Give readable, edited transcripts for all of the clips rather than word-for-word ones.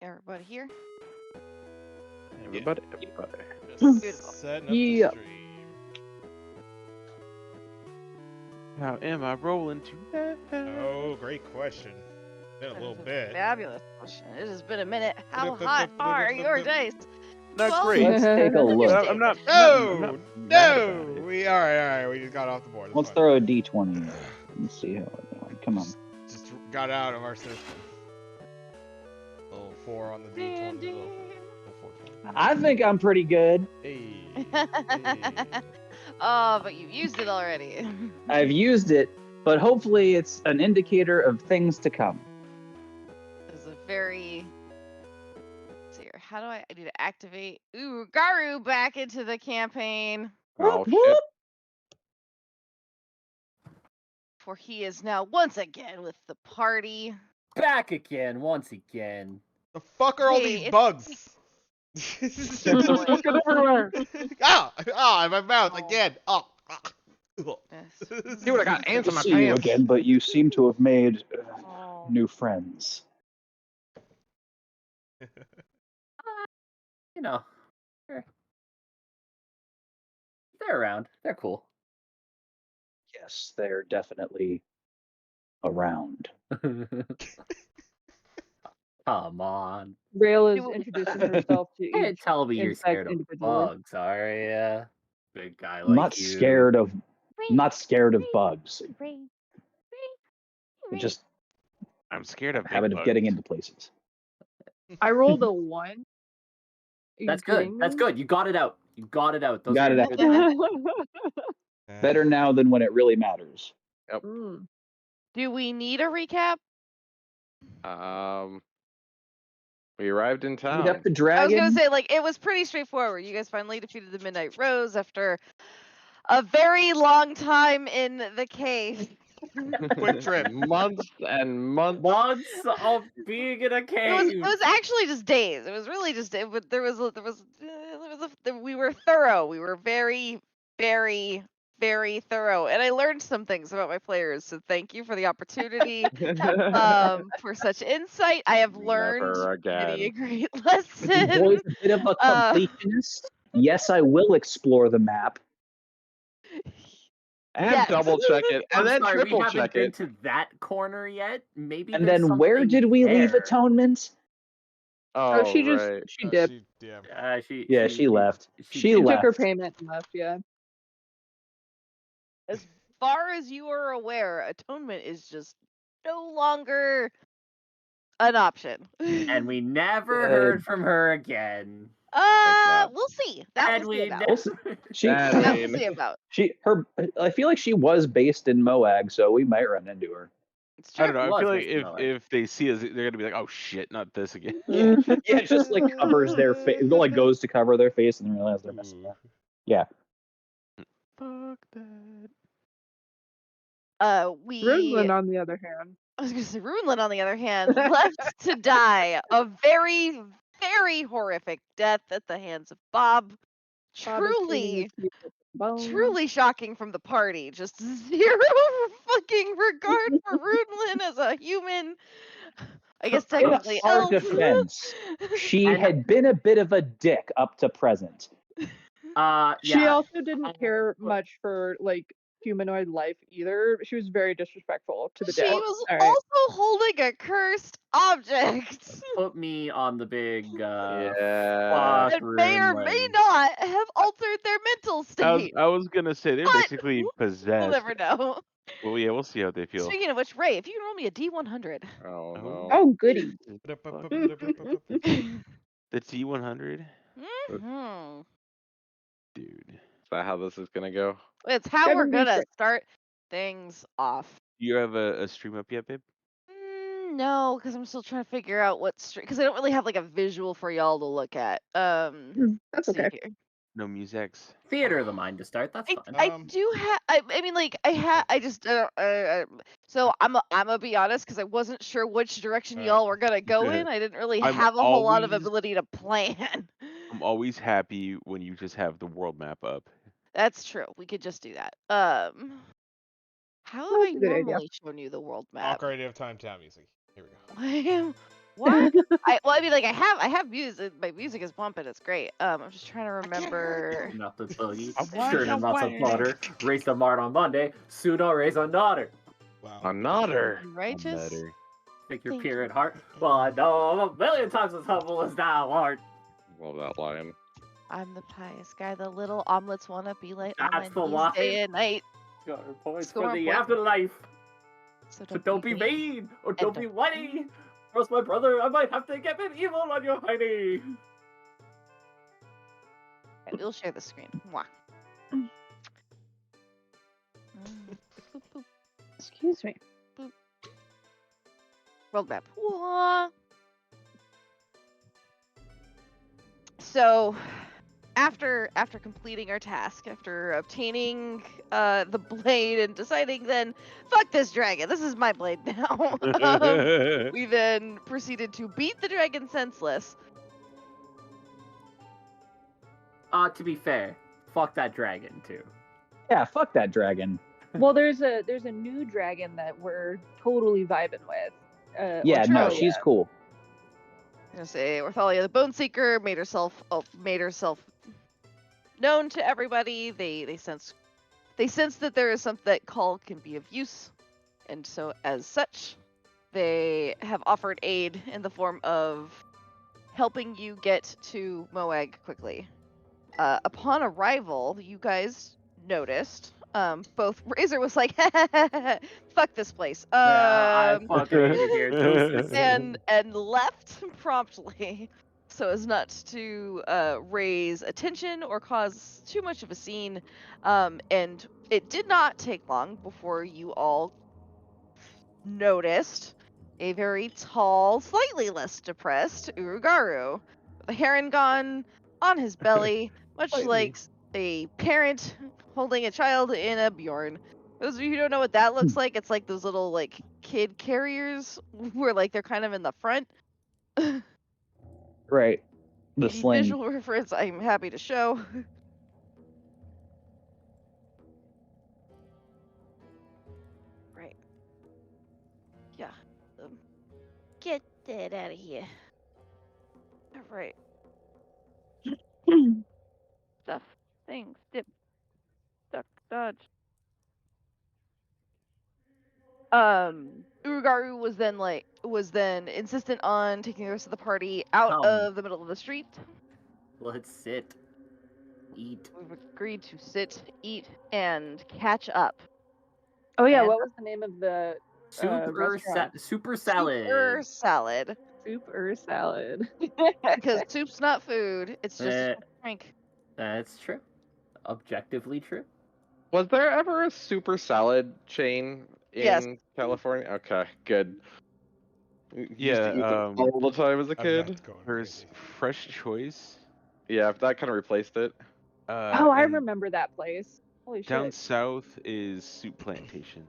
Everybody here? Everybody. Beautiful. Setting up the stream. How am I rolling today? Oh, great question. Been a little bit. Fabulous question. It has been a minute. How hot are your days? Not Well, great. Let's take a look. I'm not. No, mad about no. it. All right. We just got off the board. That's Let's fine. throw a d20 in. Let's see how we're doing. Come on. Just got out of our system. Little 4 on the D20. Little 14. I think I'm pretty good. Hey. Oh, but you've used it already. I've used it, but hopefully it's an indicator of things to come. It's a very. Let's see here. How do I need to activate? Ooh, Garu back into the campaign. Oh, Whoop, whoop. shit. For he is now once again with the party. Back again, once again. The fuck are all Hey, these it's- bugs? There's a fucking everywhere. In my mouth again. Oh. Yes. See what I got? Ants Good in my to see you pants. again, but you seem to have made Oh. new friends. You know, they're around. They're cool. Yes, they're definitely around. Come on. Rail is Do- introducing herself to You can't each tell me you're insect scared of individually. bugs, are ya? Big guy like I'm not you. scared of bugs. I just I'm scared of habit big of getting bugs. into places. I rolled a 1. Are you That's good. kidding That's me? good. You got it out. You got it out. Those Got are it out. good- Better now than when it really matters. Mm. Do we need a recap? We arrived in Beat town. up the I was dragon. gonna say, like, it was pretty straightforward. You guys finally defeated the Midnight Rose after a very long time in the cave. Quick trip. Months and months. Months of being in a cave. It was actually just days. It was really just we were thorough. We were very, very, very thorough, and I learned some things about my players. So thank you for the opportunity. For such insight, I have learned Never many a again. great The lesson. boy's a bit of a completionist. Yes, I will explore the map. And Yes. double check it, and I'm then sorry, triple we haven't check been it. to that corner yet. Maybe. And there's then where something did we leave there. atonement? Oh, she just right. she dipped. Yeah, she left. She She took her left. payment and left. Yeah. As far as you are aware, atonement is just no longer an option. And we never Good. heard from her again. God. We'll see. That And we'll see we about. never- Also, she That That ain't- we'll see about. I feel like she was based in Moag, so we might run into her. It's true. I don't know. I was feel like based in LA. if they see us, they're gonna be like, "Oh shit, not this again." Yeah, it just like covers their face. It like goes to cover their face and then realize they're missing that. Yeah. Fuck that. Runelin, on the other hand. I was gonna say Runelin, on the other hand, left to die a very, very horrific death at the hands of Bob. Bob is cleaning Truly, his teeth with the bone. truly shocking from the party. Just zero fucking regard for Runelin as a human. I guess In technically our elf. defense, she And- had been a bit of a dick up to present. She yeah. also didn't care much for like humanoid life either. She was very disrespectful to the She dead. was All right. also holding a cursed object Put me on the big Yeah. that may or may Runelin. not have altered their mental state. I was gonna say they're But basically We'll possessed. never know. Well, yeah, we'll see how they feel. Speaking of which, Ray, if you can roll me a D100. Oh no. Oh, goody. The T100, Mhm. dude. Is that how this is gonna go? It's how we're gonna 76. start things off. Do you have a stream up yet, babe? No, because I'm still trying to figure out what because I don't really have like a visual for y'all to look at. That's Let's see okay. here. No musics. Theater of the mind to start. That's fine. I do have. I mean, like I just. So I'm gonna be honest because I wasn't sure which direction y'all were gonna go in. I didn't really I'm have a whole lot of always- ability to plan. I'm always happy when you just have the world map up. That's true. We could just do that. How have That's I a good idea. normally shown you the world map? Awkward idea of time music. Here we go. What? I mean, like, I have music. My music is bumping. It's great. I'm just trying to remember. Not the boogie. I want Sure your enough, way. of butter. Race the mart on Monday. Pseudo raise on daughter. Wow. Another. Righteous. Pick your Thank pure you. at heart. Well, I know I'm a million times as humble as thou art. Love that line. I'm the pious guy. The little omelets wanna be like on That's the my knees line. day and night. Got points for Score the point. afterlife. So But don't be vain or don't be don't whiny. Or else, my brother, I might have to get medieval on your hiney. Okay, we'll share the screen. Mwah. Mm, boop, boop, Excuse me. world map. Wah. So, after completing our task, after obtaining the blade and deciding then, fuck this dragon, this is my blade now. We then proceeded to beat the dragon senseless. To be fair, fuck that dragon too. Yeah, fuck that dragon. Well, there's a new dragon that we're totally vibing with. Yeah, no, Orchalia. she's cool. I'm gonna say Orthalia the Bone Seeker made herself known to everybody. They sense that there is something that call can be of use, and so as such, they have offered aid in the form of helping you get to Moag quickly. Upon arrival, you guys noticed. Both Razor was like, "Fuck this place," I fucking hate it here. Deuces. and left promptly, so as not to raise attention or cause too much of a scene. And it did not take long before you all noticed a very tall, slightly less depressed Urugaru, with a heron on his belly, much Slightly. like a parent holding a child in a Bjorn. Those of you who don't know what that looks like, it's like those little like kid carriers where like they're kind of in the front. Right. The Any sling. visual reference, I'm happy to show. Right. Yeah. Get that out of here. All right. Stuff. Things. Dip. Duck. Dodge. Urugaru was then insistent on taking the rest of the party out Come. of the middle of the street. Let's sit. Eat. We've agreed to sit, eat, and catch up. Oh yeah, And what was the name of the restaurant? Super salad. Super salad. Super salad. Because soup's not food, it's just a drink. That's true. Objectively true. Was there ever a super salad chain in Yes. California? Okay, good. Used to Yeah, eat them all the time as a I've not kid. gone There's crazy. Fresh Choice. Yeah, that kind of replaced it. Oh, I and remember that place. Holy Down shit. south is Soup Plantation.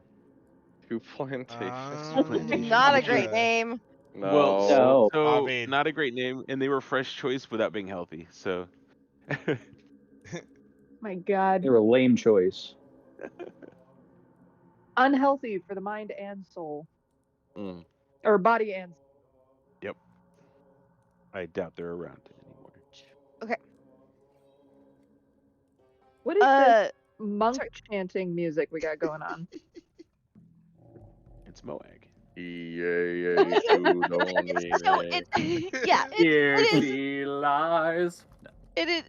Two plantations. Plantation. Not a Which great is- name. No. Well, No. so I mean- not a great name, and they were Fresh Choice without being healthy. So My God. They were a lame choice. Unhealthy for the mind and soul. Mm. Or body and I doubt they're around anymore. What is this Uh, monk sorry. chanting music we got going on? It's Moag. So it, yeah, Here it is. she lies. It is.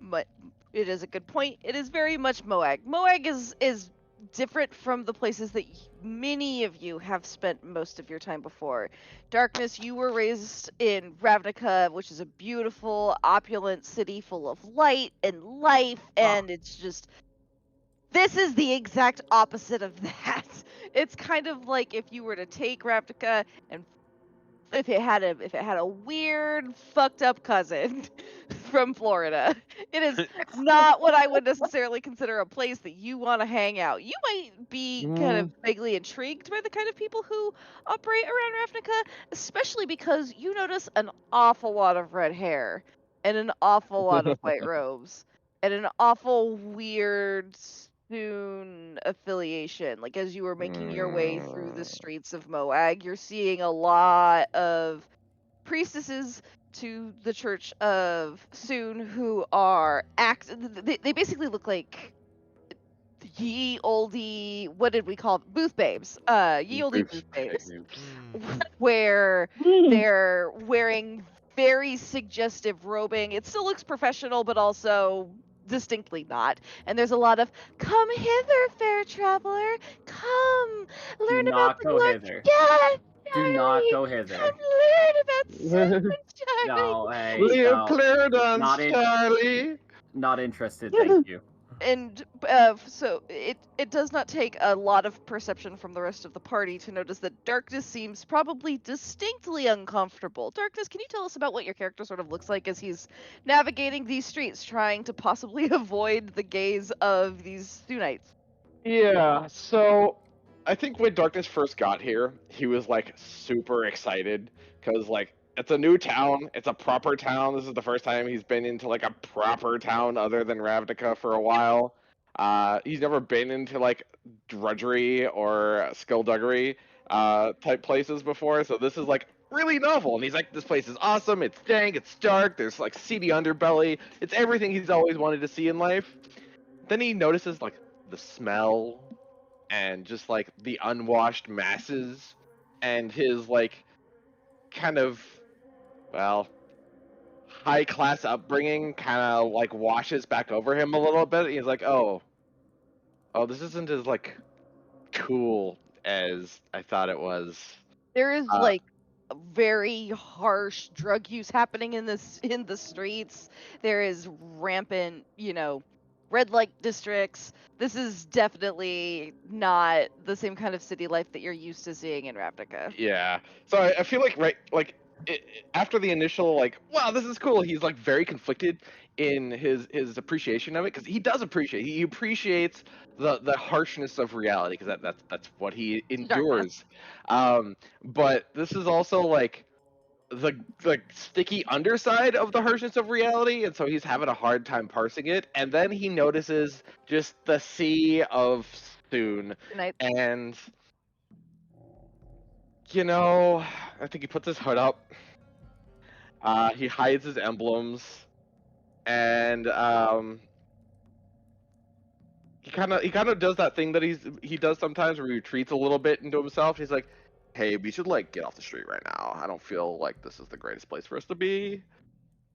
But it is a good point. It is very much Moag. Moag is different from the places that many of you have spent most of your time before. Darkness, you were raised in Ravnica, which is a beautiful, opulent city full of light and life, and it's just. This is the exact opposite of that. It's kind of like if you were to take Ravnica and if it had a weird fucked up cousin from Florida. It is not what I would necessarily consider a place that you want to hang out. You might be kind of vaguely intrigued by the kind of people who operate around Ravnica, especially because you notice an awful lot of red hair and an awful lot of white robes and an awful weird Soon affiliation. Like as you were making your way through the streets of Moag, you're seeing a lot of priestesses to the Church of Soon who are they basically look like ye olde, what did we call them? Booth babes? Ye olde booth babes. Where they're wearing very suggestive robing. It still looks professional, but also distinctly not. And there's a lot of "Come hither, fair traveler. Come, Do learn about not the go Lord." hither. Yes, Do not Charlie, go hither. come learn about Sun, Charlie. No, hey, Leave no, Clarendon, not in- Charlie. not interested. Thank you. And so it does not take a lot of perception from the rest of the party to notice that Darkness seems probably distinctly uncomfortable. Darkness, can you tell us about what your character sort of looks like as he's navigating these streets, trying to possibly avoid the gaze of these Sunites? Yeah, so I think when Darkness first got here, he was like super excited because like it's a new town, it's a proper town. This is the first time he's been into like a proper town other than Ravnica for a while. He's never been into like drudgery or skullduggery type places before, so this is like really novel. And he's like, this place is awesome. It's dank, it's dark. There's like seedy underbelly. It's everything he's always wanted to see in life. Then he notices like the smell and just like the unwashed masses and his like kind of well high class upbringing kind of like washes back over him a little bit. He's like, oh, this isn't as like cool as I thought it was. There is Uh, like very harsh drug use happening in the streets. There is rampant, red light districts. This is definitely not the same kind of city life that you're used to seeing in Ravnica. Yeah. So I feel like after the initial like, wow, this is cool. He's like very conflicted in his appreciation of it because he does appreciate. He appreciates the harshness of reality because that's what he endures. But this is also like the sticky underside of the harshness of reality, and so he's having a hard time parsing it. And then he notices just the sea of Soon, Tonight. and I think he puts his hood up. He hides his emblems, and he kind of does that thing that he does sometimes where he retreats a little bit into himself. He's like, "Hey, we should like get off the street right now. I don't feel like this is the greatest place for us to be."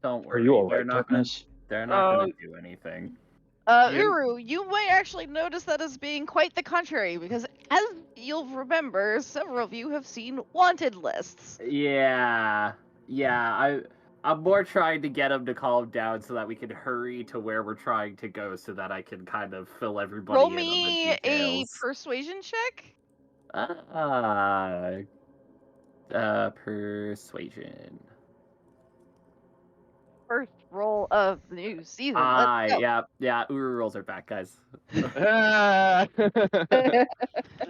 Don't Are worry. you all they're right, not gonna, Darkness? they're not gonna do anything. Uru, you might actually notice that as being quite the contrary, because as you'll remember, several of you have seen wanted lists. Yeah. I'm more trying to get him to calm down so that we can hurry to where we're trying to go, so that I can kind of fill everybody Roll in me on the a details. persuasion check. Persuasion. First roll of the new season. Let's go. Yeah. Uru rolls are back, guys. Ah!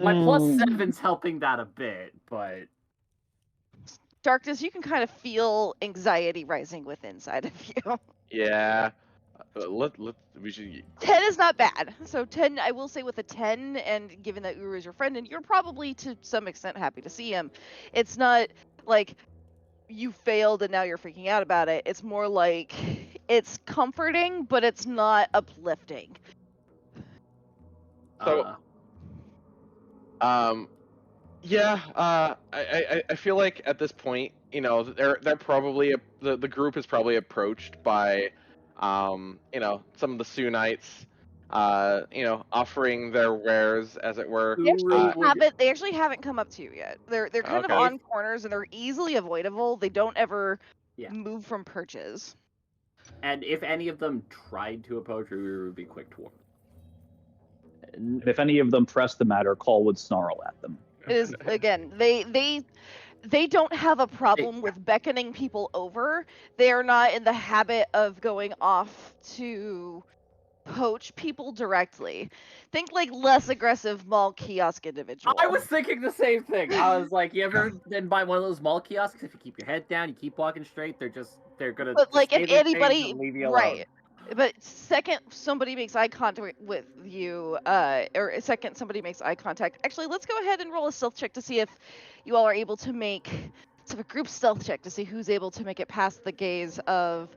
My plus 7's helping that a bit, but Darkness, you can kind of feel anxiety rising within inside of you. Yeah. We should. 10 is not bad. So 10, I will say with a 10, and given that Uru is your friend, and you're probably to some extent happy to see him, it's not like you failed and now you're freaking out about it. It's more like it's comforting, but it's not uplifting. So, yeah. I feel like at this point, they're probably the group is probably approached by, some of the Sunites, offering their wares, as it were. They actually haven't come up to you yet. They're kind of Okay. on corners and they're easily avoidable. They don't ever Yeah. move from perches. And if any of them tried to approach, Uru would be quick to warn. And if any of them press the matter, Call would snarl at them. It is again, they don't have a problem with beckoning people over. They are not in the habit of going off to poach people directly. Think like less aggressive mall kiosk individual. I was thinking the same thing. I was like, you ever been by one of those mall kiosks? If you keep your head down, you keep walking straight, they're gonna. But just like stay if their pace anybody, and leave you alone. right? But second somebody makes eye contact with you, or second somebody makes eye contact. Actually, let's go ahead and roll a stealth check to see if you all are able to make sort of a group stealth check to see who's able to make it past the gaze of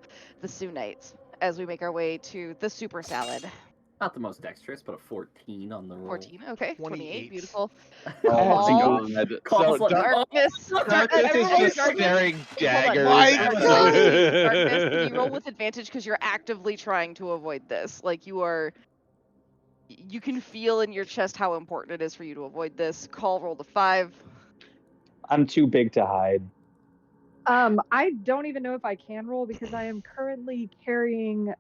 the Sioux Knights as we make our way to the super salad. Not the most dexterous, but a 14 on the roll. 14, okay. 28, 28. beautiful. Oh my Call. god. Calls like, Darkness. Darkness is Everyone, just Darkness. staring daggers My at God. them. Darkness, can you roll with advantage because you're actively trying to avoid this? Like you can feel in your chest how important it is for you to avoid this. Call rolled a 5. I'm too big to hide. I don't even know if I can roll because I am currently carrying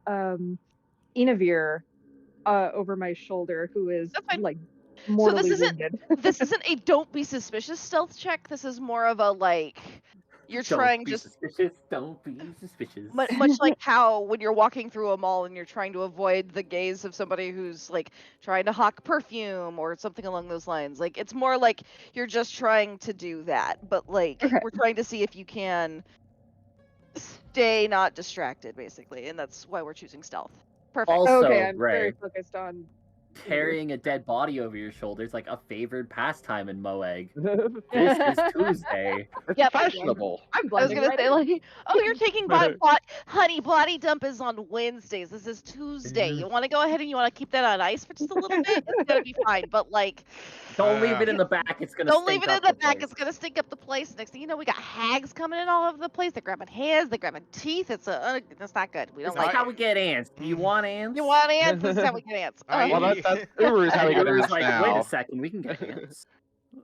Inavir over my shoulder, who is That's fine. like So mortally this wounded. isn't a don't be suspicious stealth check. This is more of a like you're trying Don't be just suspicious. Don't be suspicious. much like how when you're walking through a mall and you're trying to avoid the gaze of somebody who's like trying to hawk perfume or something along those lines. Like it's more like you're just trying to do that, but like Okay. we're trying to see if you can stay not distracted basically, and that's why we're choosing stealth. Perfect. Also, Okay, I'm Ray, very focused on carrying a dead body over your shoulders like a favored pastime in Moeg. This is Tuesday. It's Yep. fashionable. I'm I was blending gonna right say in. like, oh, you're taking honey, body dump is on Wednesdays. This is Tuesday. You want to go ahead and you want to keep that on ice for just a little bit? It's gonna be fine. But like, Don't leave it in the back. It's gonna don't leave stink it in up the back. place. It's gonna stink up the place. Next thing you know, we got hags coming in all over the place. They're grabbing hands. They're grabbing teeth. It's not good. We don't It's like like how we get ants. Do you want ants? You want ants? This is how we get ants. Well, that's Uru's how we And got Uru's ants like, now. wait a second, we can get ants.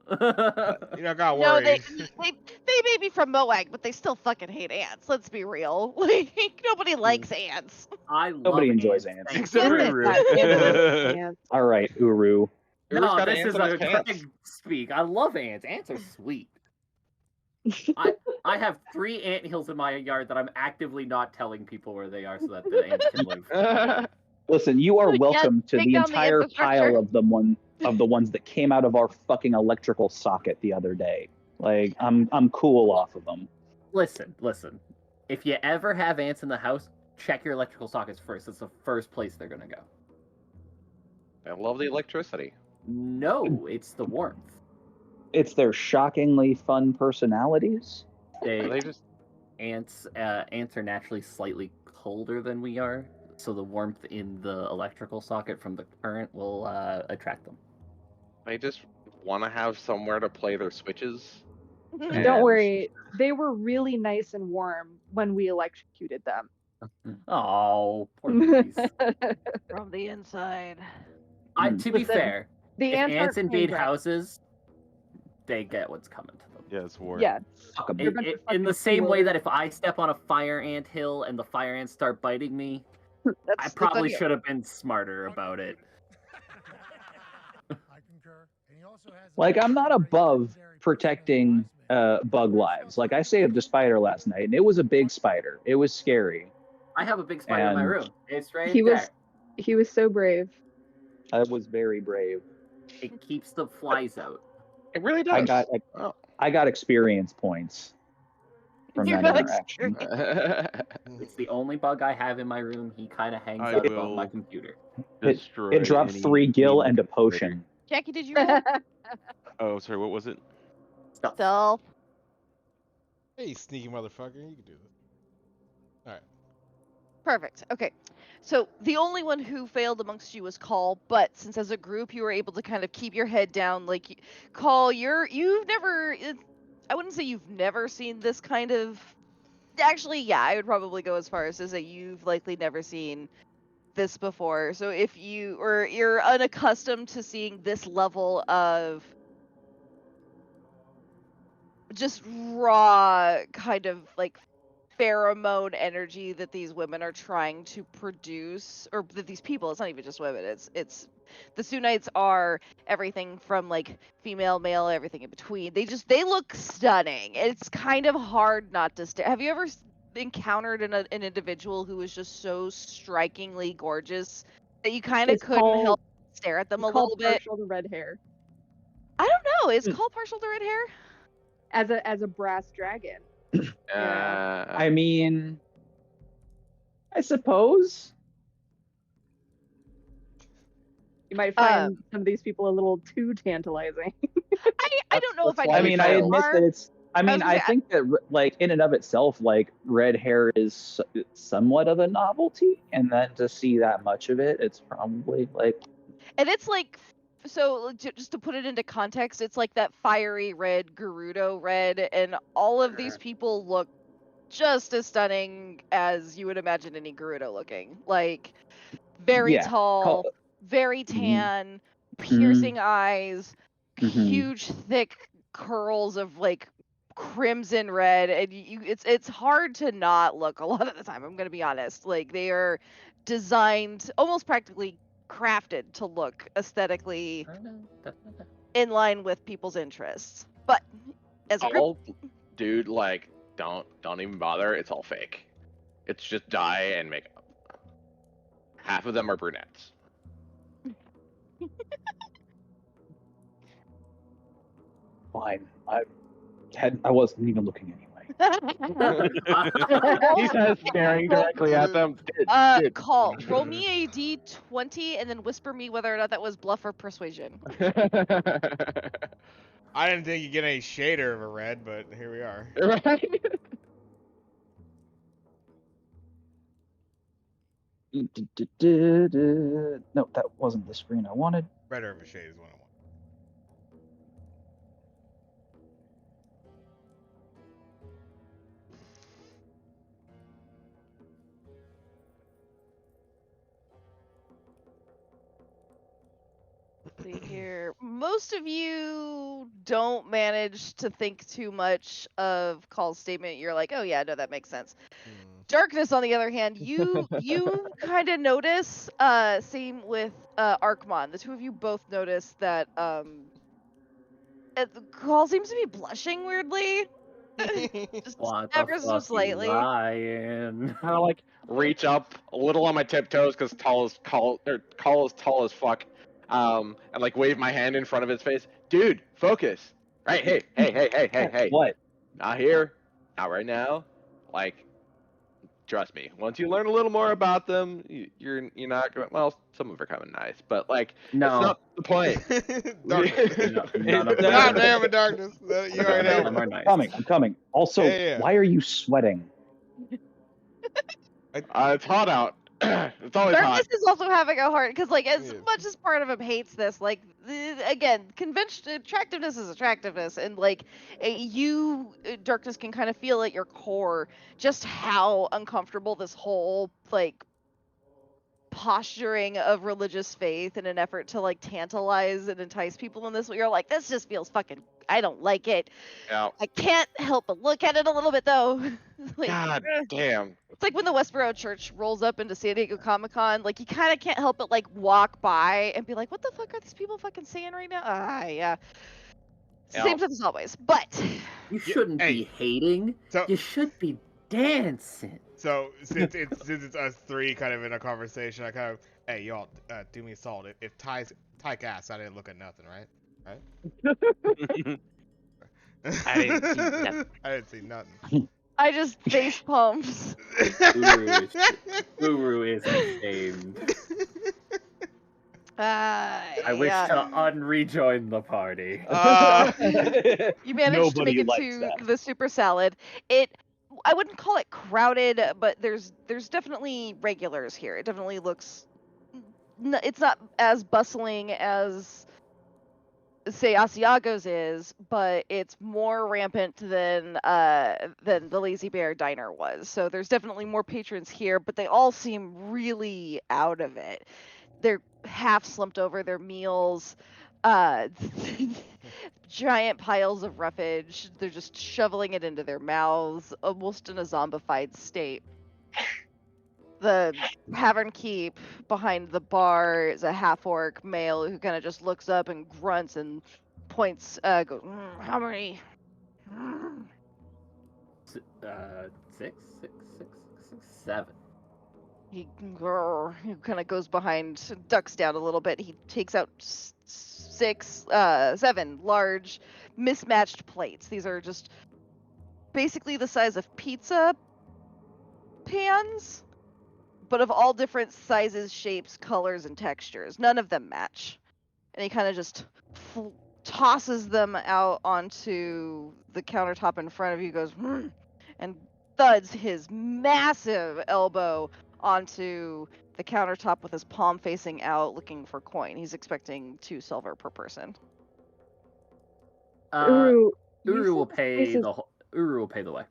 You don't gotta No, worry. they may be from Moag, but they still fucking hate ants. Let's be real. Like nobody likes ants. I love Nobody enjoys ants. ants. Thank Except you. Listen. Uru. And All right, Uru. Uru's No, got this ants is in his a pants. Craig speak. I love ants. Ants are sweet. I have 3 anthills in my yard that I'm actively not telling people where they are so that the ants can live. Listen, you are Yeah, welcome to take the down the entire infrastructure. pile of the ones that came out of our fucking electrical socket the other day. Like, I'm cool off of them. Listen. If you ever have ants in the house, check your electrical sockets first. It's the first place they're gonna go. I love the electricity. No, it's the warmth. It's their shockingly fun personalities. Are they just Ants are naturally slightly colder than we are, so the warmth in the electrical socket from the current will attract them. they just want to have somewhere to play their switches? don't And- worry, they were really nice and warm when we electrocuted them. Oh, poor babies. From the inside. To be Listen, fair, The if ants ants aren't invade playing right. houses, they get what's coming to them. Yeah, it's war. Yeah, Fuck 'em. They're a bunch of In the fucking same way that keyboarders. if I step on a fire ant hill and the fire ants start biting me, I That's probably on you. should have been smarter about it. Like, I'm not above protecting bug lives. Like, I saved a spider last night, and it was a big spider. It was scary. I have a big spider in my And- room. It's right He there. was so brave. I was very brave. It keeps the flies out. It really does. I got experience points from You that got interaction. It's the only bug I have in my room. He kind of hangs I out above my will- computer. Destroy It dropped any 3 gil and a demon potion. Jackie, did you roll? Oh, sorry. What was it? Stuff. Stealth. Hey, sneaky motherfucker, you can do this. Alright. Perfect. Okay. So the only one who failed amongst you was Call, but since as a group you were able to kind of keep your head down, like Call, you've never. I wouldn't say you've never seen this kind of. Actually, yeah, I would probably go as far as to say you've likely never seen this before. So if you're unaccustomed to seeing this level of just raw kind of like pheromone energy that these women are trying to produce, or that these people, it's not even just women, it's the Sioux Knights are everything from like female, male, everything in between. They look stunning. It's kind of hard not to stare. Have you ever encountered an individual who was just so strikingly gorgeous that you kind of It's couldn't called- help but stare at them a It's little called bit? partial to red hair. I don't know. Is Call partial to red hair? As a brass dragon. Uh, I mean, I suppose. You might find some of these people a little too tantalizing. I don't know if that's I. why I we mean, I failed. admit that it's. I mean, was gonna I say, think that like in and of itself, like red hair is somewhat of a novelty, and then to see that much of it, it's probably like. And it's like, so just to put it into context, it's like that fiery red, Gerudo red, and all of these people look just as stunning as you would imagine any Gerudo looking. Like, very Yeah. tall, very Mhm. tan, piercing eyes, Mhm. huge, thick curls of like crimson red, and it's hard to not look a lot of the time. I'm gonna be honest. Like, they are designed, almost practically crafted to look aesthetically in line with people's interests. But as a group, All, dude, like, don't even bother. It's all fake. It's just dye and makeup. Half of them are brunettes. Fine. I wasn't even looking anyway. He says, staring directly at them. Dude. call. Roll me a d20 and then whisper me whether or not that was bluff or persuasion. I didn't think you'd get any shader of a red, but here we are. Right? No, that wasn't the screen I wanted. Redder of a shade is what I want. See here. Most of you don't manage to think too much of Call's statement. You're like, oh yeah, no, that makes sense. Darkness, on the other hand, you kind of notice. Same with Arkmon. The two of you both notice that Call seems to be blushing weirdly. Just What ever the so fuck slightly. you lying? Kind of like reach up a little on my tiptoes because Call is tall as fuck. And like wave my hand in front of his face. Dude, focus. Right, hey. What? Not here. Not right now. Like, trust me. Once you learn a little more about them, you're not gonna. Well, some of them are kind of nice, but like, No. it's not the point. Darkness. None of God them. damn it, Darkness. You already None know. of them are nice. I'm coming. Also, Yeah. why are you sweating? It's hot out. It's always hot. Darkness is also having a hard because, like, as Yeah. much as part of him hates this, like, again, attractiveness is attractiveness, and like, Darkness can kind of feel at your core just how uncomfortable this whole like posturing of religious faith in an effort to like tantalize and entice people in this way. You're like, this just feels fucking. I don't like it. Yeah. I can't help but look at it a little bit though. Like, God damn. it's like when the Westboro Church rolls up into San Diego Comic-Con, like you kind of can't help but like walk by and be like, what the fuck are these people fucking saying right now? Yeah. Same stuff as always, but You shouldn't be hating. So- You should be dancing. So since it's us three kind of in a conversation, I kind of, hey y'all, do me a solid. If Tyke asked, I didn't look at nothing, right? I didn't see nothing. I didn't see nothing. I just face pumps. Guru is ashamed. I wish Yeah. to unrejoin the party. You managed to Nobody make it likes to that. the super salad. I wouldn't call it crowded, but there's definitely regulars here. It definitely looks. It's not as bustling as, say, Asiago's is, but it's more rampant than the Lazy Bear Diner was. So there's definitely more patrons here, but they all seem really out of it. They're half slumped over their meals. Giant piles of roughage. They're just shoveling it into their mouths, almost in a zombified state. The tavern keep behind the bar is a half-orc male who kind of just looks up and grunts and points, goes, how many? Six, seven. He kind of goes behind, ducks down a little bit. He takes out seven large, mismatched plates. These are just basically the size of pizza pans, but of all different sizes, shapes, colors, and textures. None of them match. And he kind of just tosses them out onto the countertop in front of you, goes, and thuds his massive elbow onto the countertop with his palm facing out, looking for coin. He's expecting 2 silver per person. Uru, Uru will pay the way.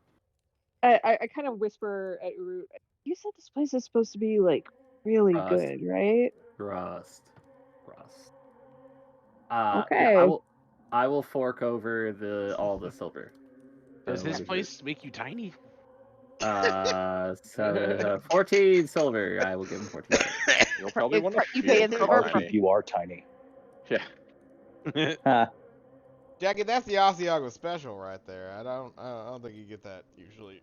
I kind of whisper at Uru. You said this place is supposed to be like really good, right? Trust. Okay. Yeah, I will fork over all the silver. Does So this what is place make you tiny? it? 14 silver. I will give him 14 silver. You'll probably want to You pay in silver Barkeep, you are tiny. Yeah. Jackie, that's the Asiago special right there. I don't think you get that usually.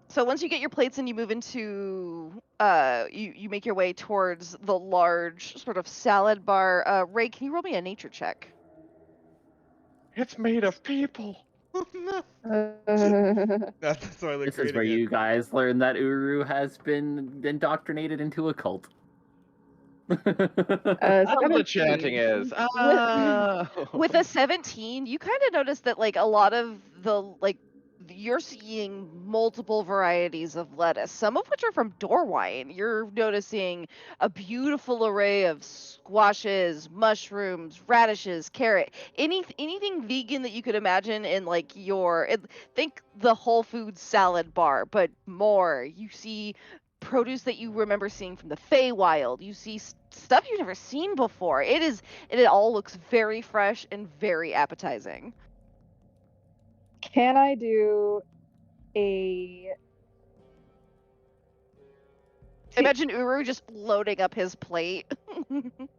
So once you get your plates and you move into, you make your way towards the large sort of salad bar. Ray, can you roll me a nature check? It's made of people. That's why they're This is creating where it. you guys learn that Uru has been indoctrinated into a cult. That's what the chanting is. With a 17, you kind of notice that like a lot of you're seeing multiple varieties of lettuce, some of which are from Dorwine. You're noticing a beautiful array of squashes, mushrooms, radishes, carrot, anything vegan that you could imagine in like think the Whole Foods salad bar, but more. You see produce that you remember seeing from the Feywild. You see stuff you've never seen before. It all looks very fresh and very appetizing. Can I do a... Imagine Uru just loading up his plate.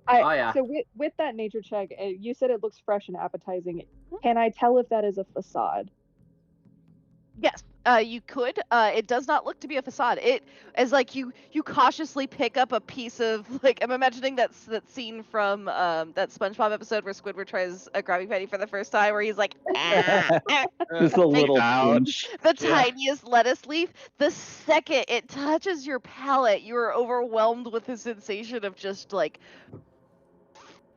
Yeah. So with that nature check, you said it looks fresh and appetizing. Can I tell if that is a facade? Yes, you could. It does not look to be a facade. It is like you cautiously pick up a piece of, like, I'm imagining that scene from that SpongeBob episode where Squidward tries a Krabby Patty for the first time, where he's like, Just a little pinch. the tiniest lettuce leaf. The second it touches your palate, you are overwhelmed with the sensation of just like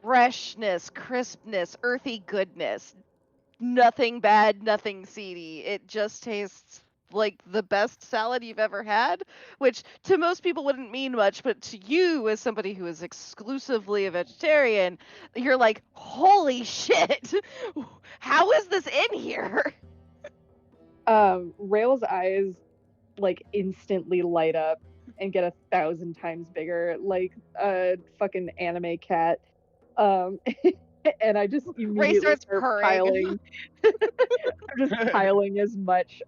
freshness, crispness, earthy goodness. Nothing bad, nothing seedy. It just tastes like the best salad you've ever had, which to most people wouldn't mean much, but to you, as somebody who is exclusively a vegetarian, you're like, holy shit, how is this in here? Rail's eyes like instantly light up and get 1,000 times bigger, like a fucking anime cat. And I just immediately start piling. I'm just piling as much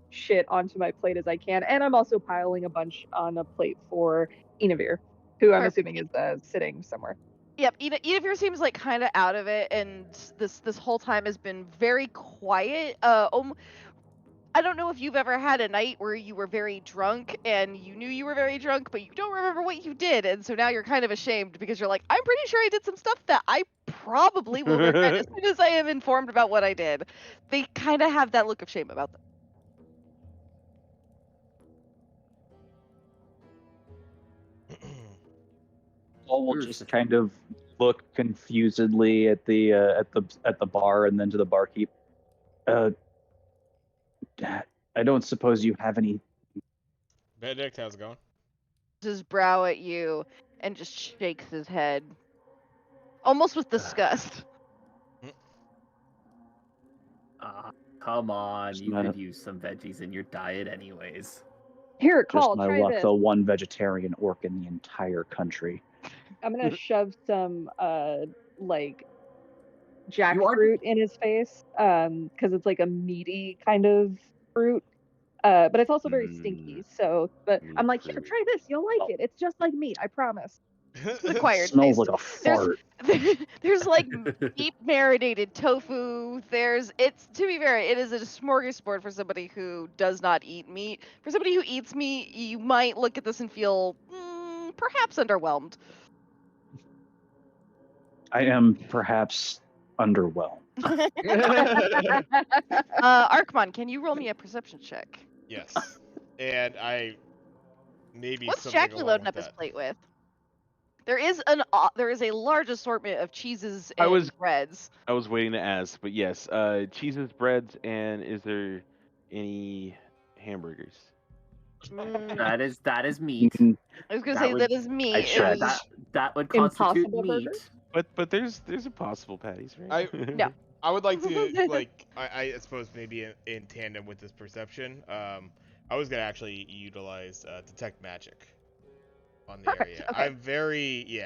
shit onto my plate as I can, and I'm also piling a bunch on a plate for Inavir, who I'm assuming is sitting somewhere. Yep, Inavir seems like kind of out of it, and this whole time has been very quiet. I don't know if you've ever had a night where you were very drunk and you knew you were very drunk, but you don't remember what you did. And so now you're kind of ashamed because you're like, I'm pretty sure I did some stuff that I probably will regret as soon as I am informed about what I did. They kind of have that look of shame about them. Paul will just kind of look confusedly at the bar and then to the barkeep. I don't suppose you have any. Benedict, how's it going? His brow at you and just shakes his head, almost with disgust. Come on, you could use some veggies in your diet anyways. Here, Just Call, my try luck, this. the one vegetarian orc in the entire country. I'm gonna shove some like jackfruit in his face, because it's like a meaty kind of fruit, but it's also very stinky. So, but I'm like, here, try this. You'll like it. It's just like meat. I promise. Acquired Smells taste. like a fart. There's like deep marinated tofu. It's, to be fair, it is a smorgasbord for somebody who does not eat meat. For somebody who eats meat, you might look at this and feel perhaps underwhelmed. I am perhaps underwhelmed. Arkmon, can you roll me a perception check? Yes. And I maybe What's something Jackie along loading with up his that. plate with? There is a large assortment of cheeses I and was- breads. I was waiting to ask, but yes, cheeses, breads, and is there any hamburgers? Mm, That is meat. Mm, I was gonna That say would- that is meat. It Extra. was That would constitute Impossible meat. Burger? But there's impossible patties, right? No. I would like to like I suppose maybe in tandem with this perception. I was gonna actually utilize detect magic on the Perfect, area. okay. I'm very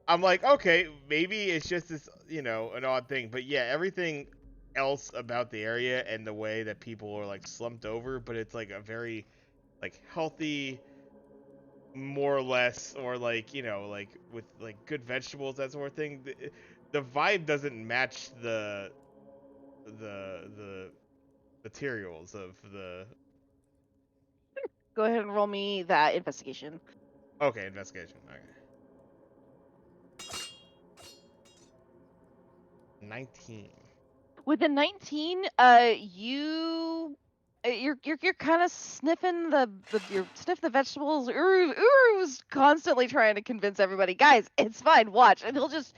I'm like, okay, maybe it's just this, an odd thing, but yeah, everything else about the area and the way that people are like slumped over, but it's like a very like healthy, more or less, or like like with like good vegetables, that sort of thing. The vibe doesn't match the materials of the. Go ahead and roll me that investigation. Okay, investigation. Okay. 19. With a 19, you're kind of sniffing you're sniffing the vegetables. Uru's constantly trying to convince everybody, guys, it's fine, watch, and he'll just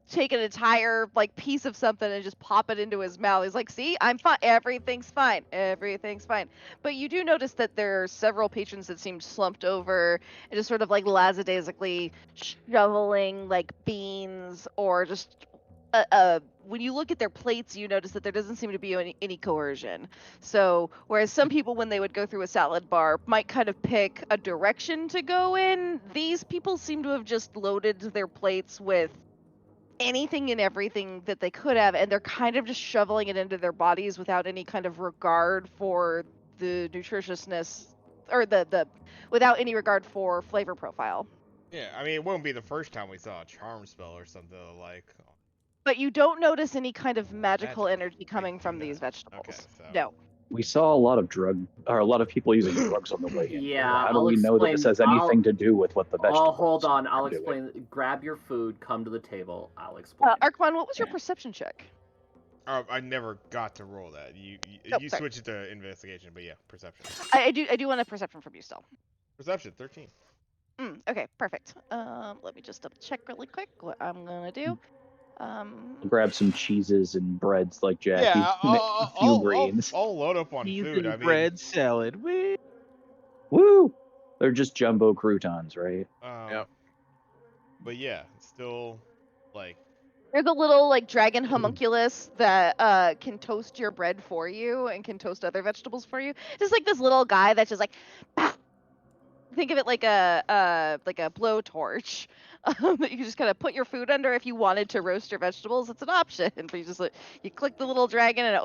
take an entire like piece of something and just pop it into his mouth. He's like, "See, I'm fine. Everything's fine. Everything's fine." But you do notice that there are several patrons that seem slumped over and just sort of like lackadaisically shoveling like beans or just. When you look at their plates, you notice that there doesn't seem to be any coercion. So, whereas some people, when they would go through a salad bar, might kind of pick a direction to go in, these people seem to have just loaded their plates with anything and everything that they could have, and they're kind of just shoveling it into their bodies without any kind of regard for the nutritiousness or the without any regard for flavor profile. Yeah, I mean, it won't be the first time we saw a charm spell or something like. But you don't notice any kind of magical Magic. energy coming from these vegetables. Okay, so. No. We saw a lot of people using drugs on the way in. Yeah, How do I'll we know that this has explain- anything to do with what the Oh, vegetables? hold on. I'll are doing? explain. Grab your food. Come to the table. I'll explain. Archmon, what was your perception check? I never got to roll that. You sorry. switched it to investigation, but yeah, perception. I do want a perception from you still. Perception 13. Okay, perfect. Let me just double check really quick what I'm gonna do. Grab some cheeses and breads like Jackie. Yeah, a few greens. I'll load up on Cheese food. and I mean, bread salad. Woo! Woo! They're just jumbo croutons, right? Yep. But yeah, still like. There's a little like dragon homunculus that can toast your bread for you and can toast other vegetables for you. Just like this little guy that's just like, think of it like a blowtorch that you can just kind of put your food under if you wanted to roast your vegetables. It's an option. But you just you click the little dragon and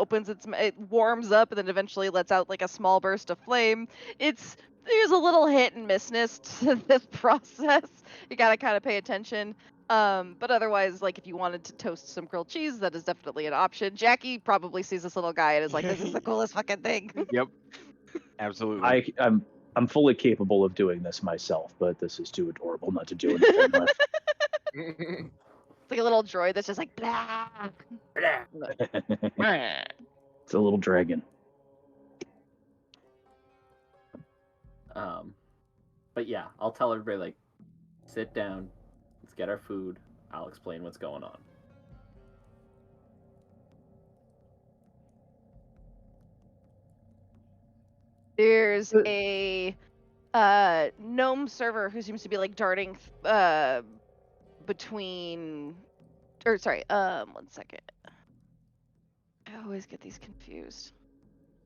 it warms up and then eventually lets out like a small burst of flame. There's a little hit and missness to this process. You gotta kind of pay attention. But otherwise, like if you wanted to toast some grilled cheese, that is definitely an option. Jackie probably sees this little guy and is like, "This is the coolest fucking thing." Yep. Absolutely. I'm fully capable of doing this myself, but this is too adorable not to do anything with. It's like a little droid that's just like blah. It's a little dragon. But yeah, I'll tell everybody like, sit down, let's get our food. I'll explain what's going on. There's a gnome server who seems to be like darting between or sorry, 1 second. I always get these confused.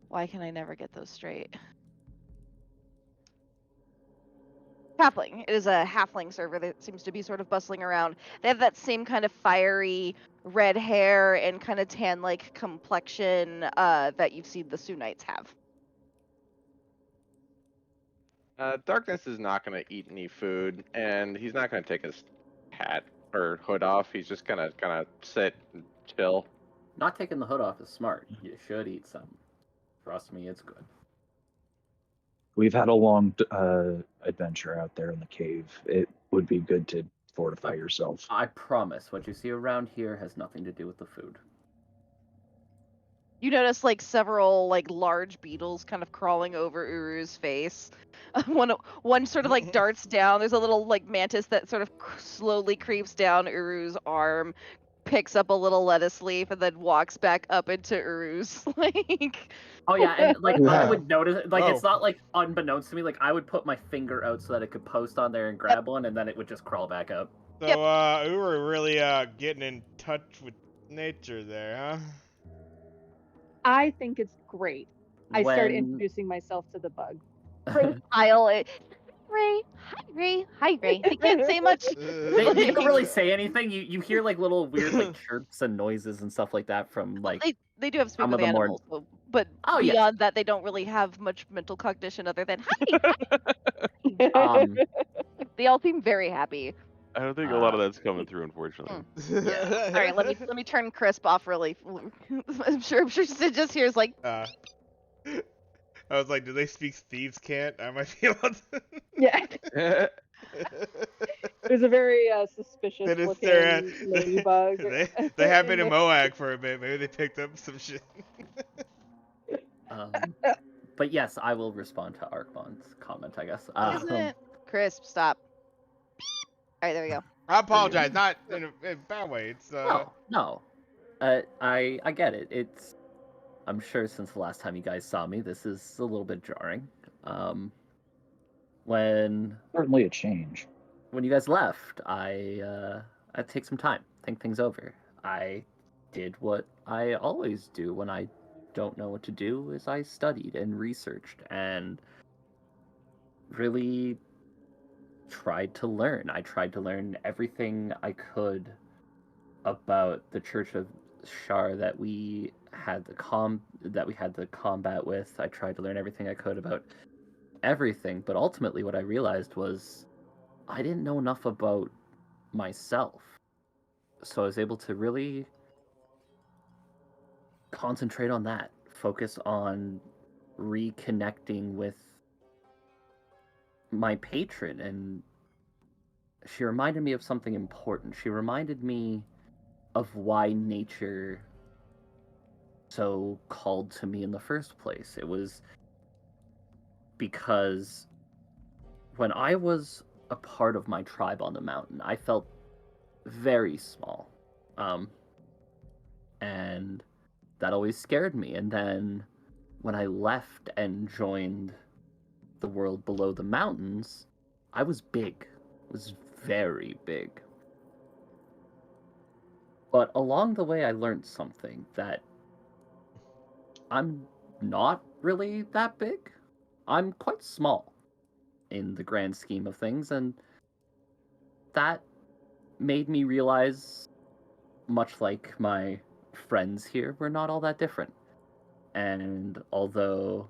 Why can I never get those straight? Halfling. It is a halfling server that seems to be sort of bustling around. They have that same kind of fiery red hair and kind of tan-like complexion that you've seen the Sioux Knights have. Darkness is not going to eat any food, and he's not going to take his hat or hood off. He's just going to sit and chill. Not taking the hood off is smart. You should eat some. Trust me, it's good. We've had a long adventure out there in the cave. It would be good to fortify yourself. I promise, what you see around here has nothing to do with the food. You notice like several like large beetles kind of crawling over Uru's face. One sort of like darts down. There's a little like mantis that sort of slowly creeps down Uru's arm, picks up a little lettuce leaf, and then walks back up into Uru's like. Oh yeah, and like I Yeah. would notice, like it's Oh. not like unbeknownst to me. Like I would put my finger out so that it could post on there and grab one, and then it would just crawl back up. So, Yep. we were really getting in touch with nature there, huh? I think it's great. I start When- introducing myself to the bug. I'll Ray, hi Ray, hi Ray. They can't say much. They don't really say anything. You hear like little weird like chirps and noises and stuff like that from like. They do have speak some with of the more- animals, but Oh, yes. beyond that, they don't really have much mental cognition other than hi. Um, They all seem very happy. I don't think a lot of that's coming through, unfortunately. All right, let me turn Crisp off really. I'm sure Sid just hears like. I was like, do they speak thieves' cant? I might be able to. Yeah. There's a very suspicious They just looking stare at ladybug. they have been in Moag for a bit. Maybe they picked up some shit. but yes, I will respond to Archmon's comment. I guess. Isn't it? Crisp, stop. All right, there we go. I apologize, not in a bad way. It's No. I get it. It's. I'm sure since the last time you guys saw me, this is a little bit jarring. When Certainly a change. when you guys left, I take some time, think things over. I did what I always do when I don't know what to do, is I studied and researched and really tried to learn. I tried to learn everything I could about the Church of Shar that we had the combat with. I tried to learn everything I could about everything, but ultimately what I realized was I didn't know enough about myself. So I was able to really concentrate on that, focus on reconnecting with my patron, and she reminded me of something important. She reminded me of why nature so called to me in the first place. It was because when I was a part of my tribe on the mountain, I felt very small. And that always scared me. And then when I left and joined the world below the mountains, I was big. I was very big. But along the way, I learned something, that I'm not really that big. I'm quite small in the grand scheme of things, and that made me realize, much like my friends here, we're not all that different. And although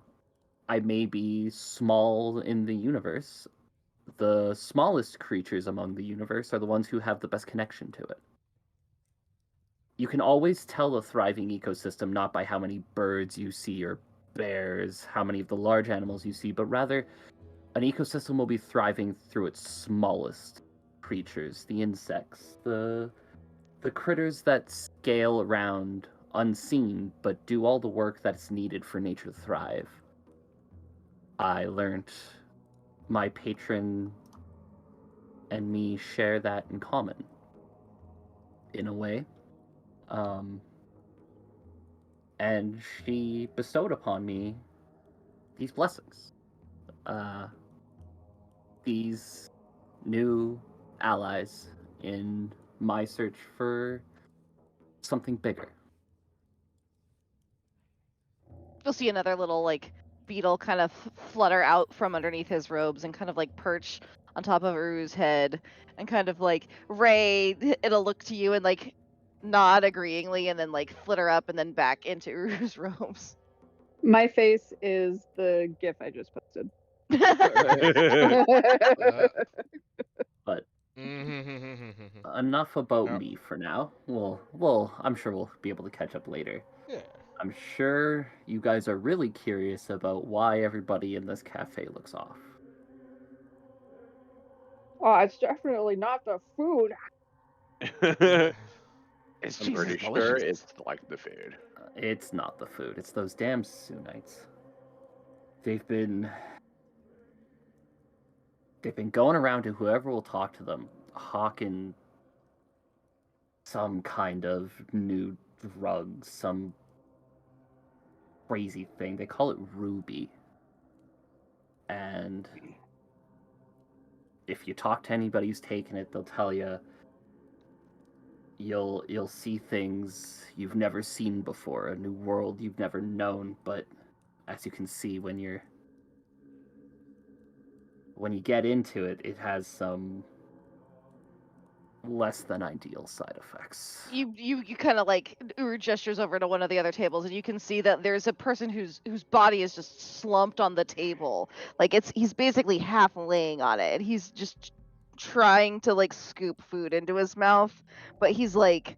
I may be small in the universe, the smallest creatures among the universe are the ones who have the best connection to it. You can always tell a thriving ecosystem not by how many birds you see or bears, how many of the large animals you see, but rather an ecosystem will be thriving through its smallest creatures, the insects, the critters that scale around unseen but do all the work that's needed for nature to thrive. I learned my patron and me share that in common, in a way. And she bestowed upon me these blessings. These new allies in my search for something bigger. You'll see another little like beetle kind of flutter out from underneath his robes and kind of like perch on top of Uru's head, and kind of like Ray, it'll look to you and like nod agreeingly, and then like flitter up and then back into Uru's robes. My face is the GIF I just posted. But enough about me for now. I'm sure we'll be able to catch up later. Yeah. I'm sure you guys are really curious about why everybody in this cafe looks off. Oh, it's definitely not the food. It's I'm Jesus pretty sure delicious. it's like the food. It's not the food. It's those damn Soonites. They've been going around to whoever will talk to them, hawking some kind of new drug, some crazy thing. They call it Ruby. And if you talk to anybody who's taken it, they'll tell you you'll see things you've never seen before, a new world you've never known. But as you can see, when you get into it, it has some less than ideal side effects. You kind of like Uru gestures over to one of the other tables, and you can see that there's a person whose body is just slumped on the table. Like he's basically half laying on it, and he's just trying to like scoop food into his mouth, but he's like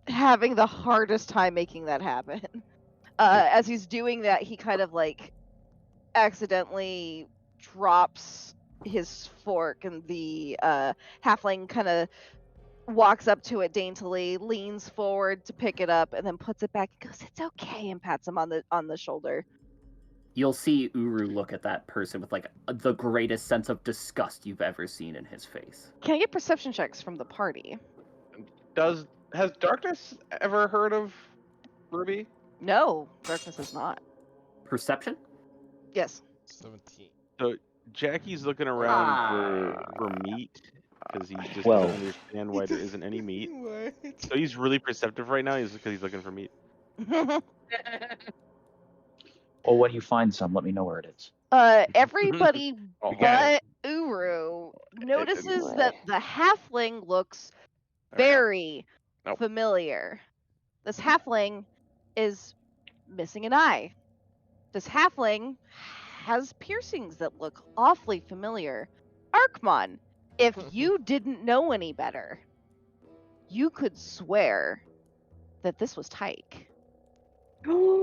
having the hardest time making that happen. As he's doing that, he kind of like accidentally drops his fork, and the halfling kind of walks up to it daintily, leans forward to pick it up, and then puts it back and goes, "It's okay," and pats him on the shoulder. You'll see Uru look at that person with like the greatest sense of disgust you've ever seen in his face. Can I get perception checks from the party? Has Darkness ever heard of Ruby? No, Darkness is not. Perception? Yes. 17. So Jackie's looking around for meat because he just Well- doesn't understand why there isn't any meat. What? So he's really perceptive right now. Because he's looking for meat. Well, when you find some, let me know where it is. Everybody Oh, but Uru notices that the halfling looks very Nope. familiar. This halfling is missing an eye. This halfling has piercings that look awfully familiar. Arkmon, if you didn't know any better, you could swear that this was Tyke.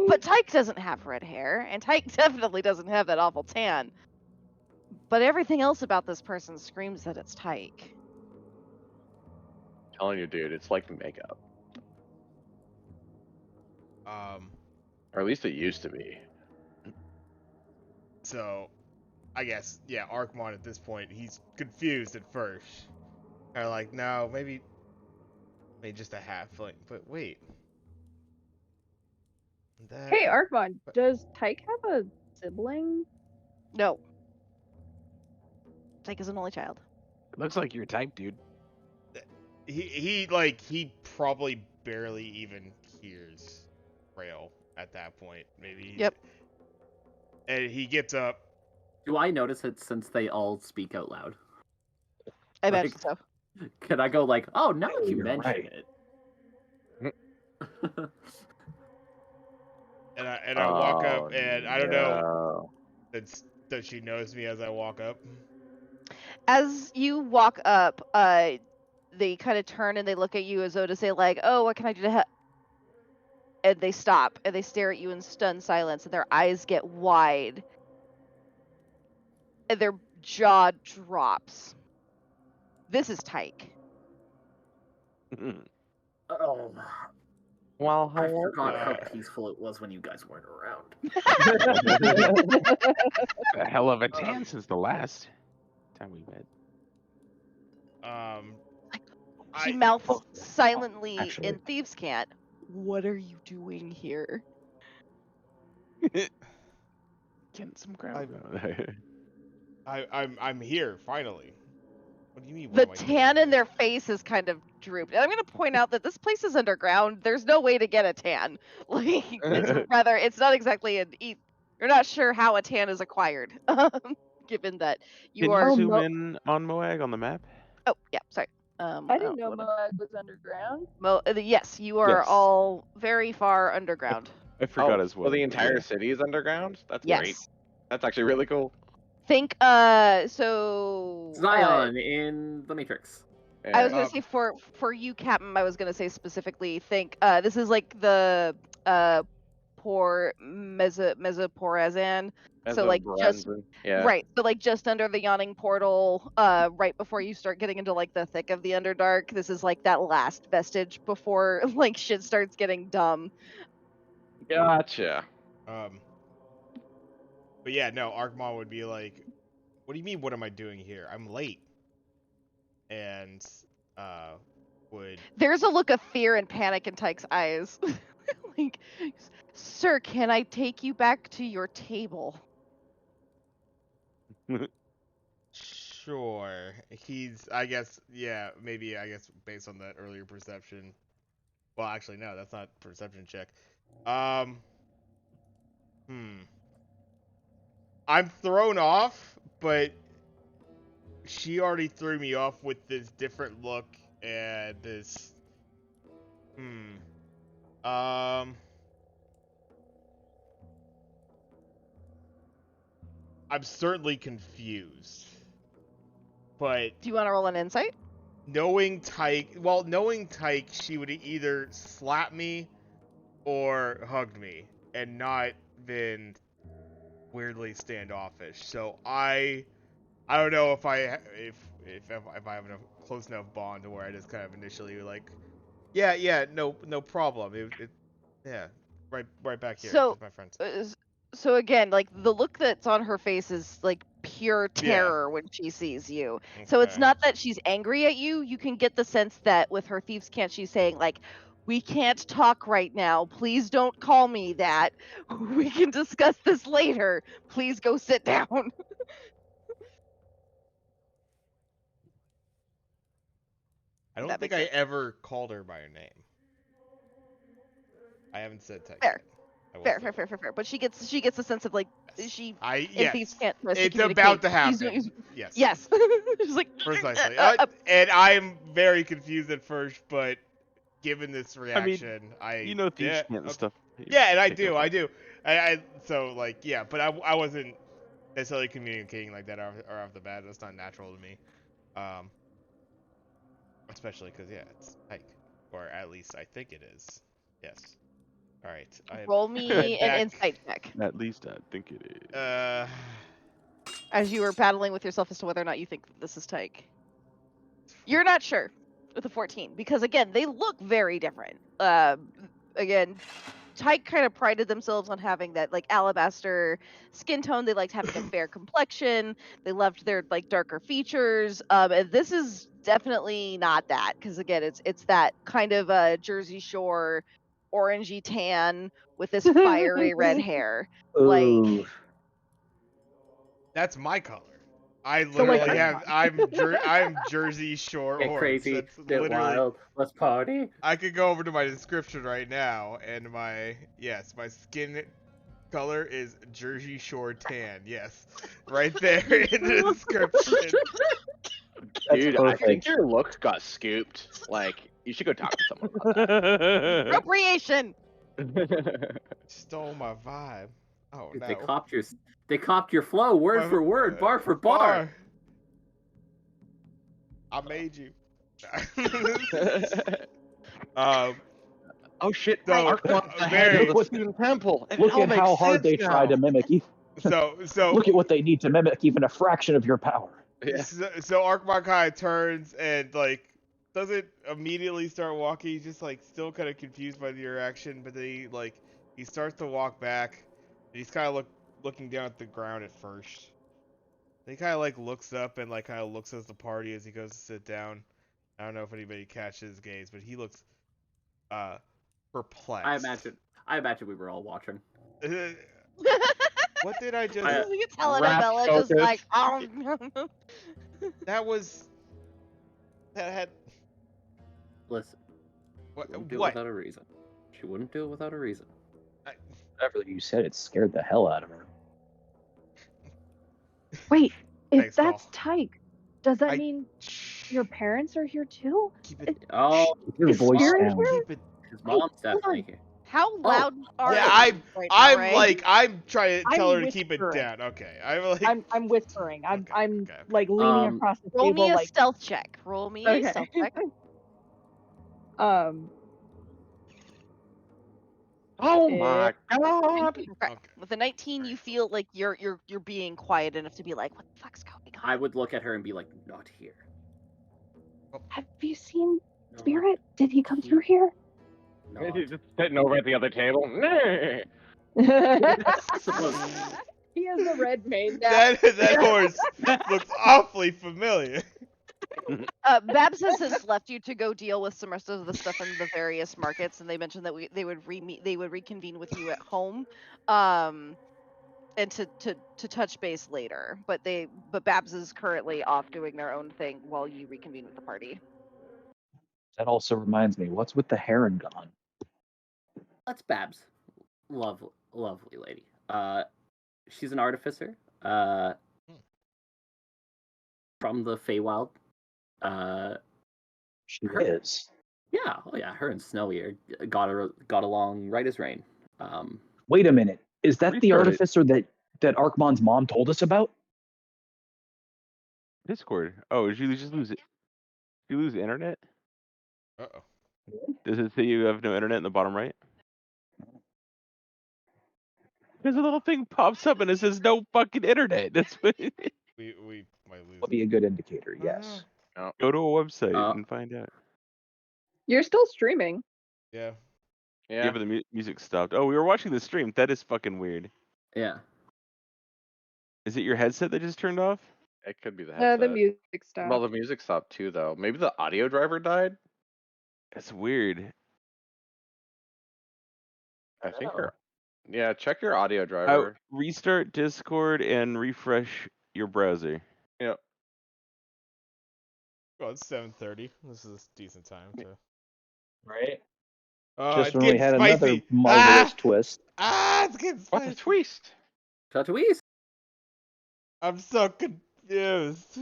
But Tyke doesn't have red hair, and Tyke definitely doesn't have that awful tan. But everything else about this person screams that it's Tyke. telling you, dude, it's like makeup. Or at least it used to be. So, I guess, yeah, Arkmon at this point, he's confused at first. Kind of like, no, maybe just a halfling. But wait. Hey, Arkmon, does Tyke have a sibling? No. Tyke is an only child. Looks like your type, dude. He probably barely even hears Rail at that point. Maybe. Yep. And he gets up. Do I notice it since they all speak out loud? I Like- imagine so. Can I go like, oh, now that you You're mention right. it? And I walk Oh, up, and I don't know. no. Does she notice me as I walk up? As you walk up, they kind of turn and they look at you as though to say, like, "Oh, what can I do to help?" And they stop and they stare at you in stunned silence, and their eyes get wide, and their jaw drops. This is Tyke. Oh, Well, I how was forgot how that? peaceful it was when you guys weren't around. A hell of a tan since the last time we met. She mouths Well, silently actually- in Thieves' Cant, "What are you doing here?" Getting some ground. I'm here finally. What do you mean? what The am I doing tan in here? their face is kind of drooped. And I'm going to point out that this place is underground. There's no way to get a tan. Like, it's not exactly an eat. You're not sure how a tan is acquired, given that you Can are. you Oh, zoom Mo- in on Moag on the map? Oh, yeah, sorry. I didn't know Moag was underground. Yes, you are Yes. all very far underground. I forgot Oh, as well. So the entire Yeah. city is underground? That's Yes. great. That's actually really cool. Think, so. Zion in the Matrix. I was Yeah. gonna say for you, Captain. I was gonna say specifically. Think this is like the Mesoporazan. As So a like just Brendan, yeah. right, so like just under the yawning portal, right before you start getting into like the thick of the Underdark. This is like that last vestige before like shit starts getting dumb. Gotcha. But yeah, no, Arkmon would be like, "What do you mean? What am I doing here? I'm late." And would There's a look of fear and panic in Tyke's eyes. Like, sir, can I take you back to your table? sure. He's, I guess, yeah, maybe, I guess, based on that earlier perception. Well, actually, no, that's not perception check. I'm thrown off, but she already threw me off with this different look and this. I'm certainly confused. But Do you want to roll an insight? knowing Tyke, she would either slap me or hugged me and not been weirdly standoffish. So I don't know if I have a close enough bond to where I just kind of initially like, yeah, no problem. Yeah, right back here So, with my friends. So again, like the look that's on her face is like pure terror when she sees you. So it's Okay. not that she's angry at you. You can get the sense that with her thieves' cant, she's saying like, "We can't talk right now. Please don't call me that. We can discuss this later. Please go sit down." I don't That think makes I sense. ever called her by her name. I haven't said Tyke Fair. yet. Fair. But she gets the sense of like she in Yes. thieves' cant tries to It's communicate. about to happen. Yes. Yes. She's like Precisely. And I'm very confused at first, but given this reaction, You know thieves yeah, can't and stuff. yeah, and I Take no do. offense. I so like yeah, but I wasn't necessarily communicating like that off the bat. That's not natural to me. Especially because yeah, it's Tyke, or at least I think it is. Yes. All right. roll me an insight check. At least I think it is. As you were battling with yourself as to whether or not you think that this is Tyke. You're not sure with a 14 because again, they look very different. Again, Tyke kind of prided themselves on having that like alabaster skin tone. They liked having a fair complexion. They loved their like darker features. And this is definitely not that because again, it's that kind of Jersey Shore orangey tan with this fiery red hair. Like Ooh. That's my color. I So, like, literally I'm Jersey Shore Get orange. crazy, That's get literally. wild, let's party. I could go over to my description right now, and my skin color is Jersey Shore tan. Yes, right there in the description. That's Dude, I think perfect. your looks got scooped. Like, you should go talk to someone about appropriation. that. Stole my vibe. Oh Dude, no. they copped your flow, word for word, bar for bar. I made you. Oh shit! So, Archmon's the very- head of the student temple. It Look all at makes how hard sense they now. try to mimic you. So Look at what they need to mimic even a fraction of your power. Yeah. So Arkmon kind of turns and like doesn't immediately start walking. He's just like still kind of confused by the interaction, but then he starts to walk back. And he's kind of looking down at the ground at first. Then he kind of like looks up and like kind of looks at the party as he goes to sit down. I don't know if anybody catches his gaze, but he looks perplexed. I imagine we were all watching. What did I just? You tell Rap Annabella just focus. like That had. Listen, What? she wouldn't do it What? without a reason. She wouldn't do it without a reason. Whatever you said, it scared the hell out of her. Wait, if Thanks, that's Paul. Tyke, does that I- mean your parents are here too? Keep it. Oh, Your Is voice Spirit down. here? Keep it. his mom's definitely here. how loud are Yeah, you right now, Ray? I'm trying to I'm tell her to keep it whispering. down. Okay, I'm like. I'm whispering. I'm Okay. like leaning Um, across the Roll table me a like stealth check. Roll me a okay. stealth check. Oh my god! Okay. Okay. With a 19, you feel like you're being quiet enough to be like, what the fuck's going on? I would look at her and be like, not here. Have you seen Not Spirit? Did he come through here? Not. He's just sitting over at the other table. Nah. Suppose. He has a red mane now. That horse looks awfully familiar. Babs has since left you to go deal with some rest of the stuff in the various markets, and they mentioned that they would reconvene with you at home, and to touch base later. But Babs is currently off doing their own thing while you reconvene with the party. That also reminds me, what's with the heron gone? That's Babs. Lovely lady. She's an artificer. From the Feywild. She Her- is. Yeah, oh yeah, her and Snowy got along right as rain. Wait a minute. Is that the Restart it. artificer that Arkmon's mom told us about? Discord. Oh, did you just lose it? Did you lose internet? Uh-oh. Does it say you have no internet in the bottom right? There's a little thing pops up and it says no fucking internet. That's what We might lose Would be a good indicator, it. yes. Go to a website Uh, and find out. You're still streaming. Yeah. Yeah, Yeah. but the music stopped. Oh, we were watching the stream. That is fucking weird. Yeah. Is it your headset that just turned off? It could be the The headset. music stopped. Well, the music stopped too, though. Maybe the audio driver died. That's weird. I think Oh. your Yeah, check your audio driver. Restart Discord and refresh your browser. Yep. Well, it's 7:30. This is a decent time to. Right? Oh, Just it's when we getting had spicy. another marvelous twist. It's getting What's spicy. a twist? Tatooine. I'm so confused.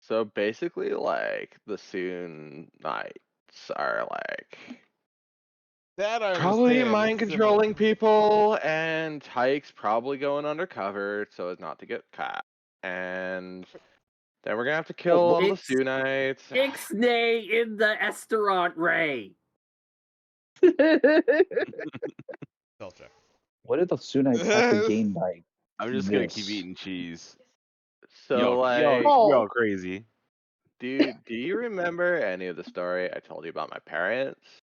So basically, like, the Soon Knights are like That I probably understand. mind controlling people, and Tyke's probably going undercover so as not to get caught. And then we're gonna have to kill all the It's- Soonites. Ixnay in the restaurant, Ray. Spell check. What did the Soonites have to gain by I'm just gonna keep Yes. eating cheese. So y'all, like, y'all crazy. do you remember any of the story I told you about my parents?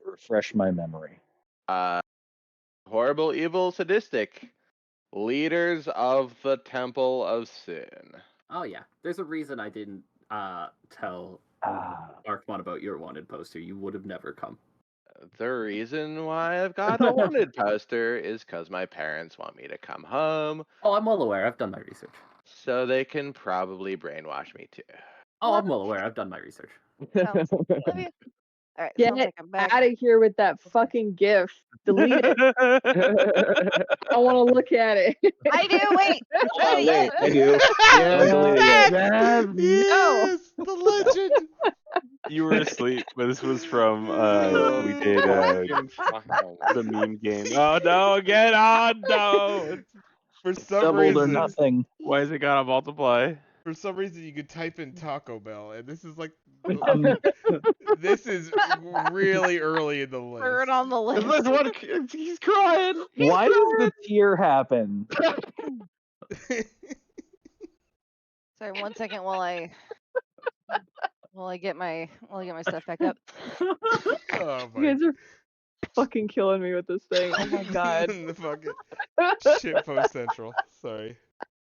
refresh my memory? Horrible, evil, sadistic leaders of the Temple of Sin. Oh yeah, there's a reason I didn't tell Ah, Arkmon about your wanted poster. You would have never come. The reason why I've got a wanted poster is because my parents want me to come home, Oh, I'm well aware. I've done my research. so they can probably brainwash me too. Oh, I'm well aware. I've done my research. Sounds, love you. All right, Get sounds like I'm back. out of here with that fucking GIF. Delete it. I want to look at it. I do. Wait. oh, wait, I do. Yeah, deleted it. Yes, the legend. You were asleep, but this was from we did the meme game. Oh no, again! Oh no! For some Doubled or reason, nothing. Why is it gotta multiply? for some reason, you could type in Taco Bell, and this is like, Um, this is really early in the list. Third on the list. This is what he's crying. why does the tear happen? Sorry, 1 second while I get my stuff back up. Oh You my guys are fucking killing me with this thing. Oh my god. the fucking shitpost central. Sorry,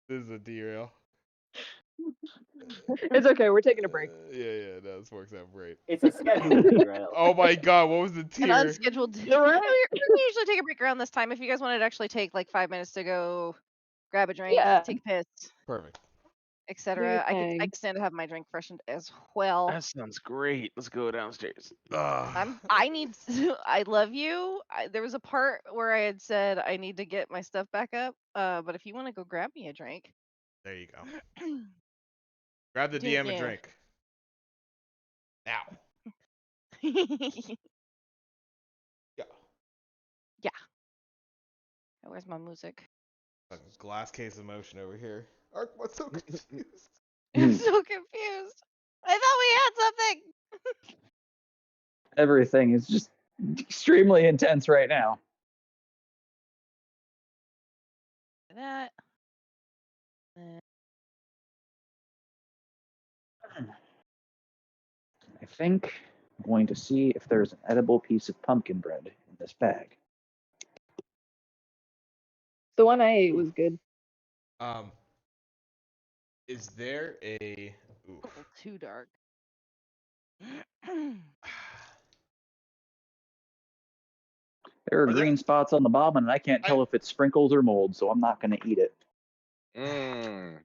this is a derail. It's okay. We're taking a break. Yeah, no, this works out great. It's a scheduled derail. Oh my god, what was the An tier? unscheduled. We usually take a break around this time. If you guys wanted to actually take like 5 minutes to go grab a drink, Yeah. take a piss, Perfect. etc., I thing. can stand to have my drink freshened as well. That sounds great. Let's go downstairs. I need I love you. There was a part where I had said I need to get my stuff back up. But if you want to go grab me a drink, There you go. Grab the Dude, DM a yeah. drink. Now. Yeah. Where's my music? Fucking glass case of motion over here. Ark, what's so confused? I'm so confused. I thought we had something. Everything is just extremely intense right now. That. I think I'm going to see if there's an edible piece of pumpkin bread in this bag. The one I ate was good. Is there a? Oof. A little too dark. There are green spots on the bottom, and I can't tell if it's sprinkles or mold, so I'm not going to eat it.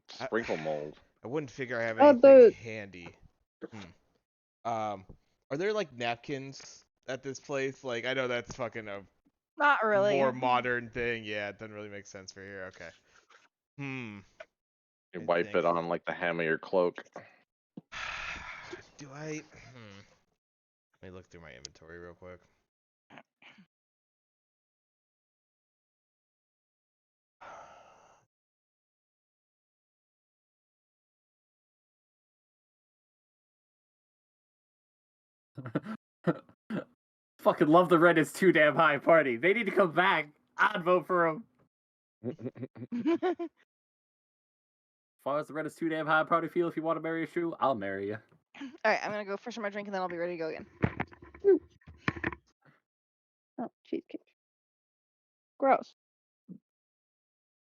Sprinkle mold. I wouldn't figure I have anything handy. Are there like napkins at this place? Like, I know that's fucking a Not really. more modern thing. Yeah, it doesn't really make sense for here. Okay. You wipe it on like the hem of your cloak. Do I? Let me look through my inventory real quick. Fucking love the Red is too damn high party. They need to come back. I'd vote for them. As far as the Red is too damn high party feel, if you want to marry a shoe, I'll marry you. Alright, I'm gonna go freshen my drink and then I'll be ready to go again. Oh, cheesecake. Gross. It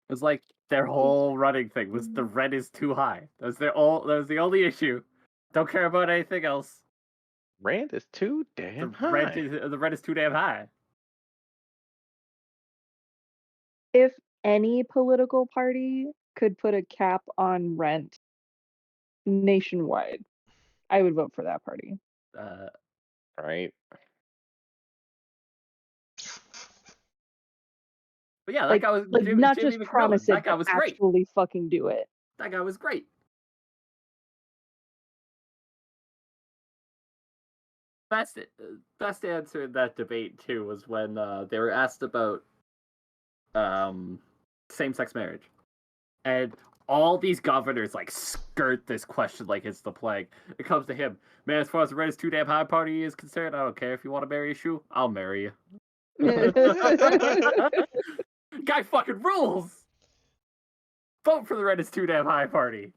was like their whole running thing was the Red is too high. That was the only issue. Don't care about anything else. Rand is too damn high. The Red is too damn high. If any political party could put a cap on rent nationwide, I would vote for that party. Right. But yeah, that Like, guy was not Jimmy just McMillan. promise That it, guy but was great. actually fucking do it. That guy was great. Best answer in that debate too was when they were asked about same-sex marriage, and all these governors like skirt this question like it's the plague. It comes to him, man. As far as the Red is too damn high party is concerned, I don't care if you want to marry a shoe, I'll marry you. Guy fucking rules. Vote for the Red is too damn high party.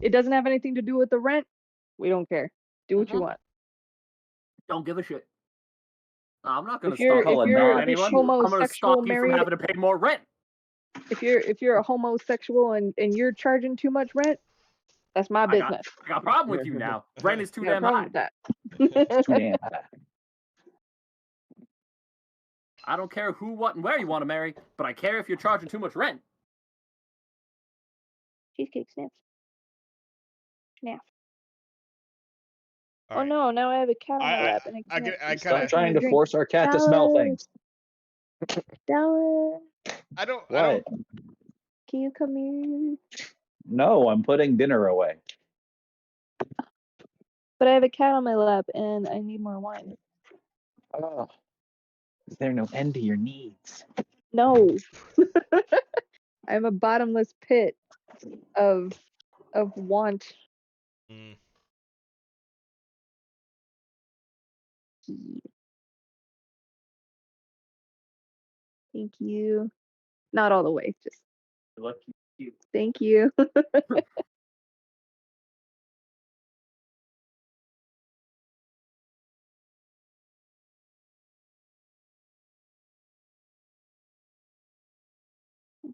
It doesn't have anything to do with the rent. We don't care. Do what you want. Don't give a shit. I'm not going to If you're stop anyone. I'm going to stop you from having to pay more rent. If you're a homosexual and you're charging too much rent, that's my business. I got a problem with you now. Rent is too damn high. With that. It's too damn high. I don't care who, what, and where you want to marry, but I care if you're charging too much rent. Cheesecake sniff. Sniff. All oh right. no! Now I have a cat on my lap, and I Stop trying to force our cat to smell things. Dallas, I don't. can you come here? No, I'm putting dinner away. But I have a cat on my lap, and I need more wine. Oh, is there no end to your needs? No. I'm a bottomless pit of want. Thank you. Not all the way, just Lucky you. Thank you.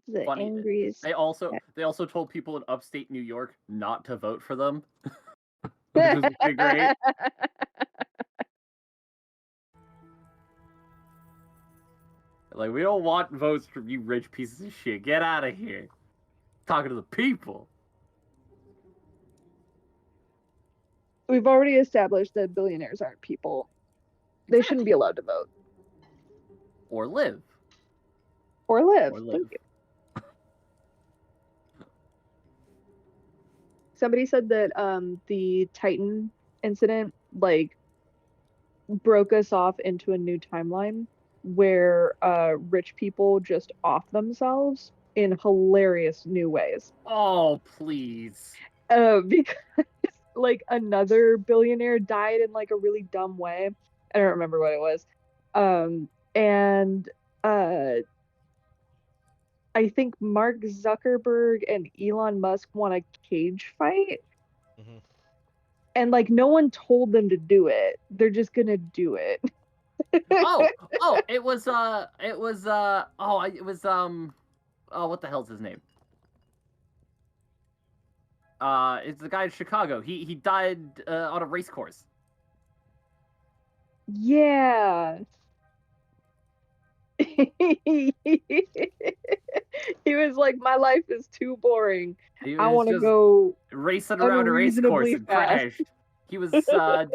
The Funny. angriest. They also told people in upstate New York not to vote for them. Which was pretty great. Like, we don't want votes from you rich pieces of shit. Get out of here. Talking to the people. We've already established that billionaires aren't people. They shouldn't be allowed to vote. Or live. Or live. Or live. Thank you. Somebody said that the Titan incident like broke us off into a new timeline where rich people just off themselves in hilarious new ways. Oh, please. Because like another billionaire died in like a really dumb way. I don't remember what it was. And I think Mark Zuckerberg and Elon Musk want a cage fight. Mhm. And like no one told them to do it. They're just gonna do it. Oh, it was what the hell's his name? It's the guy in Chicago. He died on a race course. Yeah. He was like, my life is too boring. I want to go racing around a race course unreasonably and fast. crashed. He was the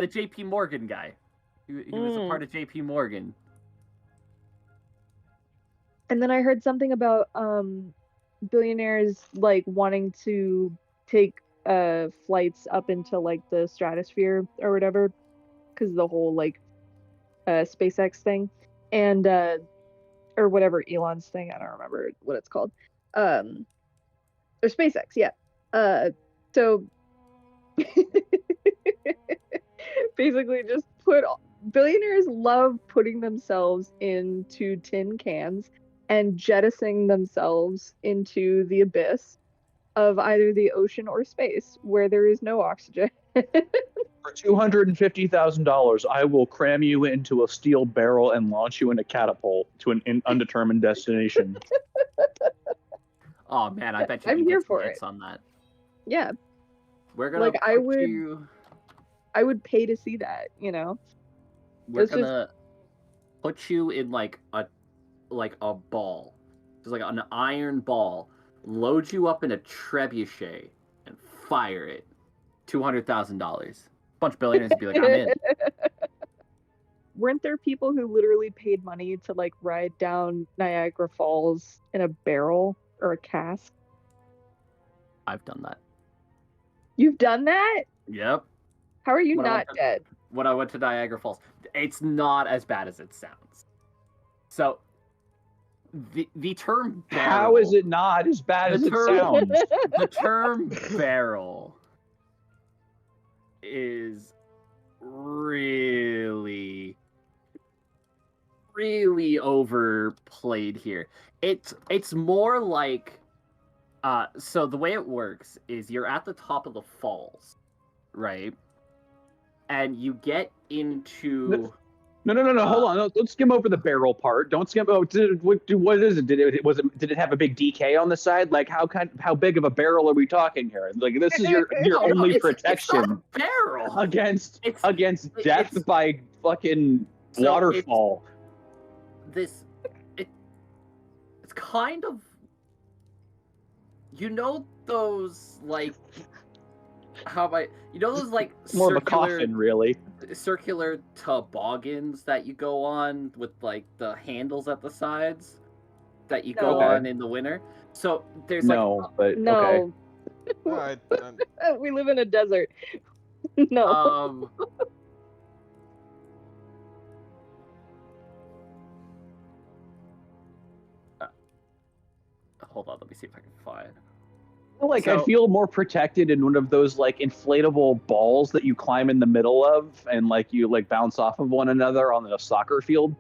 JP Morgan guy. He was a part of JP Morgan. And then I heard something about billionaires like wanting to take flights up into like the stratosphere or whatever, because the whole like SpaceX thing, and or whatever Elon's thing, I don't remember what it's called, or SpaceX, yeah. So basically just billionaires love putting themselves into tin cans and jettisoning themselves into the abyss of either the ocean or space where there is no oxygen. For $250,000, I will cram you into a steel barrel and launch you in a catapult to an undetermined destination. Oh man, I bet you I'm can here get some for hits it. on that. Yeah, We're gonna like I would pay to see that, you know. We're It's just- gonna put you in like a ball, just like an iron ball. Load you up in a trebuchet and fire it. $200,000. Bunch of billionaires would be like, I'm in. Weren't there people who literally paid money to like ride down Niagara Falls in a barrel or a cask? I've done that. You've done that? Yep. How are you When I not dead? When I went to Niagara Falls, it's not as bad as it sounds. So, the term barrel. How is it not as bad as it sounds? The term barrel is really overplayed here. It's more like so the way it works is you're at the top of the falls, right? And you get into No. Hold on. Don't skim over the barrel part. Don't skim. Oh, what is it? Did it have a big DK on the side? Like how big of a barrel are we talking here? Like this is your only protection it's not a barrel against death by fucking waterfall. It's kind of, you know, those like those like more of a coffin, really. Circular toboggans that you go on with like the handles at the sides that you go on in the winter. So there's no. We live in a desert. No. Hold on, let me see if I can find. I feel more protected in one of those like inflatable balls that you climb in the middle of and like you like bounce off of one another on a soccer field.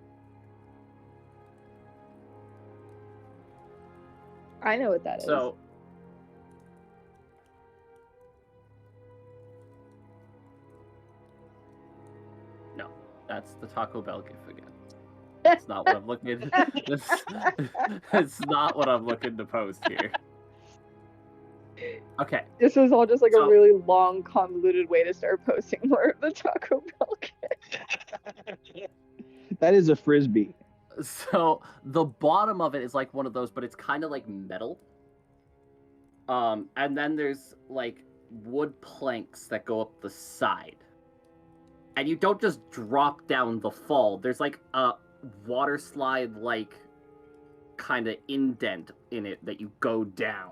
I know what that is. So no, that's the Taco Bell gif again. That's not what I'm looking. That's not what I'm looking to post here. Okay. This is all just like a really long, convoluted way to start posting more of the Taco Bell kit. That is a frisbee. So the bottom of it is like one of those, but it's kind of like metal. And then there's like wood planks that go up the side. And you don't just drop down the fall. There's like a water slide like kind of indent in it that you go down.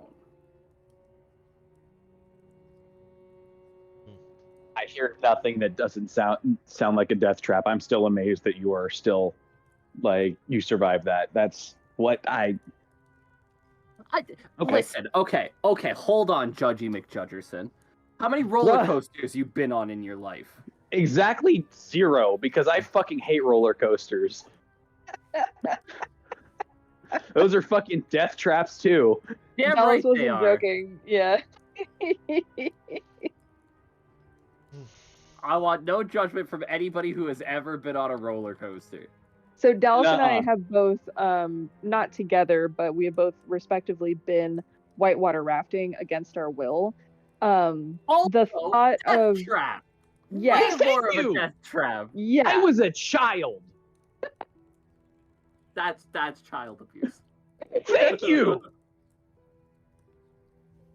I hear nothing that doesn't sound like a death trap. I'm still amazed that you are still like you survived that. That's what okay. Listen, okay, hold on, Judgy McJudgerson. How many roller coasters you been on in your life? Exactly 0, because I fucking hate roller coasters. Those are fucking death traps too. Yeah, Dallas right, they wasn't are. joking. Yeah. I want no judgment from anybody who has ever been on a roller coaster. So Dallas and I Nuh-uh. have both, not together, but we have both respectively been whitewater rafting against our will. The thought Death of trap. yeah, Yes, thank More of you. a death trap. yeah. I was a child. That's child abuse. Thank you.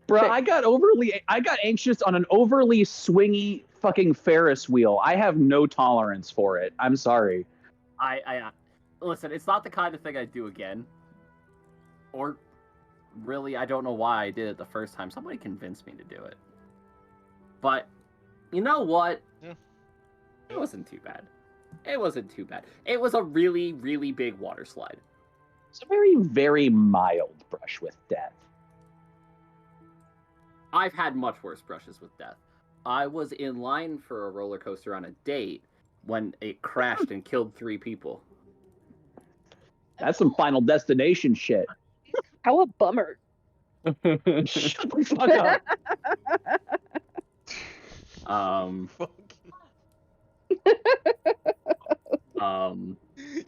Bro, I got anxious on an overly swingy fucking Ferris wheel. I have no tolerance for it. I'm sorry. I listen, it's not the kind of thing I do again. Or really, I don't know why I did it the first time. Somebody convinced me to do it. But you know what? Yeah. It wasn't too bad. It wasn't too bad. It was a really, really big water slide. It's a very, very mild brush with death. I've had much worse brushes with death. I was in line for a roller coaster on a date when it crashed and killed 3 people. That's some Final Destination shit. How a bummer. Shut the fuck up.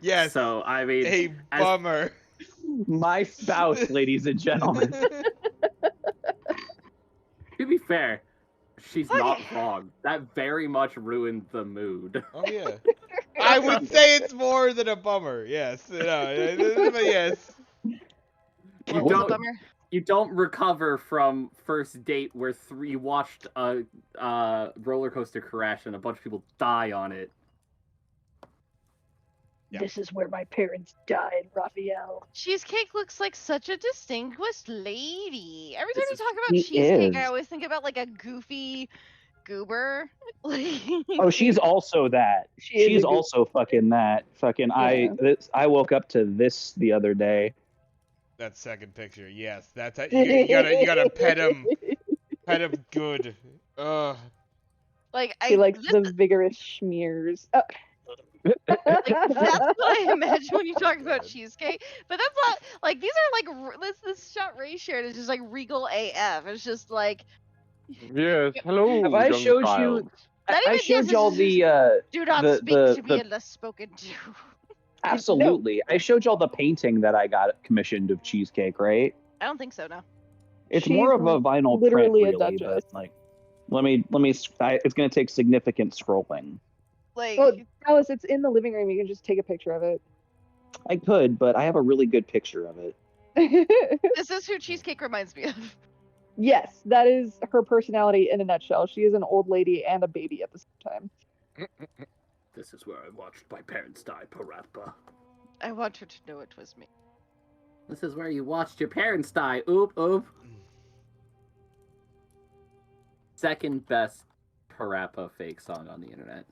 Yes. So I mean, A bummer. My spouse, ladies and gentlemen. To be fair, she's not wrong. That very much ruined the mood. Oh yeah. I would say it's more than a bummer. Yes. No, but yes. You don't recover from first date where you watched a roller coaster crash and a bunch of people die on it. Yeah. This is where my parents died, Raphael. Cheesecake looks like such a distinguished lady. Every time This you talk about She cheesecake, is. I always think about like a goofy goober. Like, Oh, she's also that. She is She's a goof. also fucking that. Fucking I woke up to this the other day. That second picture. Yes. That's how, you gotta pet him. Pet him good. like She likes this, the vigorous schmears. like that's what I imagine when you talk about cheesecake. But that's not like these are like this shot Ray shared is just like regal AF. It's just like Yes, hello, Have I young showed child. you? Not I even- showed yes, y'all it's the do not the- speak the- to me the- unless spoken to. absolutely. I showed y'all the painting that I got commissioned of cheesecake, right? I don't think so. No. It's She's more of a vinyl literally a print, really, duchess. but like, let me. It's gonna take significant scrolling. Like Well, Alice, it's in the living room. You can just take a picture of it. I could, but I have a really good picture of it. this is who cheesecake reminds me of. Yes, that is her personality in a nutshell. She is an old lady and a baby at the same time. This is where I watched my parents die, Parappa. I want her to know it was me. This is where you watched your parents die. Oop, oop. Second best Parappa fake song on the internet.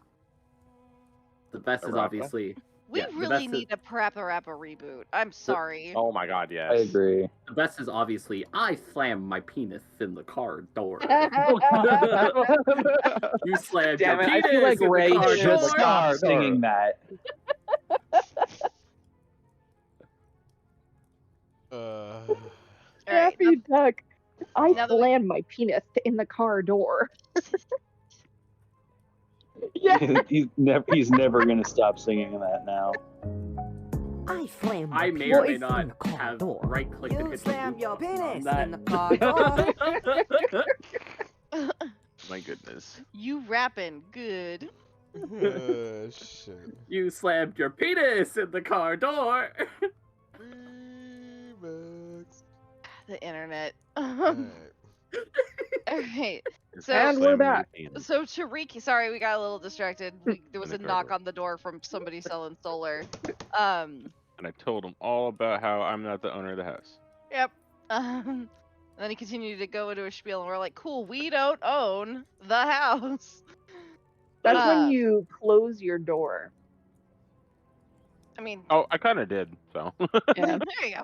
The best is Parappa? obviously... We Yeah, the really best need a Parappa Rappa reboot. I'm sorry. Oh my god, yes. I agree. The best is obviously, I slammed my penis in the car door. You slammed Damn your it! I penis feel like in Ray the car should door. stop singing that. All right, Daffy Duck. I now that we- slammed my penis in the car door. Yeah. he's never gonna stop singing that now. I slammed I your may or may penis in not the car have door. right-clicked and You hit the slammed loop your button on penis that. in the car door. My goodness. you rapping good. Shit. You slammed your penis in the car door. Remix. The internet. Alright. All right. Just So- And we're slamming back. your penis. So to sorry, we got a little distracted. There was a In the knock car on the door from somebody selling solar. And I told him all about how I'm not the owner of the house. Yep. And then he continued to go into a spiel, and we're like, "Cool, we don't own the house." That's when Uh, you close your door. I mean, Oh, I kind of did. So Yeah. there you go.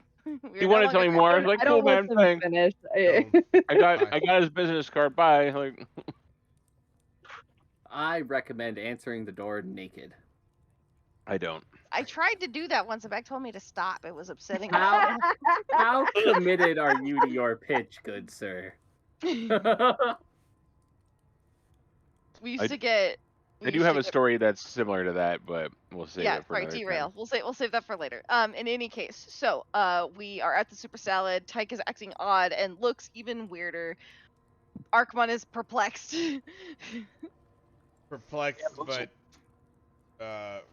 We he are no wanted to longer tell me there. more. I was like, I cool, don't let man. them Thanks. finish. I got his business card. Bye. Like, I recommend answering the door naked. I don't. I tried to do that once, and Beck told me to stop. It was upsetting. How committed are you to your pitch, good sir? We used to get. I do have a story that's similar to that, but we'll save Yeah, it for sorry, another derail. time. We'll save that for later. In any case, so we are at the super salad. Tyke is acting odd and looks even weirder. Arkmon is perplexed. Perplexed, but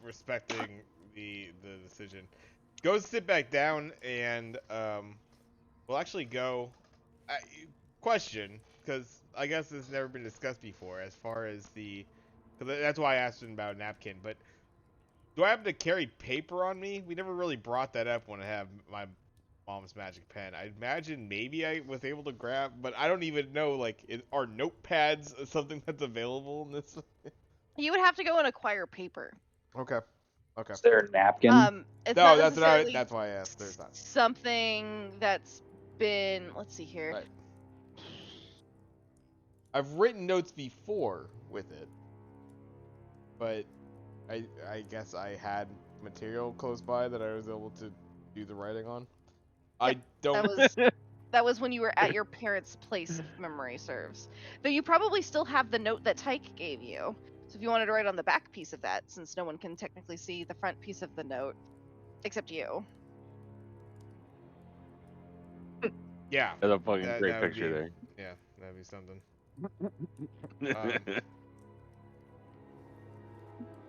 respecting the decision. Go sit back down, and we'll actually go. Question, because I guess this has never been discussed before, as far as the. Because that's why I asked him about a napkin. But do I have to carry paper on me? We never really brought that up when I have my mom's magic pen. I imagine maybe I was able to grab, but I don't even know. Like, are notepads something that's available in this? You would have to go and acquire paper. Okay. Okay. Is there a napkin? It's No, not that's necessarily that's why I asked. There's not. something that's been. Let's see here. Right. I've written notes before with it, but I guess I had material close by that I was able to do the writing on. I don't. That was when you were at your parents' place, if memory serves. Though you probably still have the note that Tyke gave you. So if you wanted to write on the back piece of that, since no one can technically see the front piece of the note, except you. Yeah. That's a fucking great that would picture be- there. Yeah, that'd be something.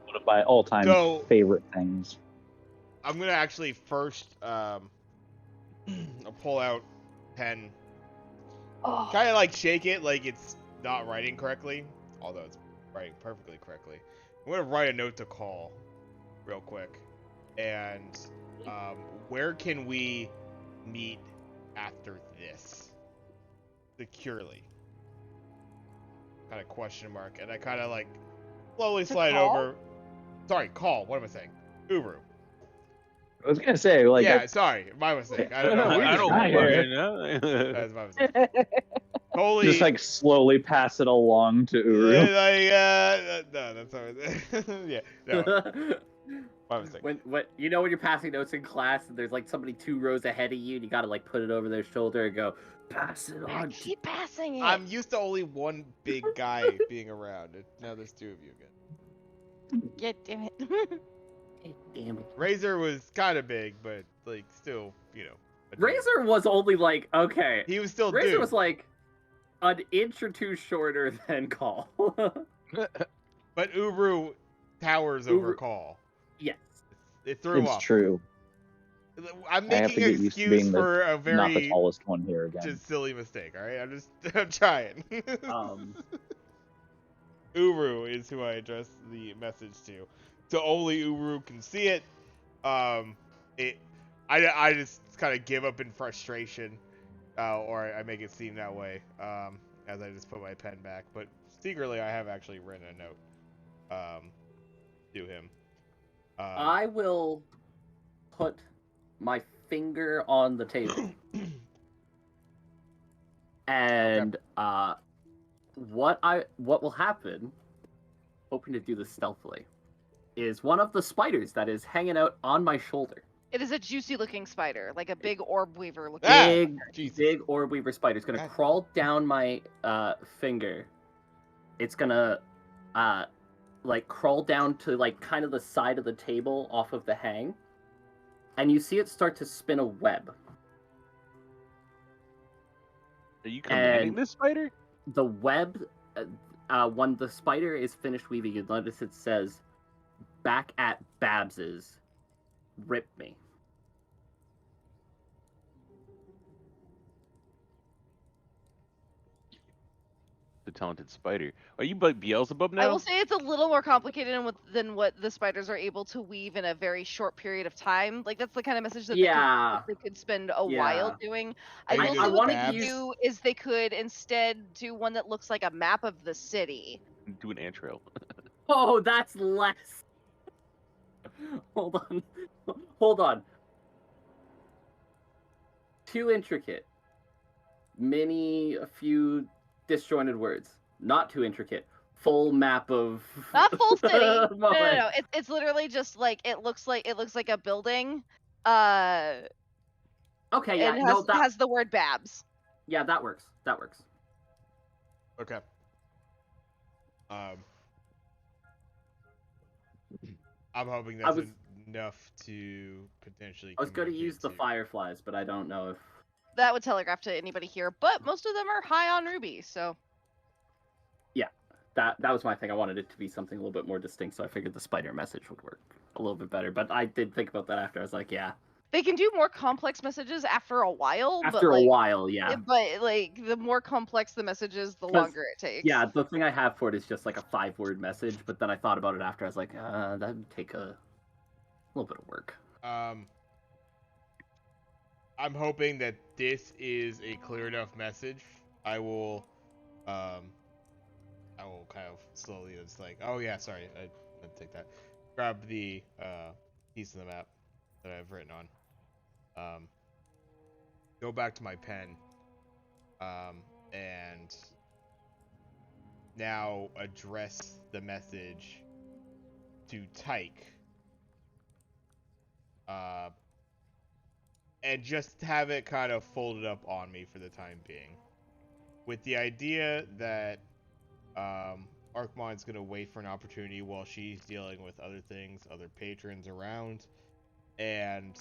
One of my all-time So- favorite things. I'm gonna actually first pull out pen, Oh, kind of like shake it like it's not writing correctly, although it's writing perfectly correctly. I'm gonna write a note to Call, real quick, and where can we meet after this securely? Kind of question mark, and I kind of like slowly To slide Call? over. Sorry, Call. What am I saying? Uru. I was gonna say, like, Yeah, sorry, my mistake. I don't know. No, why I don't fine. fucking know. That's my mistake. Totally. just like slowly pass it along to Uru. No, that's how yeah, no, my mistake. when when you're passing notes in class and there's like somebody 2 rows ahead of you and you gotta like put it over their shoulder and go pass it on. Keep passing it. I'm used to only one big guy being around. Now there's 2 of you again. Yeah, damn it. Damn it. Razor was kind of big, but like still, a dude. Razor was only like okay. He was still Razor dude. was like an inch or 2 shorter than Call. But Uru towers over Uru- Call. Yes. It threw him It's off. true. I'm I have making to an get used to excuse being for a Not the very tallest one here again. just silly mistake. All right, I'm trying. Uru is who I address the message to. So only Uru can see it. I just kind of give up in frustration, or I make it seem that way, as I just put my pen back. But secretly, I have actually written a note, to him. I will put my finger on the table. And what will happen, hoping to do this stealthily, is one of the spiders that is hanging out on my shoulder. It is a juicy looking spider, like a big orb weaver looking. Big orb weaver spider. It's gonna crawl down my finger. It's gonna like crawl down to like kind of the side of the table off of the hang, and you see it start to spin a web. Are you commanding this spider? The web, when the spider is finished weaving, you'll notice it says, "Back at Babs's, rip me." The talented spider. Are you like Beelzebub now? I will say it's a little more complicated than what the spiders are able to weave in a very short period of time. Like that's the kind of message that they could spend a while doing. I will say what they could do is they could instead do one that looks like a map of the city. Do an ant trail. Oh, that's less. Hold on. Hold on. Too intricate. A few disjointed words. Not too intricate. Full map of Not full city. No. Moab. It's literally just like it looks like a building. Okay, yeah, and no, that has the word Babs. yeah, that works. That works. Okay. I'm hoping that's enough to potentially. I was going to use the communicate fireflies, but I don't know if That would telegraph to anybody here, but most of them are high on Ruby, so. yeah, that was my thing. I wanted it to be something a little bit more distinct, so I figured the spider message would work a little bit better. But I did think about that after. I was like, yeah. They can do more complex messages after a while. After a while, yeah. But like the more complex the message is, the longer it takes. Yeah, the thing I have for it is just like a 5-word message. But then I thought about it after. I was like, that would take a little bit of work. I'm hoping that this is a clear enough message. I will kind of slowly. It's like, oh yeah, sorry, I take that. Grab the piece of the map that I've written on. Go back to my pen. And now address the message to Tyke. And just have it kind of folded up on me for the time being. With the idea that Archmon's going to wait for an opportunity while she's dealing with other things, other patrons around, and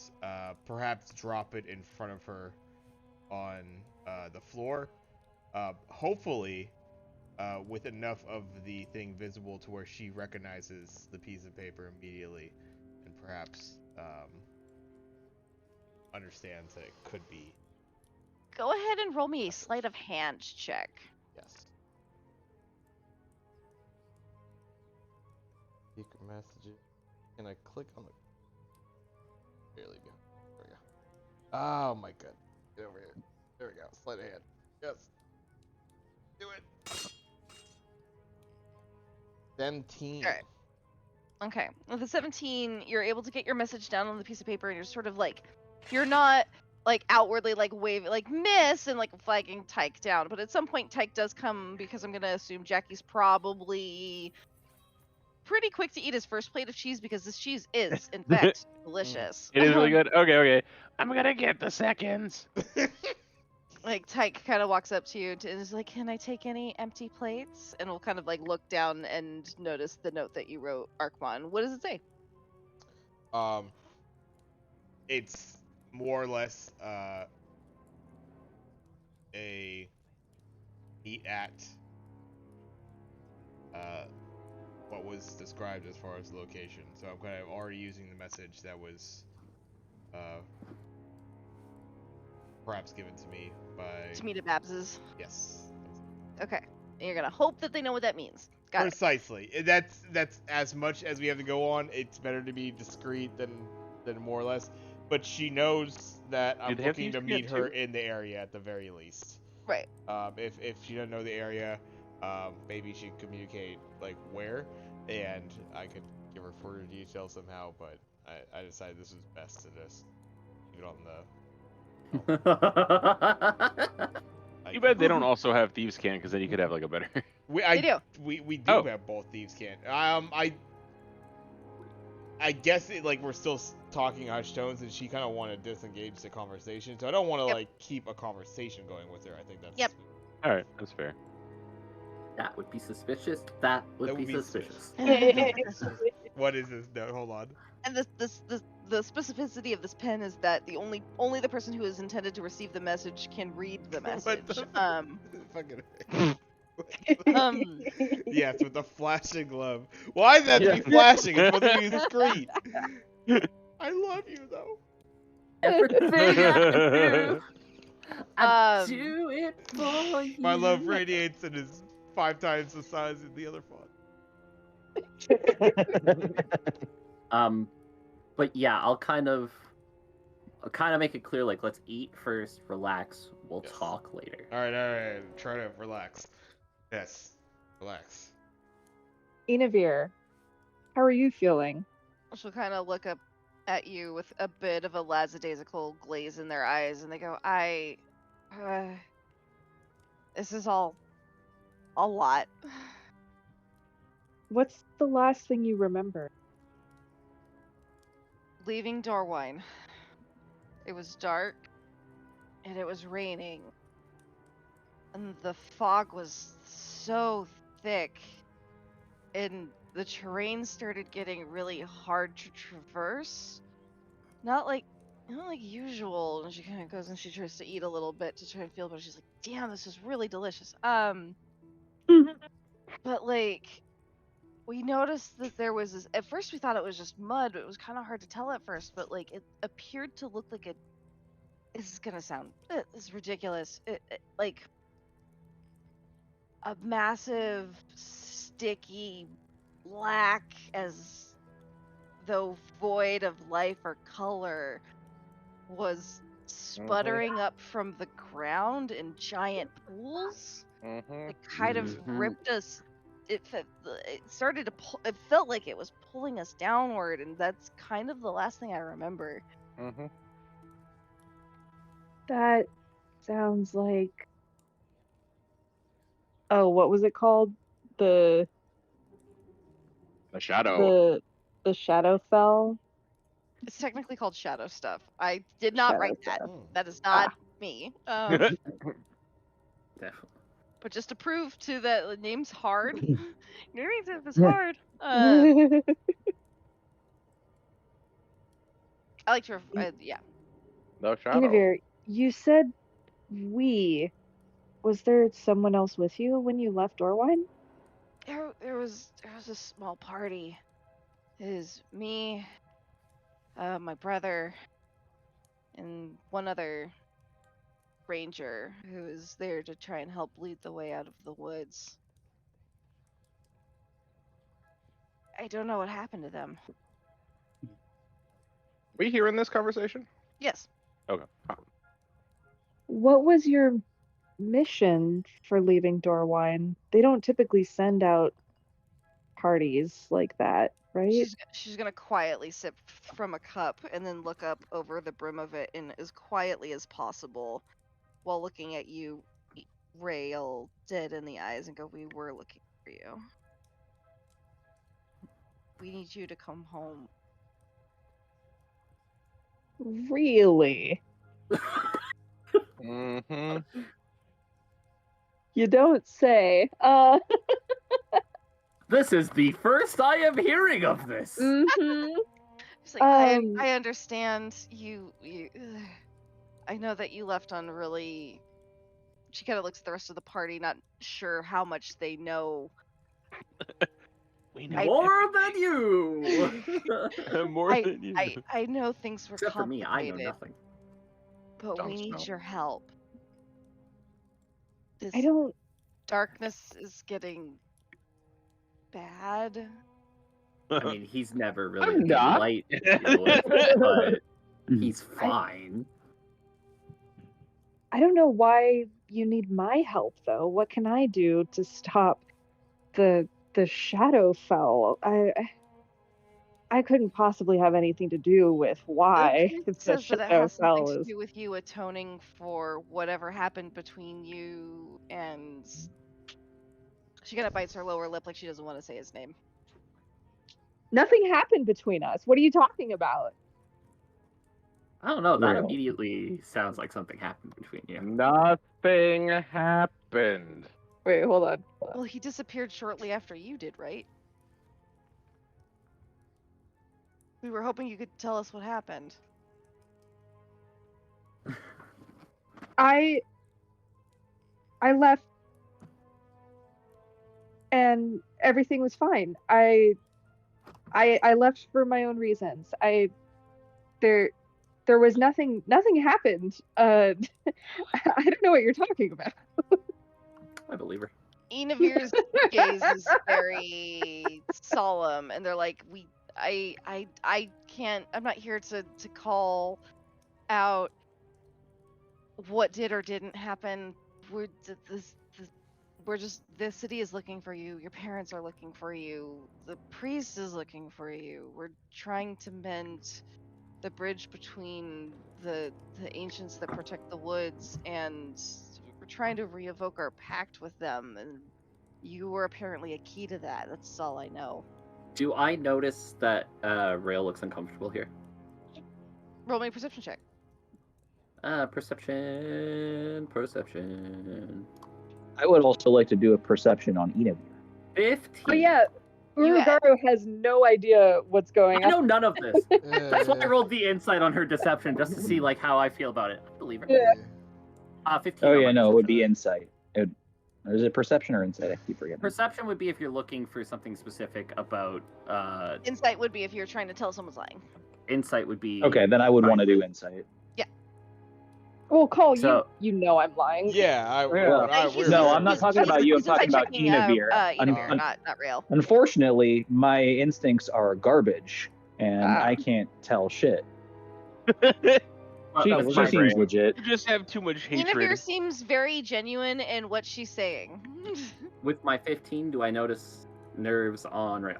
perhaps drop it in front of her on the floor. Hopefully, with enough of the thing visible to where she recognizes the piece of paper immediately, and perhaps understands that it could be. Go ahead and roll me a sleight of hand check. Yes. Secret messages. Can I click on the? Barely go. There we go. Oh my god. Get over here. There we go. Sleight of hand. Yes. Do it. 17. All right. Okay. With the 17, you're able to get your message down on the piece of paper, and you're sort of like, you're not like outwardly like waving, like miss and like flagging Tyke down, but at some point Tyke does come, because I'm gonna assume Jackie's probably pretty quick to eat his first plate of cheese, because this cheese is in fact delicious. It is really good. Okay. I'm gonna get the seconds. Like Tyke kind of walks up to you and is like, "Can I take any empty plates?" And we'll kind of like look down and notice the note that you wrote, Archmon. What does it say? It's more or less a meet at what was described as far as the location. So I'm kind of already using the message that was perhaps given to me by... To meet at Babs's? Yes. Okay. And you're gonna hope that they know what that means. Got Precisely. it. That's as much as we have to go on. It's better to be discreet than more or less. But she knows that I'm looking to meet her in the area at the very least. Right. If she doesn't know the area, maybe she could communicate like where, and I could give her further details somehow. But I decided this was best to just leave it on the. You bet they don't also have thieves' can, because then you could have like a better. They do. We do have both thieves' can. I guess we're still talking hushed tones, and she kind of wanted to disengage the conversation, so I don't want to keep a conversation going with her. I think that's. Yep. All right, that's fair. That would be suspicious. That would be suspicious. What is this note? Hold on. And the specificity of this pen is that the only the person who is intended to receive the message can read the message. Yes, with the flashing glove. Why is that be flashing? It's supposed to be discreet. I love you though. Everything I do, I do it for you. My love radiates and is 5 times the size of the other font. But yeah, I'll kind of make it clear, like, let's eat first, relax, we'll talk later. All right. Try to relax. Yes, relax. Inavir, how are you feeling? she'll kind of look up at you with a bit of a lackadaisical glaze in their eyes, and they go, this is all a lot. What's the last thing you remember? Leaving Dorwine. It was dark, and it was raining, and the fog was so thick, and the terrain started getting really hard to traverse. Not like usual. And she kind of goes and she tries to eat a little bit to try and feel, but she's like, "Damn, this is really delicious." But like, we noticed that there was this. At first, we thought it was just mud. But it was kind of hard to tell at first, but like, it appeared to look like a. This is gonna sound. This is ridiculous. Like a massive, sticky, black as though void of life or color was sputtering up from the ground in giant pools. It kind of ripped us. It started to pull. It felt like it was pulling us downward, and that's kind of the last thing I remember. That sounds like. Oh, what was it called? The shadow. The Shadowfell. It's technically called shadow stuff. I did not write that. That is not me. Definitely. But just to prove to that the name's hard. Naming stuff is hard. I like to. Yeah. No shadow. Inavir, you said we. Was there someone else with you when you left Dorwine? There was a small party. It is me, my brother, and one other ranger who is there to try and help lead the way out of the woods. I don't know what happened to them. We hearing this conversation? Yes. Okay. What was your mission for leaving Dorwine? They don't typically send out parties like that, right? She's gonna quietly sip from a cup and then look up over the brim of it and as quietly as possible while looking at you, Ray, all dead in the eyes, and go, "We were looking for you. We need you to come home." Really? You don't say. This is the first I am hearing of this. It's like, I understand you. I know that you left on really. She kind of looks at the rest of the party, not sure how much they know. We know more than you. More than you. I know things were Except for me, complicated. I know nothing. But we need your help. I don't. Darkness is getting bad. I mean, he's never really I'm been not. light, but he's fine. I don't know why you need my help though. What can I do to stop the Shadowfell? I couldn't possibly have anything to do with why It the says that it has something Shadowfell to is. do with you atoning for whatever happened between you and. She kind of bites her lower lip like she doesn't want to say his name. Nothing happened between us. What are you talking about? I don't know. That Real. immediately sounds like something happened between you. Nothing happened. Wait, hold on. Well, he disappeared shortly after you did, right? We were hoping you could tell us what happened. I left and everything was fine. I left for my own reasons. There was nothing happened. I don't know what you're talking about. I believe her. Enavir's gaze is very solemn, and they're like, I can't. I'm not here to call out what did or didn't happen. the city is looking for you. Your parents are looking for you. The priest is looking for you. We're trying to mend the bridge between the ancients that protect the woods, and we're trying to re-evoke our pact with them, and you were apparently a key to that. That's all I know. Do I notice that Rail looks uncomfortable here? Roll me a perception check. Perception. I would also like to do a perception on Enid. 15. Oh yeah, Urugaru has no idea what's going I on. know none of this. That's why I rolled the insight on her deception, just to see like how I feel about it. I believe her. Yeah. 15. Oh on yeah, my no, it would perception. be insight. Is it perception or insight? I keep forgetting. Perception would be if you're looking for something specific about. Insight would be if you're trying to tell someone's lying. Insight would be. Okay, then I would want to do insight. Well, Cole, So- you know I'm lying. Yeah, No, I'm not talking about you. I'm talking about Enavir. Enavir, not Rail. Unfortunately, my instincts are garbage, and Ah. I can't tell shit. That's She my seems brain. legit. You just have too much Enavir hatred. seems very genuine in what she's saying. With my 15, do I notice nerves on Rail?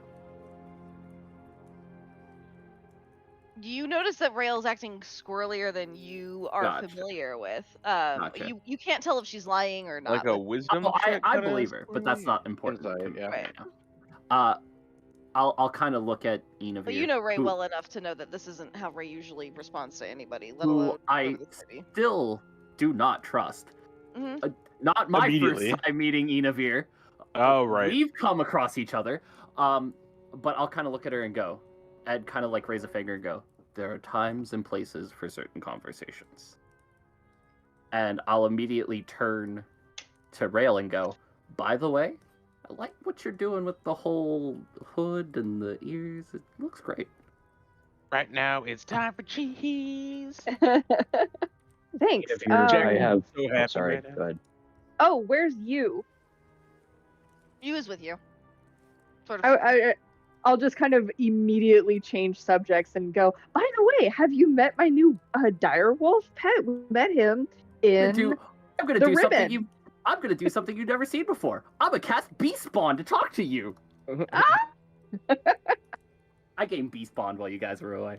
You notice that Rail's acting squirrelier than you are Gotcha. familiar with. Gotcha. You can't tell if she's lying or not. Like a wisdom Oh, I check kinda believe her, but that's squirrely? not important. Insight, to yeah. me right now. I'll kind of look at Enavir. But you know Ray who- well enough to know that this isn't how Ray usually responds to anybody, let who alone I go to the city. still do not trust. Mhm. Not my Immediately. first time meeting Enavir. Oh, right. We've come across each other. But I'll kind of look at her and go, and kind of like raise a finger and go, there are times and places for certain conversations. And I'll immediately turn to Rail and go, by the way, I like what you're doing with the whole hood and the ears. It looks great. Right now, it's time for cheese. Thanks. Enavir, I have. So Oh, happy sorry. right now. Go ahead. Oh, where's you? You is with you. Sort of. I'll just kind of immediately change subjects and go, by the way, have you met my new direwolf pet? We met him in I'm gonna the do something ribbon. I'm gonna do something you've never seen before. I'm gonna cast Beast Spawn to talk to you. I gained Beast Spawn while you guys were away.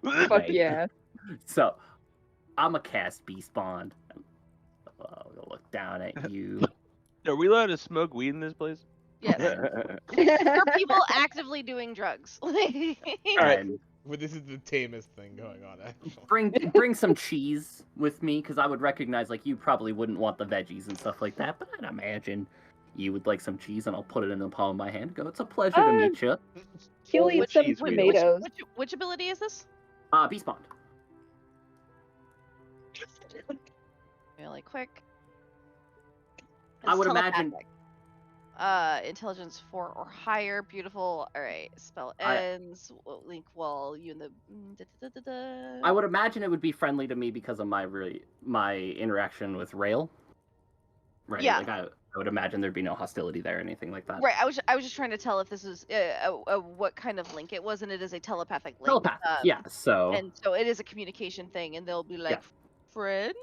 Fuck Right. yeah. So, I'm gonna cast Beast Spawn. We'll look down at you. Are we allowed to smoke weed in this place? Yes. There are people actively doing drugs. Alright. And But this is the tamest thing going on. bring some cheese with me, because I would recognize, like, you probably wouldn't want the veggies and stuff like that, but I'd imagine you would like some cheese, and I'll put it in the palm of my hand and go, it's a pleasure to meet you. He'll eat some cheese we like. tomatoes. Which ability is this? Beast Spawn. Really quick. I It's would imagine- telepathic. Intelligence 4 or higher. Beautiful. All right. Spell I- ends. Link wall. You and the. I would imagine it would be friendly to me because of my interaction with Rail. Right. Yeah. Like I would imagine there'd be no hostility there or anything like that. Right. I was just trying to tell if this is what kind of link it was, and it is a telepathic link. Telepath. Yeah. So. And so it is a communication thing, and they'll be like, friend.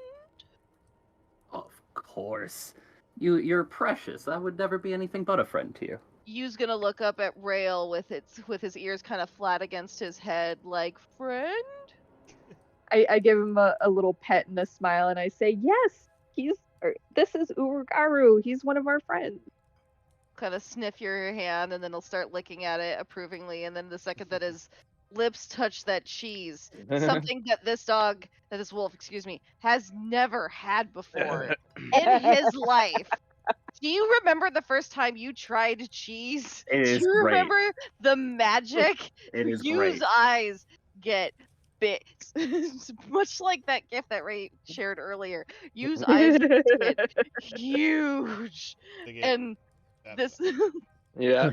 Of course. You're precious. I would never be anything but a friend to you. You's gonna look up at Rail with his ears kind of flat against his head, like, friend. I give him a little pet and a smile, and I say, yes, this is Urugaru. He's one of our friends. Kind of sniff your hand, and then he'll start licking at it approvingly, and then the second that his lips touch that cheese, something that this wolf, excuse me, has never had before in his life. Do you remember the first time you tried cheese? It is Do you great. remember the magic? It is Yu's great. eyes get big. Much like that gift that Ray shared earlier. Yu's eyes get huge. And this Yeah.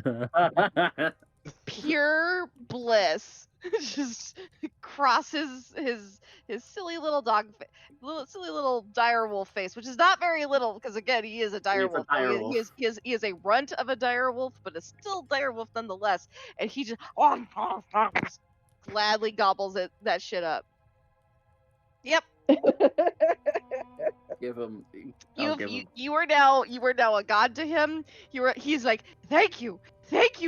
pure bliss just crosses his silly little silly little direwolf face, which is not very little because again he is a direwolf. He is a runt of a direwolf, but is still direwolf nonetheless. And he just gladly gobbles that shit up. Yep. give him. You are now a god to him. He's like, thank you,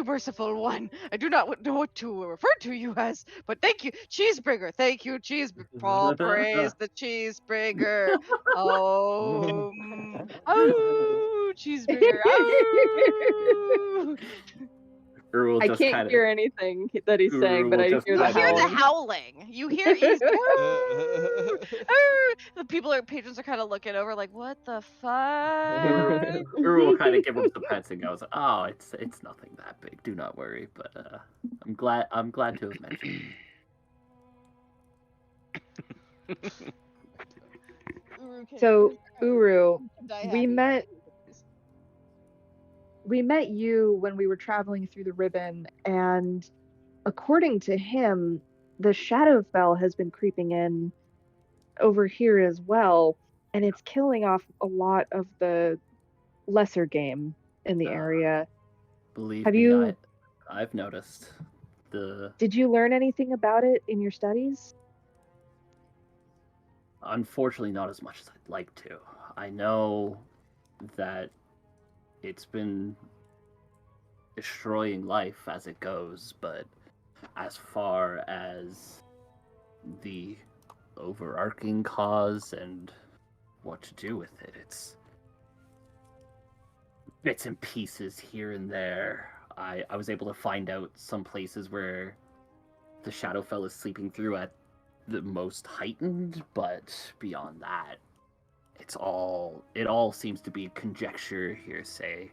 merciful one. I do not know what to refer to you as, but thank you, cheesebringer. Thank you, cheesebringer. All praise the cheesebringer. Oh, cheesebringer. Oh. I can't hear anything that he's saying, but I hear You the hear the howling. howling. You hear the patrons are kind of looking over like, what the fuck? Uru will kind of give him some pets and goes, "Oh, it's nothing that big. Do not worry." But I'm glad to have mentioned. So Uru, we met you when we were traveling through the ribbon, and according to him, the Shadowfell has been creeping in over here as well, and it's killing off a lot of the lesser game in the area. Believe Have me, you? I've noticed. Did you learn anything about it in your studies? Unfortunately, not as much as I'd like to. I know that it's been destroying life as it goes, but as far as the overarching cause and what to do with it, it's bits and pieces here and there. I was able to find out some places where the Shadowfell is sleeping through at the most heightened, but beyond that, it all seems to be conjecture, hearsay,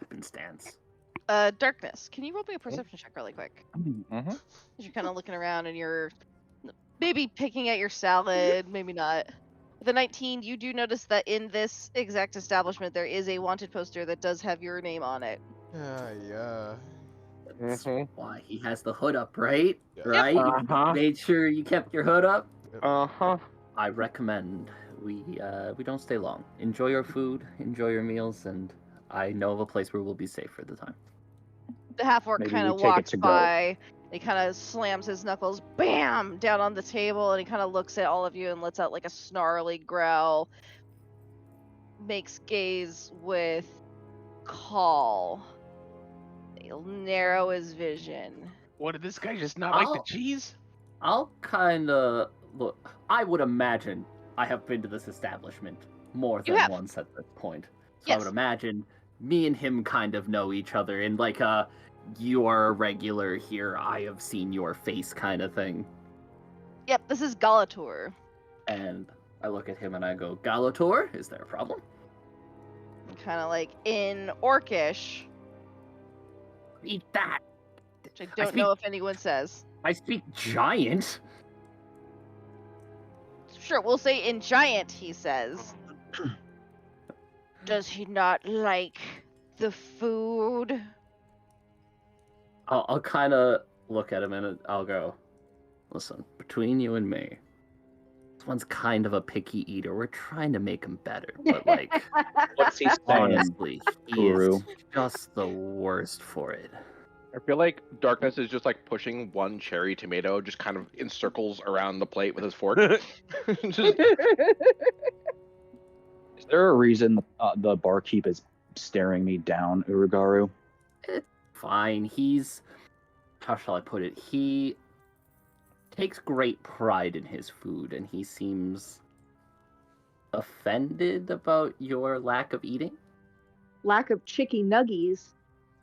happenstance. Darkness. Can you roll me a perception check really quick? Mm-hmm. You're kind of looking around and you're maybe picking at your salad, maybe not. With a 19, you do notice that in this exact establishment there is a wanted poster that does have your name on it. Yeah. That's why he has the hood up, right? Yeah. Right? Uh-huh. Made sure you kept your hood up. Uh-huh. I recommend we don't stay long. Enjoy your food, enjoy your meals, and I know of a place where we'll be safe for the time. The half-orc Maybe kind we of take it walks to go. by. He kind of slams his knuckles, bam, down on the table, and he kind of looks at all of you and lets out like a snarly growl. Makes gaze with call. He'll narrow his vision. What, did this guy just not like the I'll- cheese? I'll kind of look. I would imagine I have been to this establishment more You than have. once at this point. So Yes. I would imagine me and him kind of know each other in like a you are a regular here, I have seen your face kind of thing. Yep, this is Galator. And I look at him and I go, Galator, is there a problem? Kind of like in Orcish, Eat that. which I don't know if anyone says. I speak giant. Sure, we'll say in Giant, he says. Does he not like the food? I'll kind of look at him and I'll go, listen, between you and me, this one's kind of a picky eater. We're trying to make him better, but like, What's he saying? honestly, he Guru? is just the worst for it. I feel like Darkness is just like pushing one cherry tomato just kind of in circles around the plate with his fork. Just- Is there a reason the barkeep is staring me down, Urugaru? Fine, how shall I put it? He takes great pride in his food, and he seems offended about your lack of eating. Lack of chicky nuggies.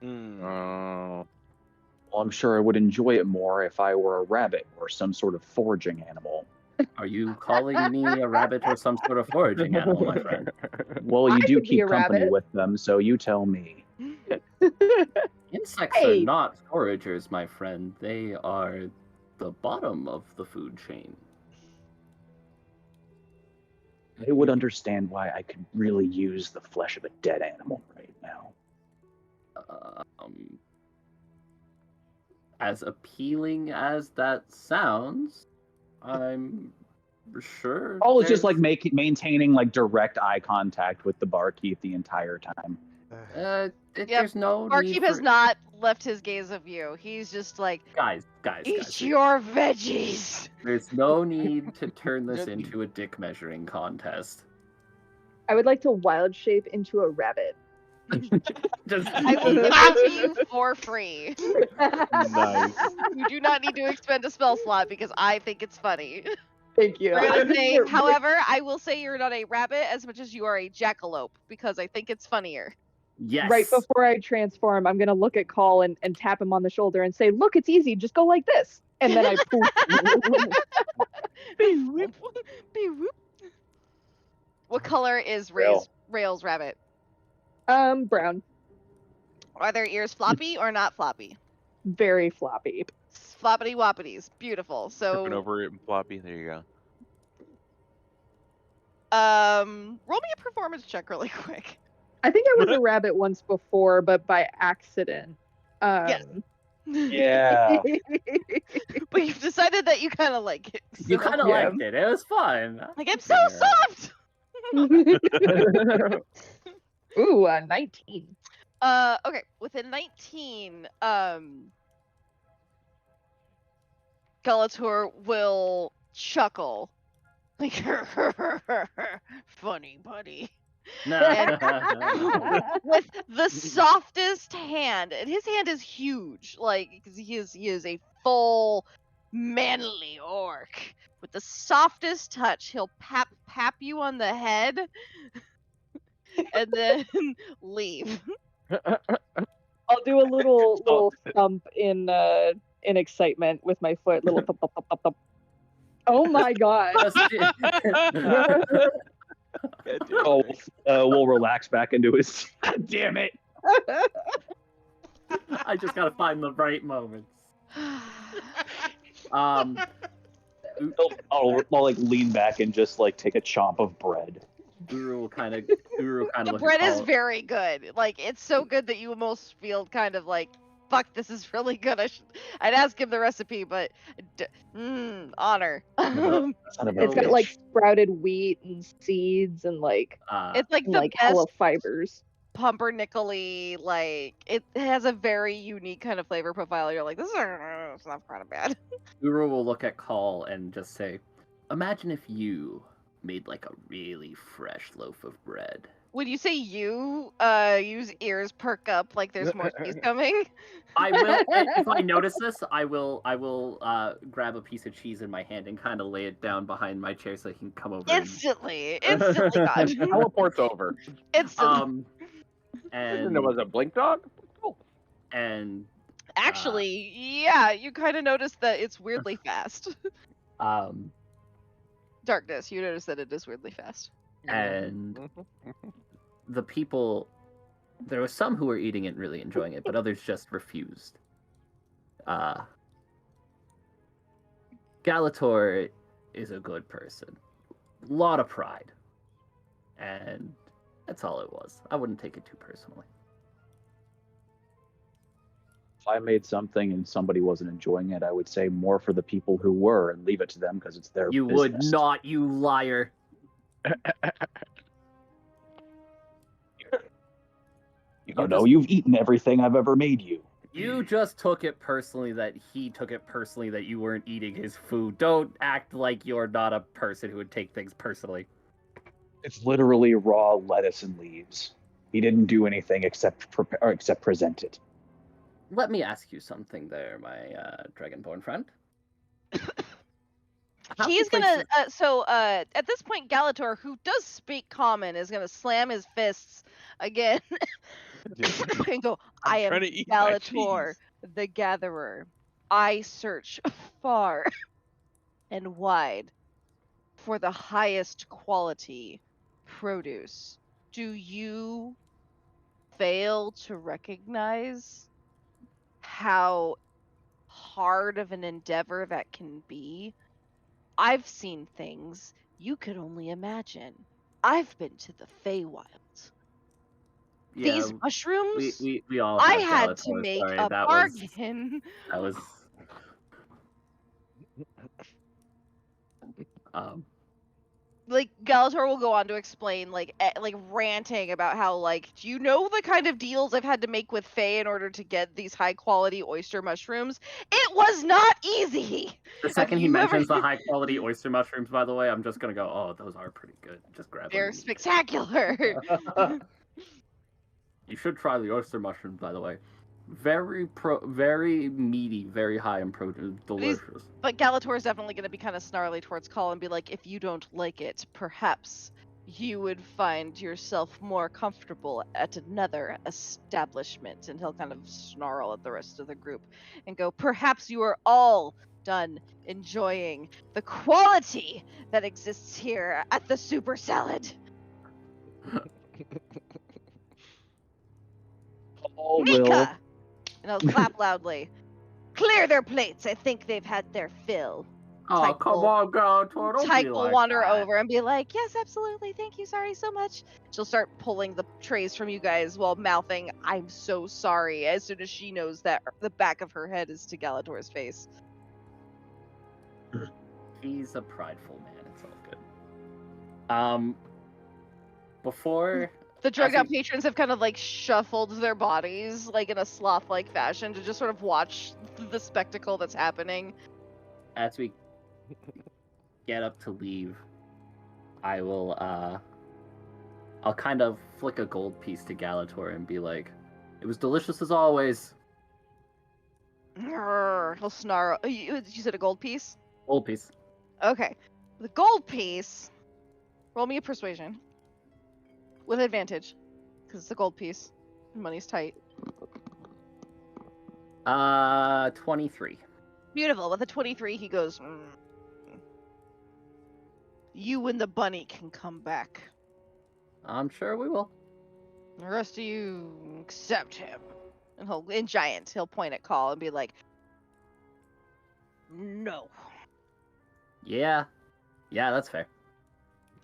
Oh. Well, I'm sure I would enjoy it more if I were a rabbit or some sort of foraging animal. Are you calling me a rabbit or some sort of foraging animal, my friend? Well, you I do could be keep a company rabbit. with them, so you tell me. Insects Hey. are not foragers, my friend. They are the bottom of the food chain. I would understand why I could really use the flesh of a dead animal right now. As appealing as that sounds, I'm sure. Paul is just there's- like maintaining like direct eye contact with the barkeep the entire time. There's no Barkeep need has for... not left his gaze of you. He's just like, Guys, eat your veggies. There's no need to turn this into a dick measuring contest. I would like to wild shape into a rabbit. Just I will give it to you for free. Nice. You do not need to expend a spell slot because I think it's funny. Thank you. We're I gonna think say, we're- however, I will say you're not a rabbit as much as you are a jackalope because I think it's funnier. yes. Right before I transform, I'm gonna look at Call and tap him on the shoulder and say, "Look, it's easy. Just go like this." And then I poof. Beep, whoop, beep, whoop. What color is Rail's rabbit? Brown. Are their ears floppy or not floppy? Very floppy. Floppity woppities. Beautiful. Tripping So, over it and floppy. There you go. roll me a performance check really quick. I think I was a rabbit once before, but by accident. Yes. Yeah. But you've decided that you kind of like it. You so- kind of Yeah. liked it. It was fun. like I'm so soft. Ooh, 19. Okay, with a 19, Galator will chuckle. Like, funny buddy. With the softest hand, and his hand is huge, like, because he is a full manly orc. With the softest touch, he'll pap you on the head, and then leave. I'll do a little thump in excitement with my foot. Little thump, thump, thump, thump, thump. Oh my god. We'll relax back into his. God damn it! I just gotta find the right moments. Um, I'll like lean back and just like take a chomp of bread. Uru will kind of The look at bread is Call- very good. Like, it's so good that you almost feel kind of like, fuck, this is really good. I'd ask him the recipe, but honor. Son of a It's got bitch. like sprouted wheat and seeds and like It's like the hella best fibers. pumpernickel-y, like, it has a very unique kind of flavor profile. You're like, this is it's not kind of bad. Uru will look at Call and just say, "Imagine if you made like a really fresh loaf of bread." When you say you, use ears perk up like there's more cheese coming. I will. If I notice this, I will grab a piece of cheese in my hand and kind of lay it down behind my chair so he can come over. Instantly gone. Teleports over. Instantly. And there was a blink dog. Oh. And Actually, yeah, you kind of notice that it's weirdly fast. Darkness, you notice that it is weirdly fast. and the people, there were some who were eating it and really enjoying it, but others just refused. Galator is a good person, a lot of pride, and that's all it was. I wouldn't take it too personally. If I made something and somebody wasn't enjoying it, I would say more for the people who were and leave it to them because it's their You business. would not, you liar. You don't know. You've eaten everything I've ever made you. You just took it personally that he took it personally that you weren't eating his food. Don't act like you're not a person who would take things personally. It's literally raw lettuce and leaves. He didn't do anything except present it. Let me ask you something there, my dragonborn friend. How He's many gonna, places- at this point, Galator, who does speak common, is gonna slam his fists again and go, I am trying to eat my Galator, cheese." the Gatherer. I search far and wide for the highest quality produce. Do you fail to recognize how hard of an endeavor that can be? I've seen things you could only imagine. I've been to the Feywild. Yeah, These mushrooms, we all I have had to Galator's make story. a That bargain. was like Galator will go on to explain, like ranting about how, like, do you know the kind of deals I've had to make with Faye in order to get these high quality oyster mushrooms? It was not easy. The second he mentions the high quality oyster mushrooms, by the way, I'm just gonna go, oh, those are pretty good. Just grab them. They're spectacular. You should try the oyster mushrooms, by the way. Very meaty, very high in protein, delicious. But Galator is definitely going to be kind of snarly towards Call and be like, if you don't like it, perhaps you would find yourself more comfortable at another establishment. And he'll kind of snarl at the rest of the group and go, perhaps you are all done enjoying the quality that exists here at the Super Salad. All will. Mika! And I'll clap loudly. Clear their plates. I think they've had their fill. Oh, Tyke come will- on, Galator. Don't Tyke be will like wander that. over and be like, yes, absolutely. Thank you. Sorry so much. She'll start pulling the trays from you guys while mouthing, I'm so sorry, as soon as she knows that the back of her head is to Galator's face. He's a prideful man. It's all good. Before The drugged As out he- patrons have kind of like shuffled their bodies like in a sloth-like fashion to just sort of watch the spectacle that's happening. as we get up to leave, I will I'll kind of flick a gold piece to Galator and be like, it was delicious as always. He'll snarl. You said a gold piece? Gold piece. Okay. The gold piece. Roll me a persuasion. With advantage. Because it's a gold piece. Money's tight. 23. Beautiful. With a 23, he goes, You and the bunny can come back. I'm sure we will. The rest of you accept him. And in giant, he'll point at Call and be like, No. Yeah. Yeah, that's fair.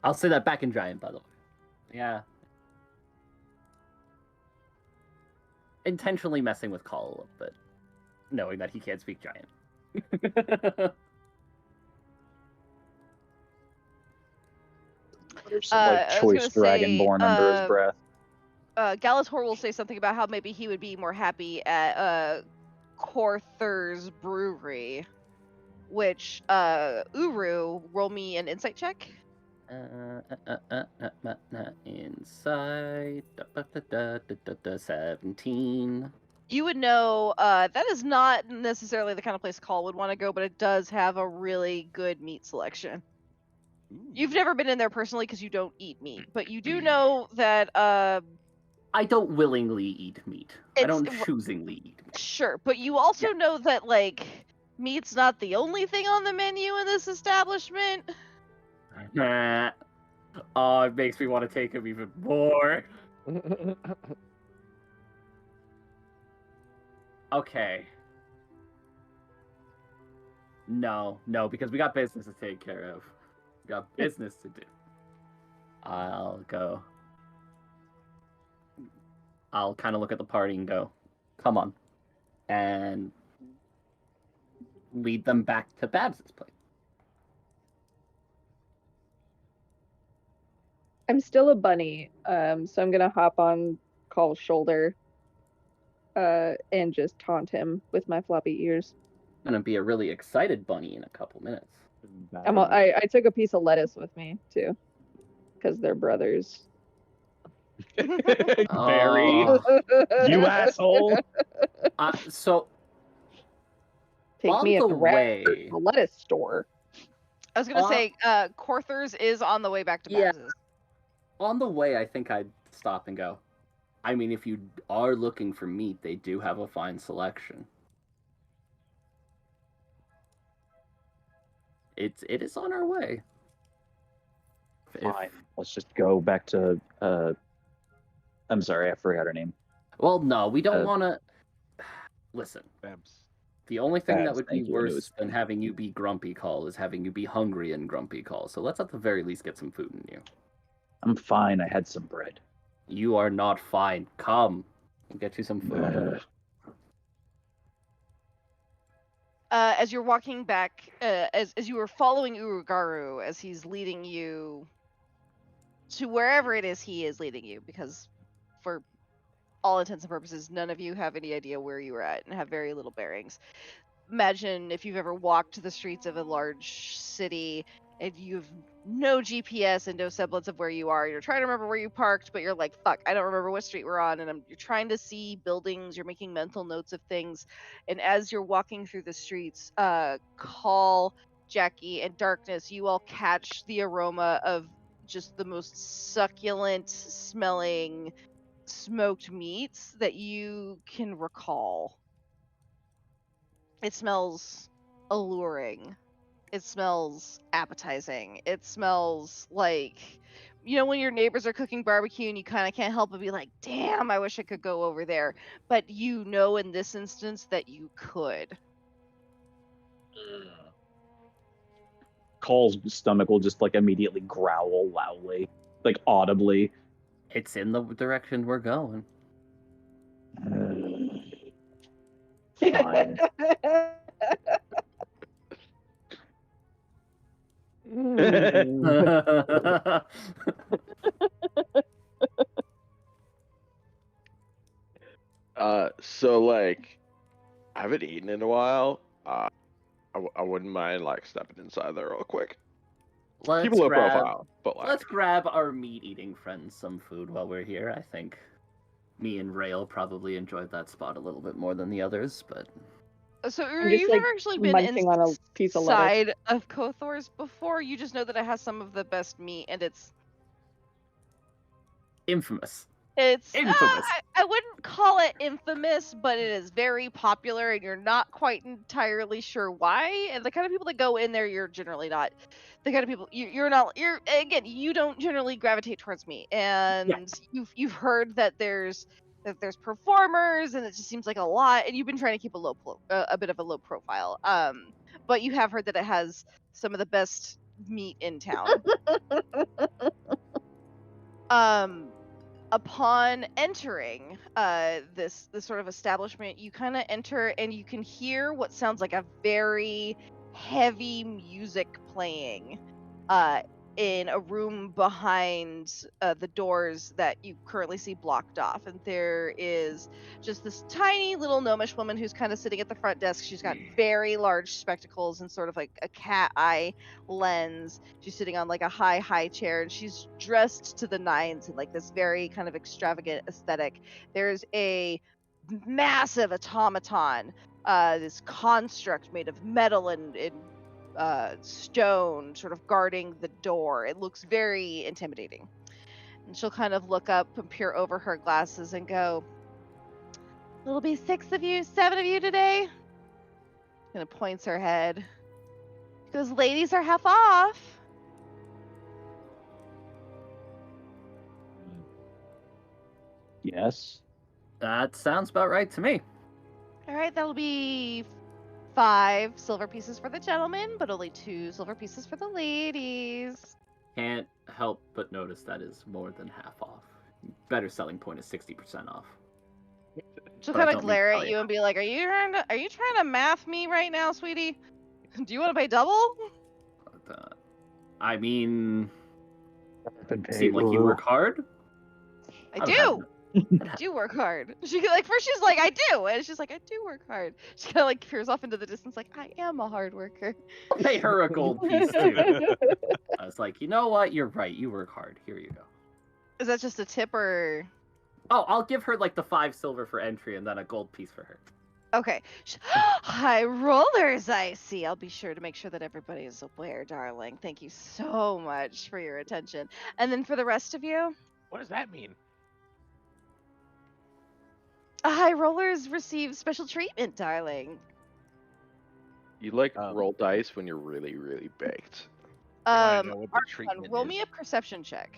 I'll say that back in giant, by the way. Yeah. Intentionally messing with Call a little bit, knowing that he can't speak giant. There's some I was choice gonna say, dragonborn under his breath. Galator will say something about how maybe he would be more happy at Corthur's Brewery, which Uru, roll me an insight check. Insight. 17. You would know that is not necessarily the kind of place Call would want to go, but it does have a really good meat selection. You've never been in there personally because you don't eat meat, but you do know that I don't willingly eat meat. I It's- don't choosingly eat meat. sure, but you also know that like meat's not the only thing on the menu in this establishment. Oh, it makes me want to take him even more. Okay. No, because we got business to take care of. We got business to do. I'll go. I'll kind of look at the party and go, come on. And lead them back to Babs's place. I'm still a bunny, so I'm gonna hop on Call's shoulder and just taunt him with my floppy ears. Gonna be a really excited bunny in a couple minutes. I took a piece of lettuce with me too, because they're brothers. Barry, Oh. you asshole. So Take on me at the the way, the lettuce store. I was gonna say Corthur's is on the way back to Yeah. Babs's. on the way, I think I'd stop and go. I mean, if you are looking for meat, they do have a fine selection. It is on our way. Fine. Let's just go back to. I'm sorry, I forgot her name. Well, no, we don't Uh, want to. Listen, Babs. the only thing that Babs, would be thank you, and it worse was- than having you be grumpy call is having you be hungry and grumpy call. So let's at the very least get some food in you. I'm fine. I had some bread. You are not fine. Come, we'll get you some food. As you're walking back, as you were following Urugaru as he's leading you to wherever it is he is leading you, because for all intents and purposes, none of you have any idea where you are at and have very little bearings. Imagine if you've ever walked the streets of a large city and you've no GPS and no semblance of where you are. You're trying to remember where you parked, but you're like, fuck, I don't remember what street we're on. And you're trying to see buildings, you're making mental notes of things. And as you're walking through the streets, Call, Jackie, and Darkness, you all catch the aroma of just the most succulent smelling smoked meats that you can recall. It smells alluring. It smells appetizing. It smells like, when your neighbors are cooking barbecue and you kind of can't help but be like, damn, I wish I could go over there. But in this instance that you could. Call's stomach will just like immediately growl loudly, like audibly. It's in the direction we're going. Fine. So like, I haven't eaten in a while. I wouldn't mind like stepping inside there real quick. Keep a Let's low grab, profile, but like, let's grab our meat-eating friends some food while we're here. I think me and Rail probably enjoyed that spot a little bit more than the others, but So I'm just, you've like, never actually been munching on a piece of lettuce. inside of Kothor's before. You just know that it has some of the best meat, and it's infamous. infamous. I wouldn't call it infamous, but it is very popular, and you're not quite entirely sure why. And the kind of people that go in there, you're generally not the kind of people. You're not. You're again. You don't generally gravitate towards meat, and you've heard that there's performers, and it just seems like a lot. And you've been trying to keep a bit of a low profile. But you have heard that it has some of the best meat in town. Upon entering this sort of establishment, you kind of enter and you can hear what sounds like a very heavy music playing in a room behind the doors that you currently see blocked off. And there is just this tiny little gnomish woman who's kind of sitting at the front desk. She's got very large spectacles and sort of like a cat eye lens. She's sitting on like a high chair, and she's dressed to the nines in like this very kind of extravagant aesthetic. There's a massive automaton, this construct made of metal and stone, sort of guarding the door. It looks very intimidating. And she'll kind of look up and peer over her glasses and go, "There'll be 6 of you, 7 of you today?" Kind of points her head. Because ladies are half off. Yes. That sounds about right to me. All right, that'll be 5 silver pieces for the gentlemen, but only 2 silver pieces for the ladies. Can't help but notice that is more than half off. Better selling point is 60% off. She'll But I kind of don't glare mean to at you and be like, "Are you trying to math me right now, sweetie? Do you want to pay double?" But, I mean, Been seem like you work hard. I do. I do work hard. She first she's like, "I do," and she's like, "I do work hard." She kind of like peers off into the distance, like, "I am a hard worker." I'll pay her a gold piece too. I was like, you know what? You're right. You work hard. Here you go. Is that just a tip or? Oh, I'll give her like the 5 silver for entry and then a gold piece for her. Okay. High rollers, I see. I'll be sure to make sure that everybody is aware, darling. Thank you so much for your attention. And then for the rest of you, What does that mean? high rollers receive special treatment, darling. you like roll dice when you're really, really baked. I wanna know what the Archon, treatment roll is. me a perception check.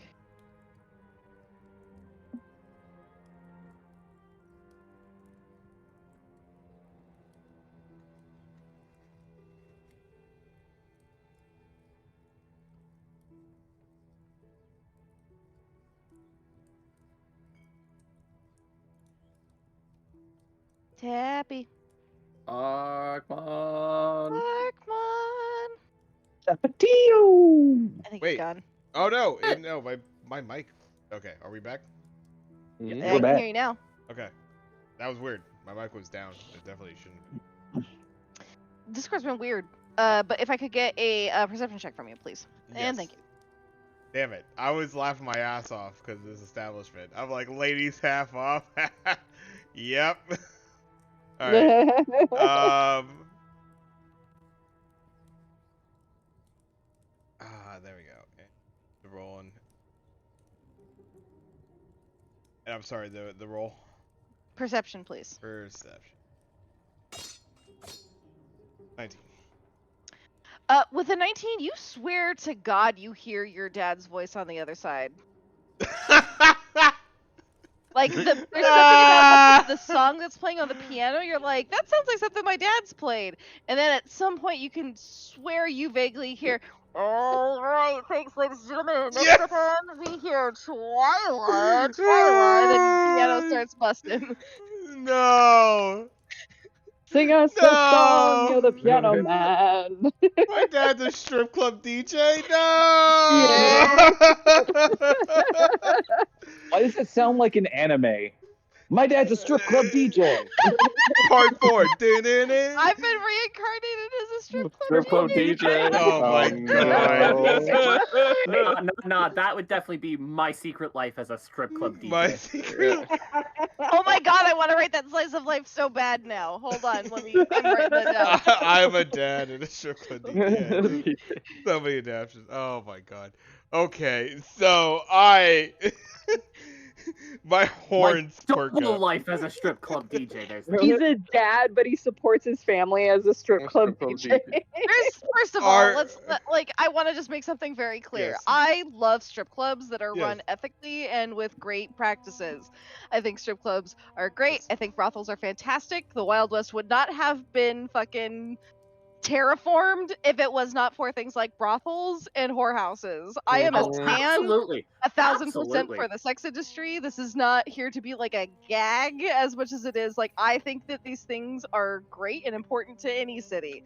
Tappy. Archmon. Archmon. Tapatio! I think Wait. he's gone. Oh no, no, my mic. Okay, are we back? Yeah. I We're can back. hear you now. Okay, that was weird. My mic was down. It definitely shouldn't be. Discord's been weird. But if I could get a perception check from you, please. And thank you. Damn it! I was laughing my ass off because of this establishment. I'm like, ladies half off. Yep. All right. There we go. The rolling. And I'm sorry, the roll. Perception, please. Perception. 19. With a 19, you swear to God you hear your dad's voice on the other side. Like, there's something about the song that's playing on the piano, you're like, that sounds like something my dad's played. And then at some point you can swear you vaguely hear, all right, thanks, ladies and gentlemen. Next up on, we hear Twilight. And then the piano starts busting. No! Sing us a song, you're the piano man. My dad's a strip club DJ? No! Why does it sound like an anime? My dad's a strip club DJ. Part 4. I've been reincarnated as a strip club DJ. Oh my god. Nah, that would definitely be my secret life as a strip club DJ. My secret. Oh my god, I want to write that slice of life so bad now. Hold on, I'm writing that down. I'm a dad in a strip club DJ. So many adaptions. Oh my god. Okay, so my horns perk double up. life as a strip club DJ. He's a dad, but he supports his family as a strip club DJ. First of all, I want to just make something very clear. Yes. I love strip clubs that are Yes. run ethically and with great practices. I think strip clubs are great. Yes. I think brothels are fantastic. The Wild West would not have been fucking terraformed if it was not for things like brothels and whorehouses. I am a Oh, stand absolutely. 1,000% for the sex industry. This is not here to be like a gag as much as it is like I think that these things are great and important to any city.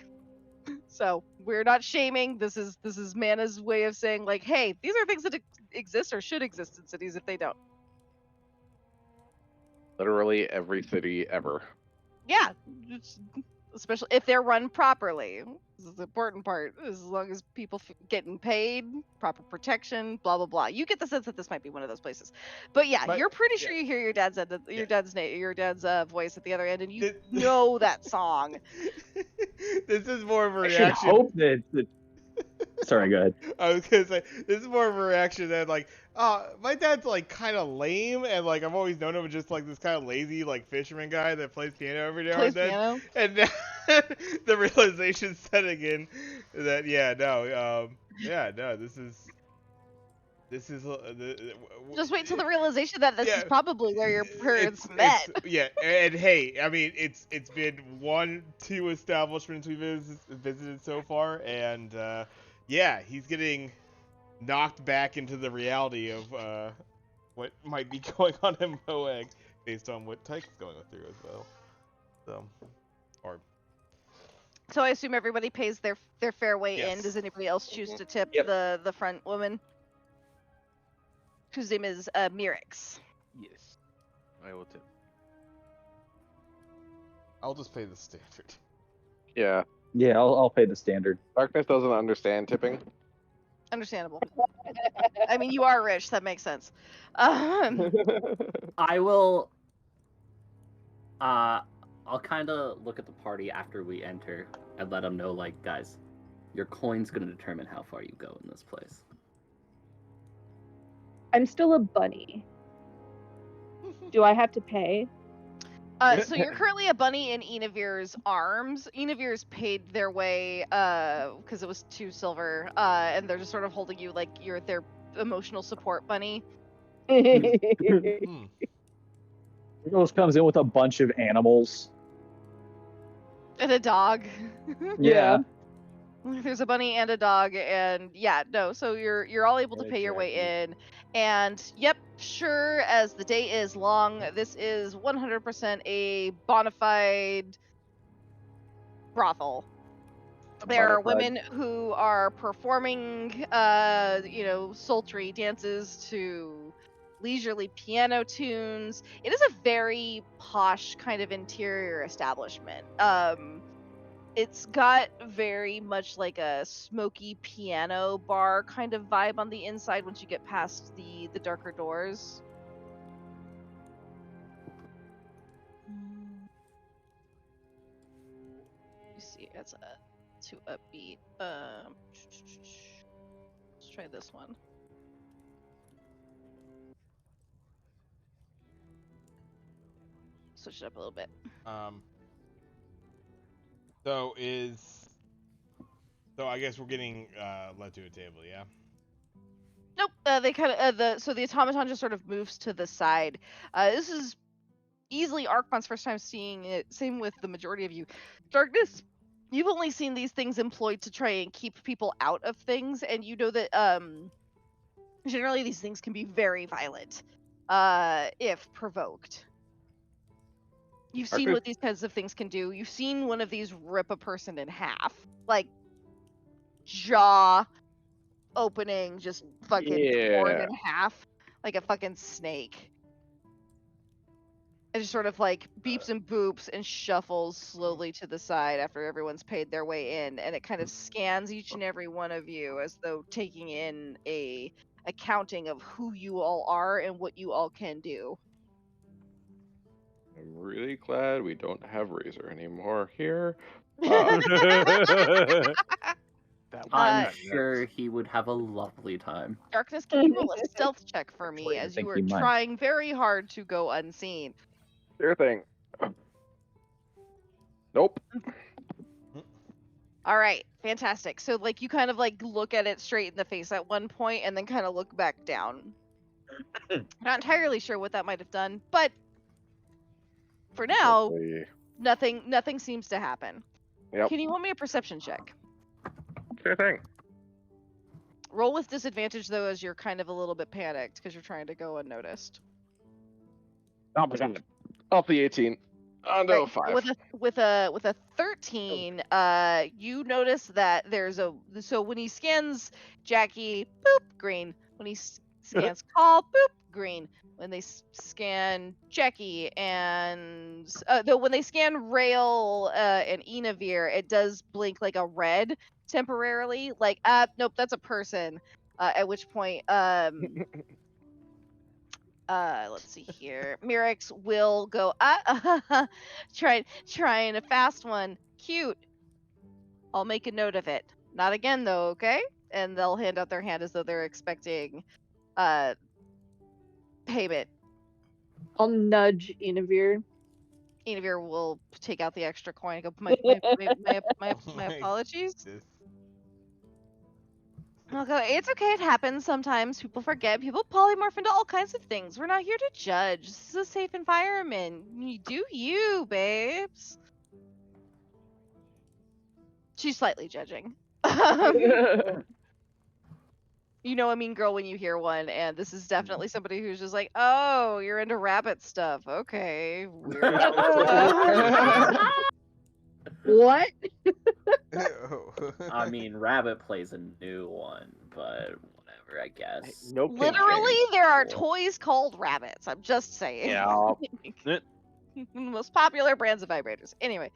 So we're not shaming. This is Mana's way of saying like, hey, these are things that exist or should exist in cities if they don't. Literally every city ever. Yeah, especially if they're run properly. This is the important part. As long as people getting paid, proper protection, blah blah blah. You get the sense that this might be one of those places. But yeah, you're pretty sure you hear your dad's voice at the other end, and you know that song. This is more of a I should reaction. hope that. Sorry, go ahead. I was gonna say this is more of a reaction that like, my dad's like kind of lame, and like I've always known him as just like this kind of lazy like fisherman guy that plays piano every now and then. Piano? And now the realization setting in that this is Just wait till the realization that this is probably where your parents met. And hey, I mean it's been 2 establishments we've visited so far, and he's getting knocked back into the reality of what might be going on in Moeg based on what Tyke's going through as well. So I assume everybody pays their fair way in. Does anybody else choose to tip the front woman? Whose name is Mirix. Yes, I will tip. I'll just pay the standard. Yeah. Yeah, I'll pay the standard. Darkness doesn't understand tipping. Understandable. I mean, you are rich. That makes sense. I will. I'll kind of look at the party after we enter and let them know, like, guys, your coin's gonna determine how far you go in this place. I'm still a bunny. Do I have to pay? So you're currently a bunny in Enavir's arms. Enavir's paid their way because it was 2 silver, and they're just sort of holding you like you're their emotional support bunny. Rose comes in with a bunch of animals. And a dog. Yeah. There's a bunny and a dog, and so you're all able to pay your way in, and yep, sure as the day is long, this is 100% a bona fide brothel. A There bona are fide- women who are performing, sultry dances to leisurely piano tunes. It is a very posh kind of interior establishment. It's got very much like a smoky piano bar kind of vibe on the inside once you get past the darker doors. You see, it's too upbeat. Let's try this one. Switch it up a little bit. So I guess we're getting led to a table, yeah. Nope. They kind of the automaton just sort of moves to the side. This is easily Archon's first time seeing it. Same with the majority of you. Darkness. You've only seen these things employed to try and keep people out of things, and you know that generally these things can be very violent if provoked. You've seen what these kinds of things can do. You've seen one of these rip a person in half, like jaw opening, just fucking torn in half like a fucking snake. It just sort of like beeps and boops and shuffles slowly to the side after everyone's paid their way in, and it kind of scans each and every one of you as though taking in a accounting of who you all are and what you all can do. I'm really glad we don't have Razor anymore here. I'm sure he would have a lovely time. Darkness, can you roll a stealth check for me Actually, I as you think are he might. trying very hard to go unseen? Sure thing. Nope. All right, fantastic. So like you kind of like look at it straight in the face at one point and then kind of look back down. Not entirely sure what that might have done, but for now, Hopefully. nothing seems to happen. Yep. Can you roll me a perception check? Sure thing. Roll with disadvantage though, as you're kind of a little bit panicked because you're trying to go unnoticed. Off the 18. No, Right. 5. With a 13, you notice that so when he scans Jackie, boop, green. When he scans Call, boop, green. When they scan Jackie and though when they scan Rail and Enavir, it does blink like a red temporarily. Like nope, that's a person. At which point let's see here. Mirix will go trying a fast one. Cute. I'll make a note of it. Not again though, okay? And they'll hand out their hand as though they're expecting payment. I'll nudge Enavir. Enavir will take out the extra coin and go, my apologies. I'll go, it's okay, it happens sometimes. People forget. People polymorph into all kinds of things. We're not here to judge. This is a safe environment. You do you, babes. She's slightly judging. You know a mean girl when you hear one, and this is definitely somebody who's just like, oh, you're into rabbit stuff. Okay. Weird. What? I mean, Rabbit plays a new one, but whatever, I guess. No Literally, there are Cool. toys called rabbits. I'm just saying. Yeah. Most popular brands of vibrators. Anyway,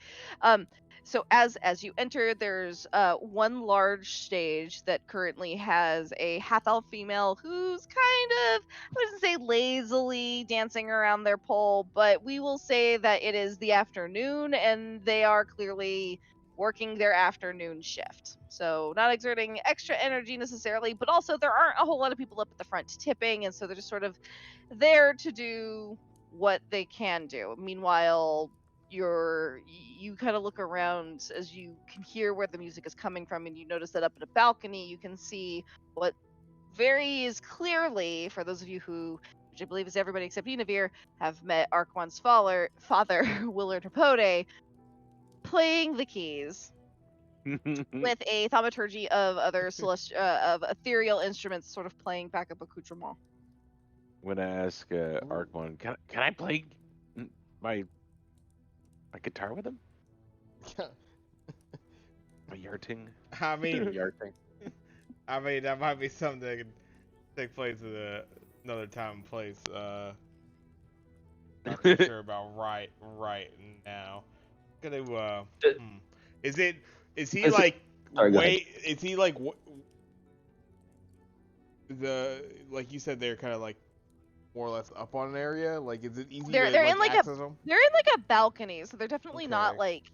so as you enter, there's one large stage that currently has a half-elf female who's kind of, I wouldn't say lazily dancing around their pole, but we will say that it is the afternoon and they are clearly working their afternoon shift. So not exerting extra energy necessarily, but also there aren't a whole lot of people up at the front tipping, and so they're just sort of there to do what they can do. Meanwhile, you kind of look around as you can hear where the music is coming from, and you notice that up at a balcony you can see what very is clearly, for those of you who, which I believe is everybody except Enavir, have met Arquan's father Willard Hippote, playing the keys with a thaumaturgy of other of ethereal instruments sort of playing backup accoutrement. When I ask Arkwon, can I play my guitar with him? Yarting. I mean, Yarting. I mean that might be something that could take place at another time and place. Not too sure about right now. Gonna is he Is- like Sorry, go ahead. is he like like you said they're kind of like more or less up on an area? Like is it easy They're to in like access them? they're in like a balcony, so they're definitely not Okay. like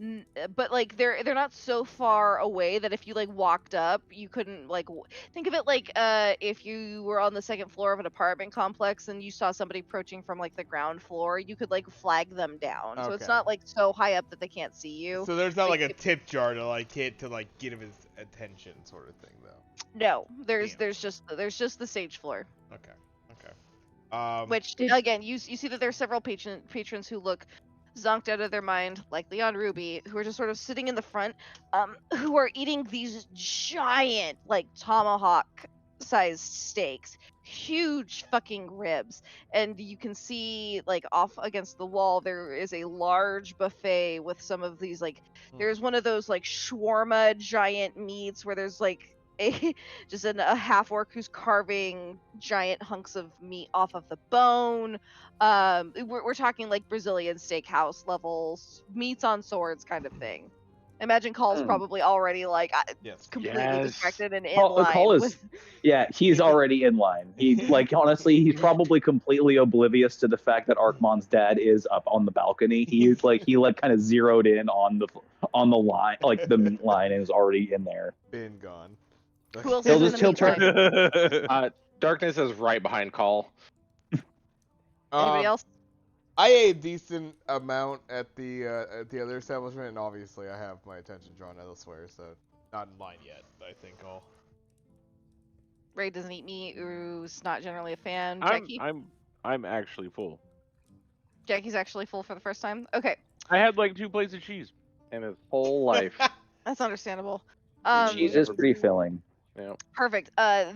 Okay. but like they're not so far away that if you like walked up you couldn't like think of it like if you were on the second floor of an apartment complex and you saw somebody approaching from like the ground floor, you could like flag them down. So it's Okay. not like so high up that they can't see you. So there's not like a Like, tip jar to like hit to like get him his attention sort of thing though. no, there's Damn. there's just the stage floor. Okay. Which Did- again, you see that there's several patrons who look zonked out of their mind, like Leon Ruby, who are just sort of sitting in the front, who are eating these giant, like tomahawk-sized steaks, huge fucking ribs, and you can see like off against the wall there is a large buffet with some of these like. There's one of those like shawarma giant meats where there's like a half orc who's carving giant hunks of meat off of the bone. We're talking like Brazilian steakhouse levels, meats on swords kind of thing. Imagine Call's probably already like Yes. completely Yes. distracted and in Call line is with. yeah, he's already in line. He like honestly, he's probably completely oblivious to the fact that Arkmon's dad is up on the balcony. He's like he kind of zeroed in on the line, like the meat line, and is already in there. Been gone. Who else He'll is in just the he'll meat turn. line? Darkness is right behind Call. Anybody else? I ate a decent amount at the other establishment, and obviously I have my attention drawn elsewhere, so not in line yet. I think I'll. Ray doesn't eat meat. Who's not generally a fan. I'm Jackie. I'm actually full. Jackie's actually full for the first time. Okay, I had like 2 plates of cheese. In his whole life. that's understandable. Cheese is pretty filling. Perfect.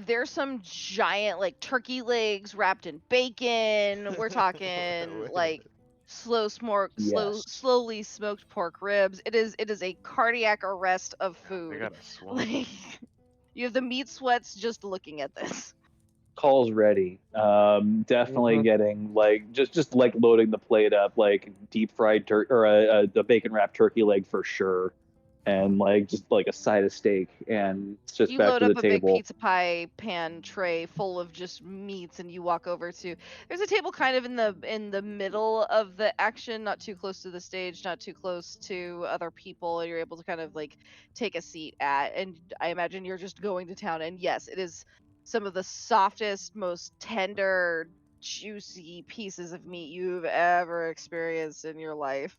There's some giant like turkey legs wrapped in bacon. We're talking Wait a like Yes. slowly smoked pork ribs. It is a cardiac arrest of I food. got a swamp. Like you have the meat sweats just looking at this. Call's ready. Definitely getting like just like loading the plate up, like deep fried turkey or a bacon wrapped turkey leg for sure, and like just like a side of steak, and it's just You back load to up the a big table. pizza pie pan tray full of just meats, and you walk over to. There's a table kind of in the middle of the action, not too close to the stage, not too close to other people, and you're able to kind of like take a seat at. And I imagine you're just going to town. And yes, it is some of the softest, most tender, juicy pieces of meat you've ever experienced in your life.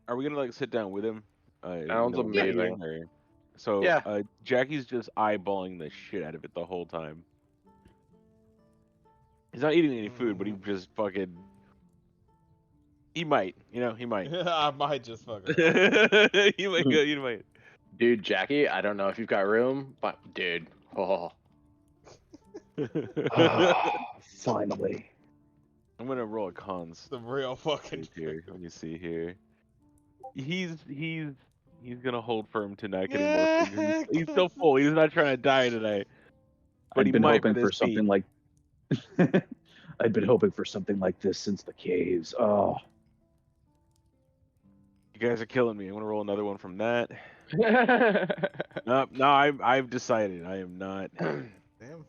Are we gonna like sit down with him? Sounds when we're amazing. eating, or- So Yeah. Jackie's just eyeballing the shit out of it the whole time. He's not eating any food, but he just fucking. He might, he might. I might just fucking. he might go. You might. Dude, Jackie, I don't know if you've got room, but dude, oh. Finally. I'm gonna roll a cons The real fucking. here. Let me see here. He's gonna hold firm to not getting more food. He's still full. He's not trying to die tonight. But I've he been might hoping with for his something feet. like. I've been hoping for something like this since the caves. Oh, You guys are killing me. I'm gonna roll another one from that. No, I've decided I am not. Damn.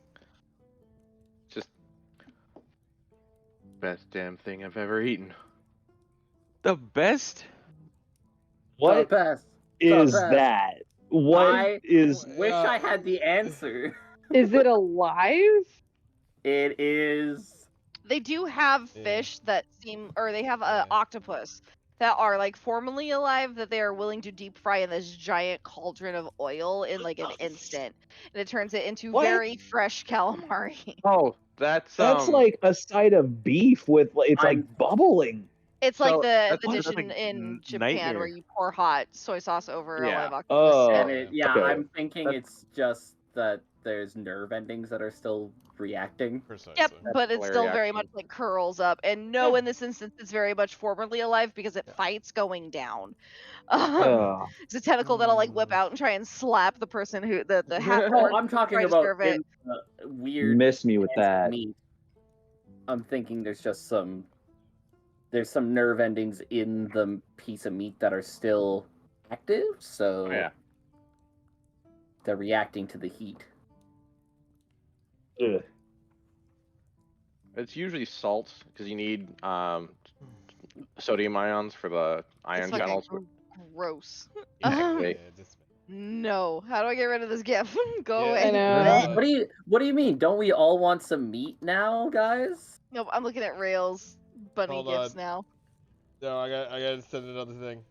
Just best damn thing I've ever eaten. The best? what The best. is best. that? What I is? wish I had the answer. Is it alive? It is. They do have Yeah. fish that seem, or they have Yeah. octopus that are like formerly alive that they are willing to deep fry in this giant cauldron of oil in like an instant, and it turns it into What? very fresh calamari. Oh, that's like a side of beef with it's I'm- like bubbling. It's like So, the that's dish like in Japan where nightmare. you pour hot soy sauce over a Yeah. live octopus. Oh, And it, yeah, okay. I'm thinking it's just that there's nerve endings that are still reacting. Precisely. Yep, but it's Flare still very reaction. much like curls up. And no, in this instance, it's very much formerly alive because it fights going down. Ugh. It's a tentacle that'll like whip out and try and slap the person who the half Oh, orc I'm who's talking trying to about serve it. in the weird Miss me with dancing that. meat. I'm thinking there's some nerve endings in the piece of meat that are still active, so Oh, yeah. they're reacting to the heat. Ugh. It's usually salt because you need sodium ions for the It's ion fucking channels. gross. Activate. No, how do I get rid of this gif? Go Yeah, away. I know. What do you mean? Don't we all want some meat now, guys? Nope, I'm looking at Rails bunny Hold gifs on. now. No, I gotta send another thing.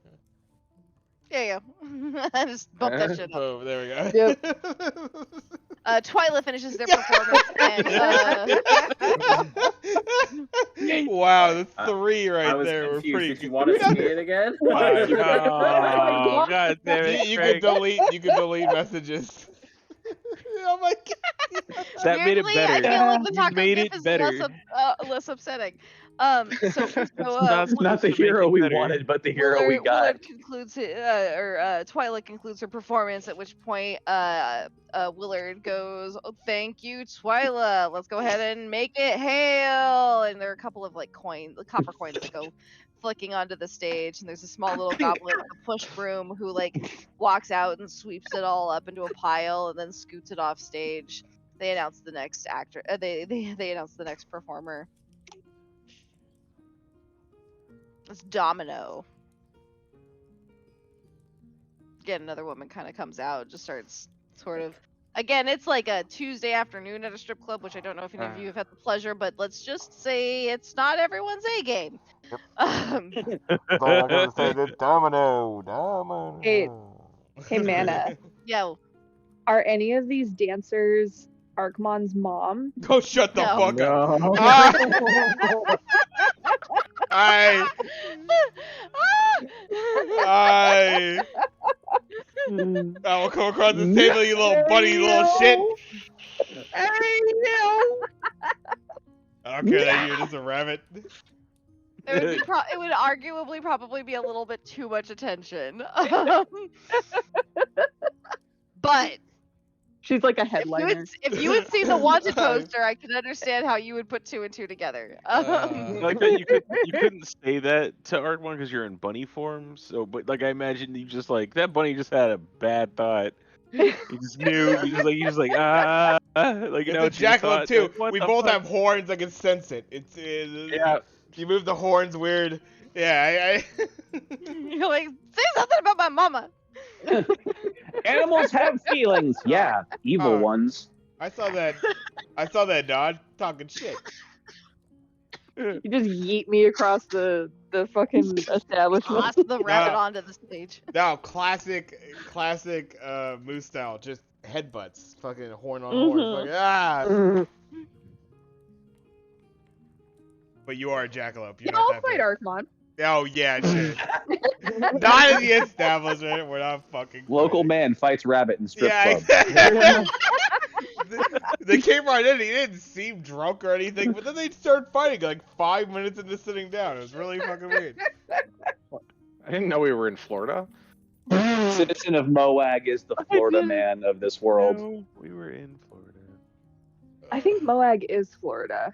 There you go. I just bumped that shit up. Oh, there we go. Yep. Twyla finishes their performance and wow, that's I- 3 right I was there. We're confused. pretty Did you good. want to see it again? Oh, God damn it, You Craig. can delete messages. Oh my god. That made it weirdly, I better. feel like the You taco made gif it is better. less upsetting. So not Not the to make hero it we better. wanted, but the hero we got. Willard concludes Twyla concludes her performance. At which point, Willard goes, "Oh, thank you, Twyla. Let's go ahead and make it hail." And there are a couple of like copper coins that go flicking onto the stage. And there's a small little goblin with a push broom who like walks out and sweeps it all up into a pile and then scoots it off stage. They announce the next actor. They announce the next performer. It's Domino. Again, another woman kind of comes out, just starts sort of. Again, it's like a Tuesday afternoon at a strip club, which I don't know if any of you have had the pleasure, but let's just say it's not everyone's A game. But I gotta say the domino. Hey, Mana, Yo, are any of these dancers Arkmon's mom? Go shut the No. fuck up. No. I will come across the table, you little bunny, little shit. I don't care that you're just a rabbit. it would it would arguably probably be a little bit too much attention. But She's like a if headliner. you had seen the wanted poster, I can understand how you would put 2 and 2 together. Like that, you couldn't say that to Art1 because you're in bunny form. So, but like I imagine you just like that bunny just had a bad thought. He just knew. He just like like you know. It's a jackalope too. Like, We the both fuck? have horns. I can sense it. Yeah. You move the horns weird. Yeah, You're like, say something about my mama. Animals have feelings. Yeah, evil ones. I saw that. I saw that dog talking shit. You just yeet me across the fucking establishment. Toss the rabbit onto the stage. No, classic moose style. Just headbutts. Fucking horn on horn. Fucking, But you are a jackalope. You Yeah, don't I'll have fight to. Arkmon. Oh yeah, shit. Not in the establishment. We're not fucking. Local fighting. man fights rabbit in strip Yeah, club. exactly. They came right in. He didn't seem drunk or anything, but then they started fighting like 5 minutes into sitting down. It was really fucking weird. I didn't know we were in Florida. Citizen of Moag is the Florida man of this world. No, we were in Florida. I think Moag is Florida.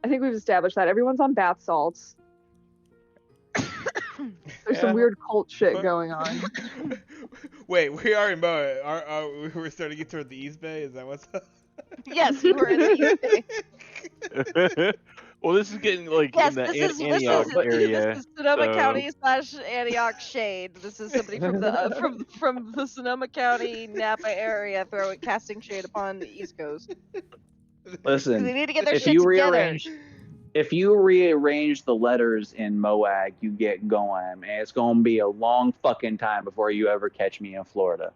I think we've established that. Everyone's on bath salts. There's some weird cult shit going on. Wait, we are in Moa. We're starting to get toward the East Bay? Is that what's up? Yes, you were in the UK. Well, this is getting like Yes, in the this Antioch area. is Sonoma so- County / Antioch shade. This is somebody from the from the Sonoma County Napa area casting shade upon the East Coast. Listen, They need to get their if shit you together. rearrange the letters in Moag, you get going, and it's gonna be a long fucking time before you ever catch me in Florida.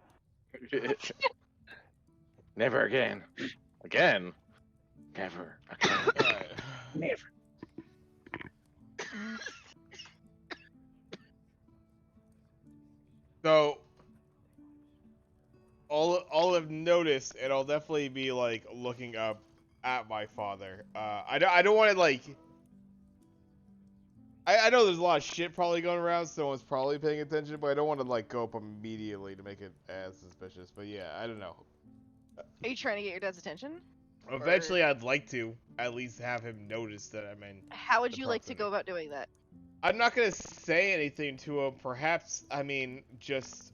Never again. Again. Never again. Never. So, I'll have noticed, and I'll definitely be like looking up at my father. I don't want to like. I know there's a lot of shit probably going around, so no one's probably paying attention, but I don't want to like go up immediately to make it as suspicious. But yeah, I don't know. Are you trying to get your dad's attention? Eventually, I'd like to at least have him notice that I'm in. How would the you like to proximity. go about doing that? I'm not gonna say anything to him. Perhaps, I mean, just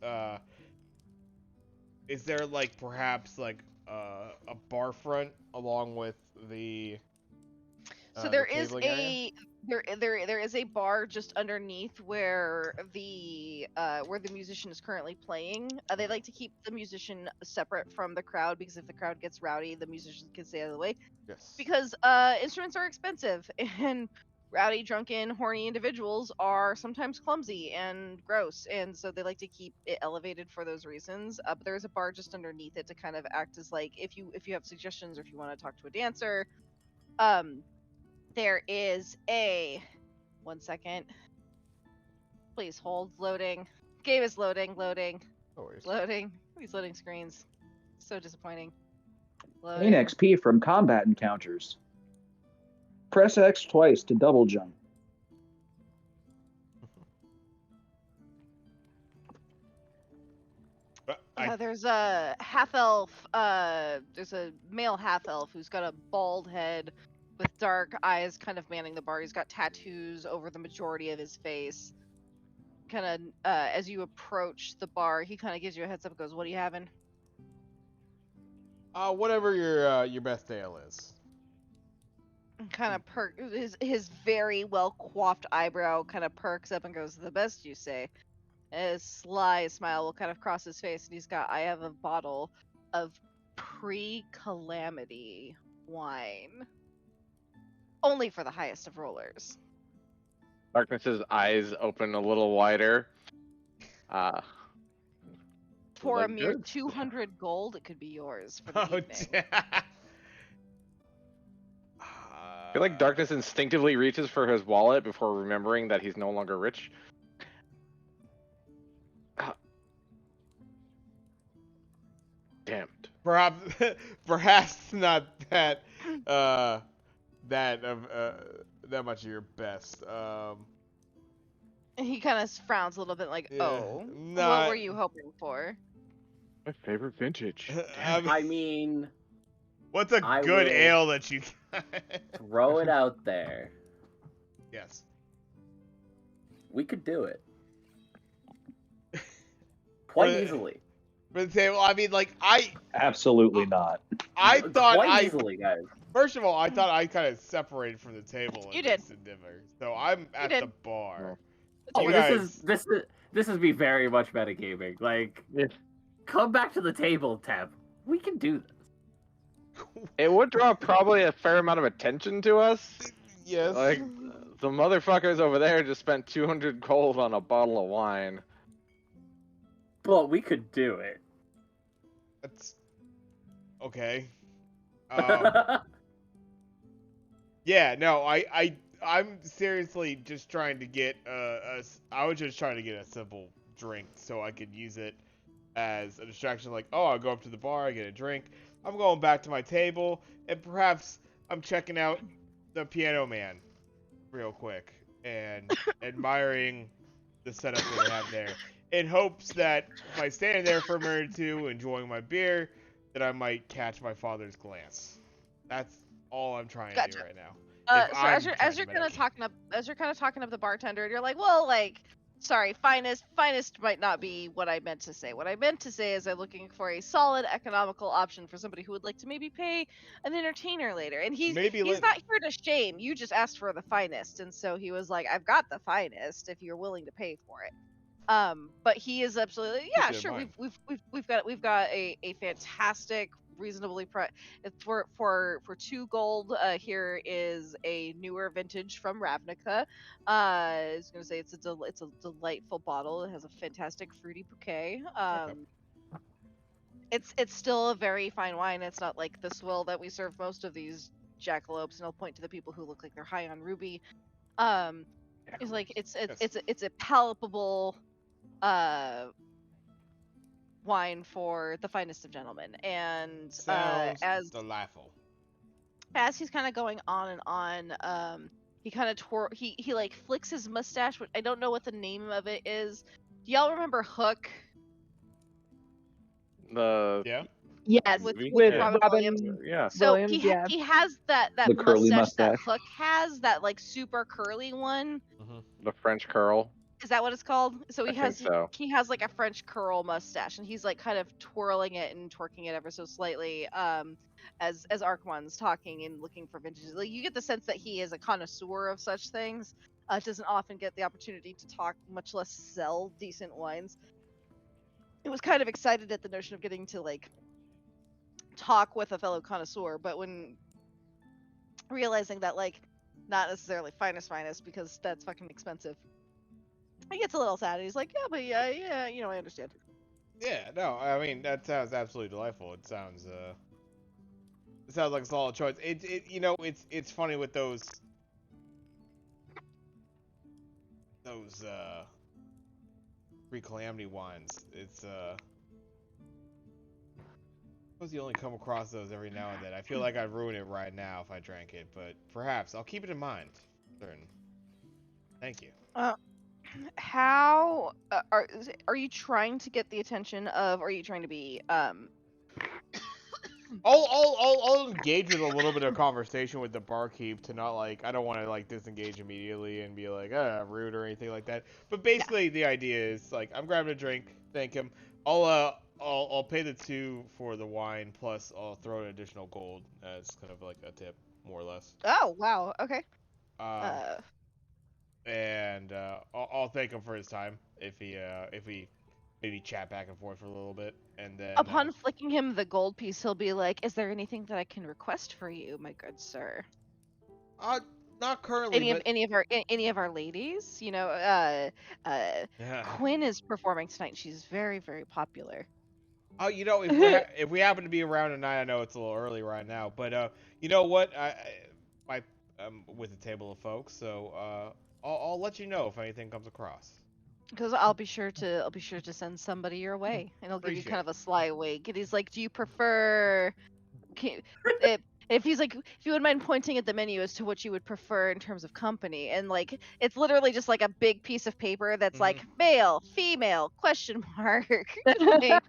is there like perhaps like a bar front along with the So there the is tabling area? there is a bar just underneath where the musician is currently playing. They like to keep the musician separate from the crowd because if the crowd gets rowdy, the musician can stay out of the way. Yes. Because instruments are expensive and rowdy, drunken, horny individuals are sometimes clumsy and gross, and so they like to keep it elevated for those reasons. But there's a bar just underneath it to kind of act as like if you have suggestions or if you want to talk to a dancer. There is a 1 second. Please hold. Loading. Game is loading. No worries. Loading. These loading screens. So disappointing. Gain XP from combat encounters. Press X twice to double jump. There's a half elf. There's a male half elf who's got a bald head with dark eyes, kind of manning the bar. He's got tattoos over the majority of his face. Kind of, as you approach the bar, he kind of gives you a heads up and goes, "What are you having?" Whatever your best ale is. Kind of his very well coiffed eyebrow kind of perks up and goes, "The best, you say?" A sly smile will kind of cross his face, and he's got, "I have a bottle of pre-calamity wine. Only for the highest of rollers." Darkness's eyes open a little wider. For a like, mere good. 200 gold, it could be yours for the Oh, evening. I feel like Darkness instinctively reaches for his wallet before remembering that he's no longer rich. Damn it. Perhaps not that that much of your best. And he kind of frowns a little bit like, Yeah, "Oh, no, what were you hoping for?" My favorite vintage. I mean, what's a I good will- ale that you got? throw it out there. Yes. We could do it. Quite Right. easily. For the table, I mean, like Absolutely not. I thought Quite easily, guys. First of all, I thought I kind of separated from the table You in did. this endeavor, so I'm at did. the bar. Oh, You this is me very much metagaming. Like, come back to the table, Tab. We can do this. It would draw probably a fair amount of attention to us. Yes. Like, the motherfuckers over there just spent 200 gold on a bottle of wine. But we could do it. That's okay. Yeah, no, I'm seriously just trying to get I was just trying to get a simple drink so I could use it as a distraction. Like, oh, I'll go up to the bar, I get a drink. I'm going back to my table, and perhaps I'm checking out the Piano Man real quick and admiring the setup that they have there, in hopes that by standing there for a minute or two, enjoying my beer, that I might catch my father's glance. That's all I'm trying to do right now. So as you're kind of talking up the bartender, you're like, "Well, like, sorry, finest might not be what I meant to say. What I meant to say is I'm looking for a solid economical option for somebody who would like to maybe pay an entertainer later." And he's not here to shame. You just asked for the finest, and so he was like, "I've got the finest if you're willing to pay for it." But he is absolutely, yeah, sure. We've got a fantastic, reasonably for 2 gold. Here is a newer vintage from Ravnica. I was gonna say it's a delightful bottle. It has a fantastic fruity bouquet. It's still a very fine wine. It's not like the swill that we serve most of these jackalopes, and I'll point to the people who look like they're high on ruby. It's like it's a palpable wine for the finest of gentlemen. And Sounds delightful. as he's kind of going on and on, he kind of he like flicks his mustache, which I don't know what the name of it is. Do y'all remember Hook Yeah. Yes, with Yeah. Robin Williams? Yeah. So Williams, yeah. he has that The curly mustache that mustache. Hook has, that like super curly one. The French curl. Is that what it's called? So I think so. he has like a French curl mustache, and he's like kind of twirling it and twerking it ever so slightly. As Archmon's talking and looking for vintages, like you get the sense that he is a connoisseur of such things. Doesn't often get the opportunity to talk, much less sell decent wines. It was kind of excited at the notion of getting to like talk with a fellow connoisseur, but when realizing that like not necessarily finest because that's fucking expensive, he gets a little sad. He's like, yeah, but yeah, you know, I understand. Yeah, no, I mean that sounds absolutely delightful. It sounds like a solid choice. You know, it's funny with those pre-calamity wines. It's suppose you only come across those every now and then. I feel like I'd ruin it right now if I drank it, but perhaps I'll keep it in mind. Certain. Thank you. How are you trying to get the attention of? Or are you trying to be I'll engage with a little bit of conversation with the barkeep to not like, I don't want to like disengage immediately and be like rude or anything like that. But basically the idea is like, I'm grabbing a drink, thank him. I'll pay the 2 for the wine, plus I'll throw an additional gold as kind of like a tip, more or less. Oh wow, okay. And I'll thank him for his time if we maybe chat back and forth for a little bit, and then Upon flicking him the gold piece, he'll be like, "Is there anything that I can request for you, my good sir?" Not currently, Any of our ladies, you know, Quinn is performing tonight. She's very, very popular. Oh, you know, if we happen to be around tonight, I know it's a little early right now, but you know what? I'm with a table of folks, so I'll let you know if anything comes across. Because I'll be sure to send somebody your way, and he'll give you kind of a sly wink. And he's like, "Do you prefer?" If he's like, if you wouldn't mind pointing at the menu as to what you would prefer in terms of company, and like it's literally just like a big piece of paper that's like male, female, question mark. Like,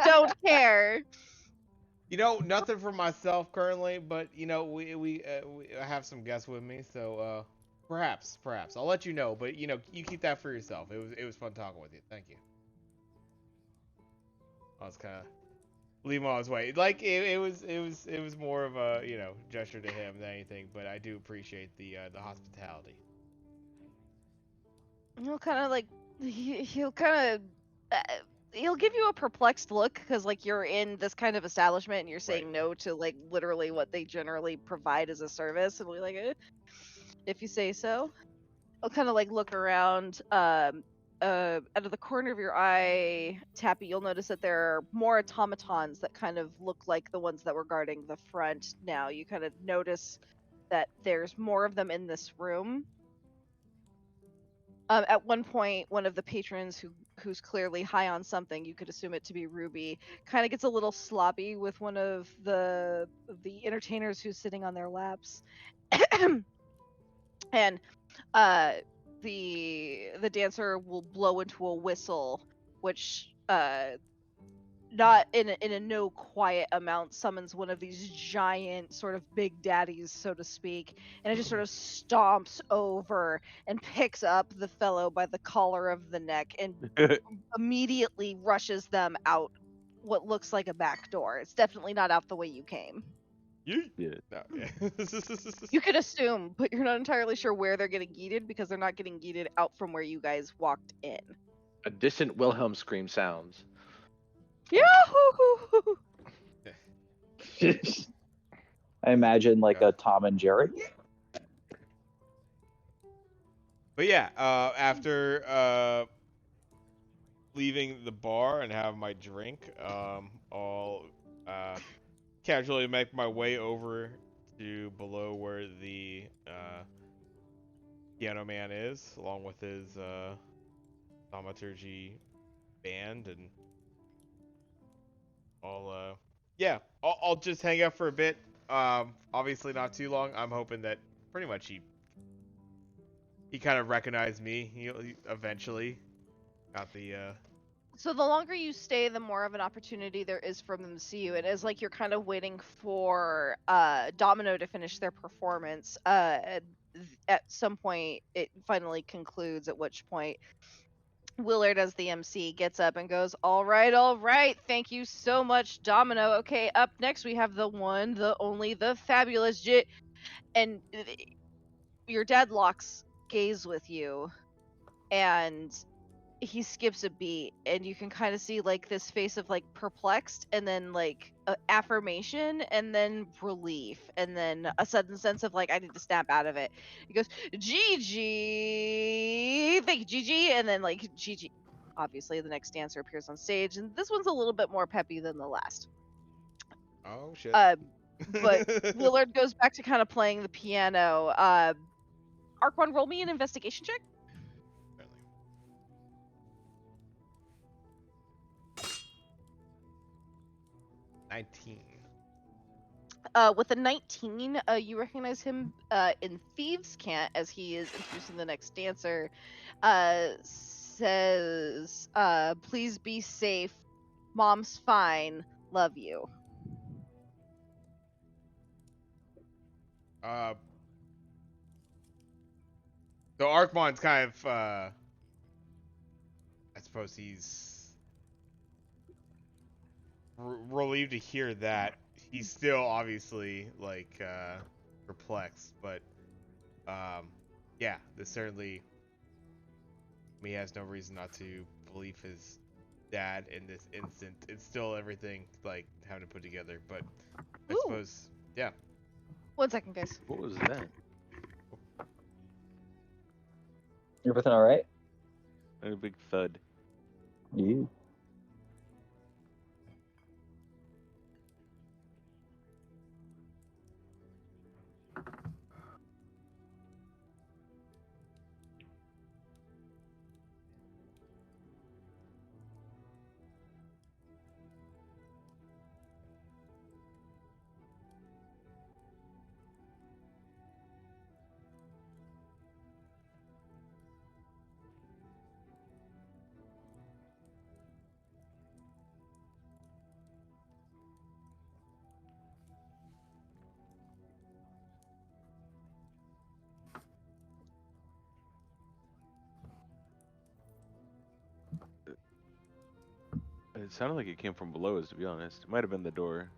don't care. You know, nothing for myself currently, but you know, we I have some guests with me, so perhaps I'll let you know. But you know, you keep that for yourself. It was fun talking with you. Thank you. I was kind of leave him on his way. Like it was more of a, you know, gesture to him than anything. But I do appreciate the hospitality. He'll kind of like he'll kind of he'll give you a perplexed look because like you're in this kind of establishment and you're saying no to like literally what they generally provide as a service, and we're like, if you say so. I'll kind of like look around. Out of the corner of your eye, Tappy, you'll notice that there are more automatons that kind of look like the ones that were guarding the front. Now you kind of notice that there's more of them in this room. At one point, one of the patrons who's clearly high on something, you could assume it to be Ruby, kind of gets a little sloppy with one of the entertainers who's sitting on their laps, and the dancer will blow into a whistle, which not in a no quiet amount summons one of these giant sort of big daddies, so to speak, and it just sort of stomps over and picks up the fellow by the collar of the neck and immediately rushes them out what looks like a back door. It's definitely not out the way you came. Yeah. No, yeah. You could assume, but you're not entirely sure where they're getting yeeted because they're not getting yeeted out from where you guys walked in. A distant Wilhelm scream sounds. Yahoo! I imagine like a Tom and Jerry. But yeah, after leaving the bar and having my drink, I'll casually make my way over to below where the piano man is, along with his thaumaturgy band, and I'll just hang out for a bit. Obviously not too long. I'm hoping that pretty much he kind of recognized me. He eventually got the So the longer you stay, the more of an opportunity there is for them to see you. It is like you're kind of waiting for Domino to finish their performance. At some point, it finally concludes. At which point, Willard, as the MC, gets up and goes, all right. Thank you so much, Domino. Okay, up next we have the one, the only, the fabulous Jit." And your dad locks gaze with you, and he skips a beat, and you can kind of see like this face of like perplexed, and then like affirmation, and then relief, and then a sudden sense of like I need to snap out of it. He goes, "Gigi, thank you, Gigi," and then like Gigi. Obviously, the next dancer appears on stage, and this one's a little bit more peppy than the last. Oh shit. But Willard goes back to kind of playing the piano. Arquan, roll me an investigation check. 19. With a 19, you recognize him in Thieves' Cant as he is introducing the next dancer. Says, "Please be safe. Mom's fine. Love you." So Arkmon's kind of I suppose he's relieved to hear that. He's still obviously like perplexed, but yeah, this certainly he has no reason not to believe his dad in this instant. It's still everything like having to put together, but I Ooh. suppose yeah. 1 second, guys. What was that? Everything all right? A big thud. You. It sounded like it came from below us, to be honest. It might have been the door.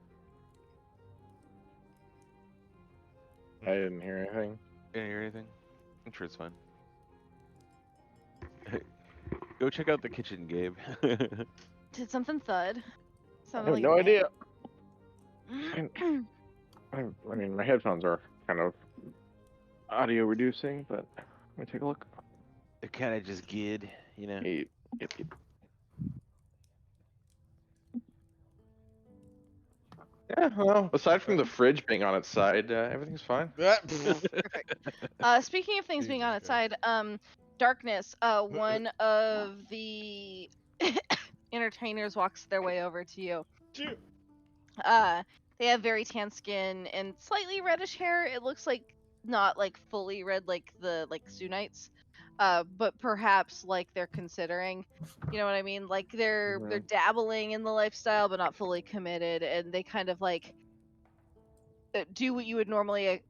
I didn't hear anything. Didn't hear anything? I'm sure it's fine. Go check out the kitchen, Gabe. Did something thud? I Sounded have like no a idea. man. I mean, my headphones are kind of audio reducing, but let me take a look. They're kind of just good, you know? Yep. Yeah, well, aside from the fridge being on its side, everything's fine. Perfect. Speaking of things being on its side, Darkness, one of the entertainers walks their way over to you. Shoot. They have very tan skin and slightly reddish hair. It looks like not like fully red like the Zunites, but perhaps like they're considering. You know what I mean? Like they're dabbling in the lifestyle, but not fully committed, and they kind of like do what you would normally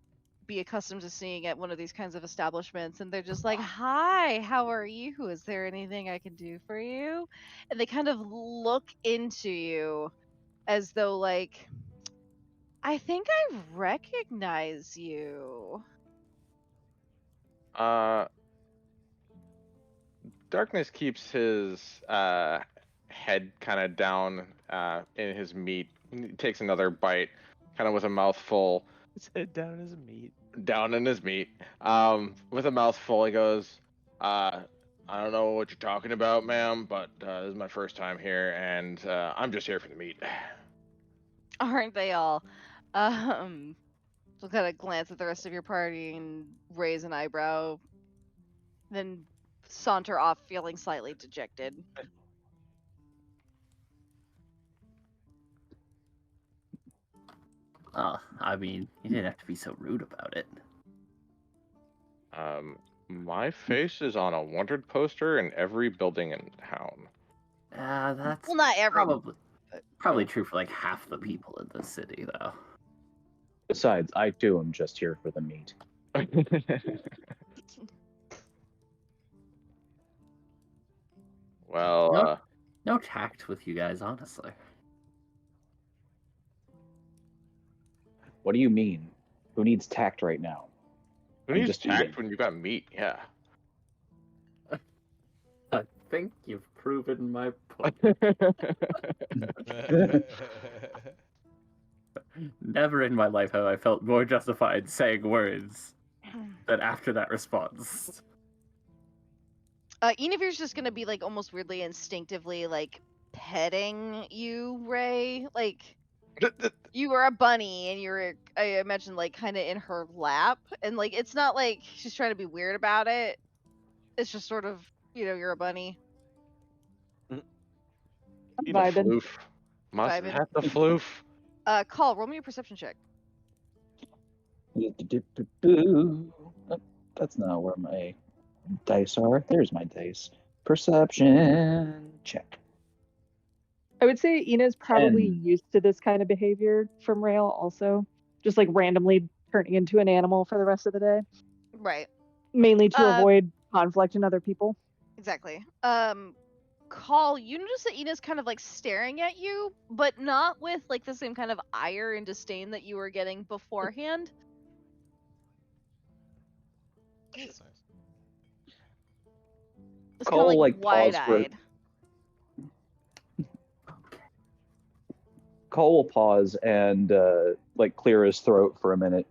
be accustomed to seeing at one of these kinds of establishments, and they're just like, "Hi, how are you? Is there anything I can do for you?" And they kind of look into you as though like, "I think I recognize you." Darkness keeps his head kind of down in his meat. He takes another bite, kind of with a mouthful. His head down in his meat. Down in his meat. With a mouthful, he goes, I don't know what you're talking about, ma'am, but this is my first time here, and I'm just here for the meat. Aren't they all? So kind of glance at the rest of your party and raise an eyebrow, then saunter off feeling slightly dejected. I mean, you didn't have to be so rude about it. My face is on a wanted poster in every building in town. That's Well, not every. probably true for like half the people in the city, though. Besides, I too am just here for the meat. Well, No tact with you guys, honestly. What do you mean? Who needs tact right now? who I'm needs just tact eating. when you got meat? Yeah. I think you've proven my point. Never in my life have I felt more justified saying words than after that response. Enevir's just gonna be like almost weirdly instinctively like petting you, Ray. Like you were a bunny and you're, I imagine, like kind of in her lap, and like it's not like she's trying to be weird about it. It's just sort of, you're a bunny. Eat a Vibing. floof. Must Vibing. have the floof. Call, roll me a perception check. That's not where my dice are. There's my dice. Perception check. I would say Ina's probably 10. used to this kind of behavior from Rail also. Just like randomly turning into an animal for the rest of the day. Right. Mainly to avoid conflict in other people. Exactly. Call, you notice that Ina's kind of like staring at you, but not with like the same kind of ire and disdain that you were getting beforehand. That's nice. It's kind of Cole, like pause for wide-eyed. Cole will pause and clear his throat for a minute.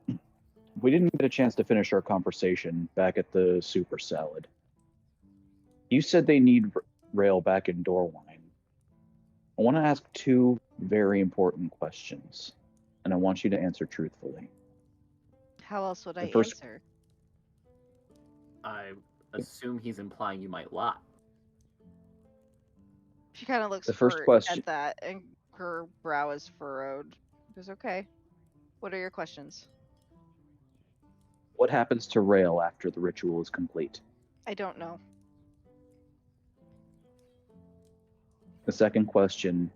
We didn't get a chance to finish our conversation back at the super salad. You said they need Rail back in Doorwine. I want to ask two very important questions, and I want you to answer truthfully. How else would I first- answer? I assume he's implying you might lie. She kind of looks The first hurt question- at that, and her brow is furrowed. It's okay. What are your questions? What happens to Rail after the ritual is complete? I don't know. The second question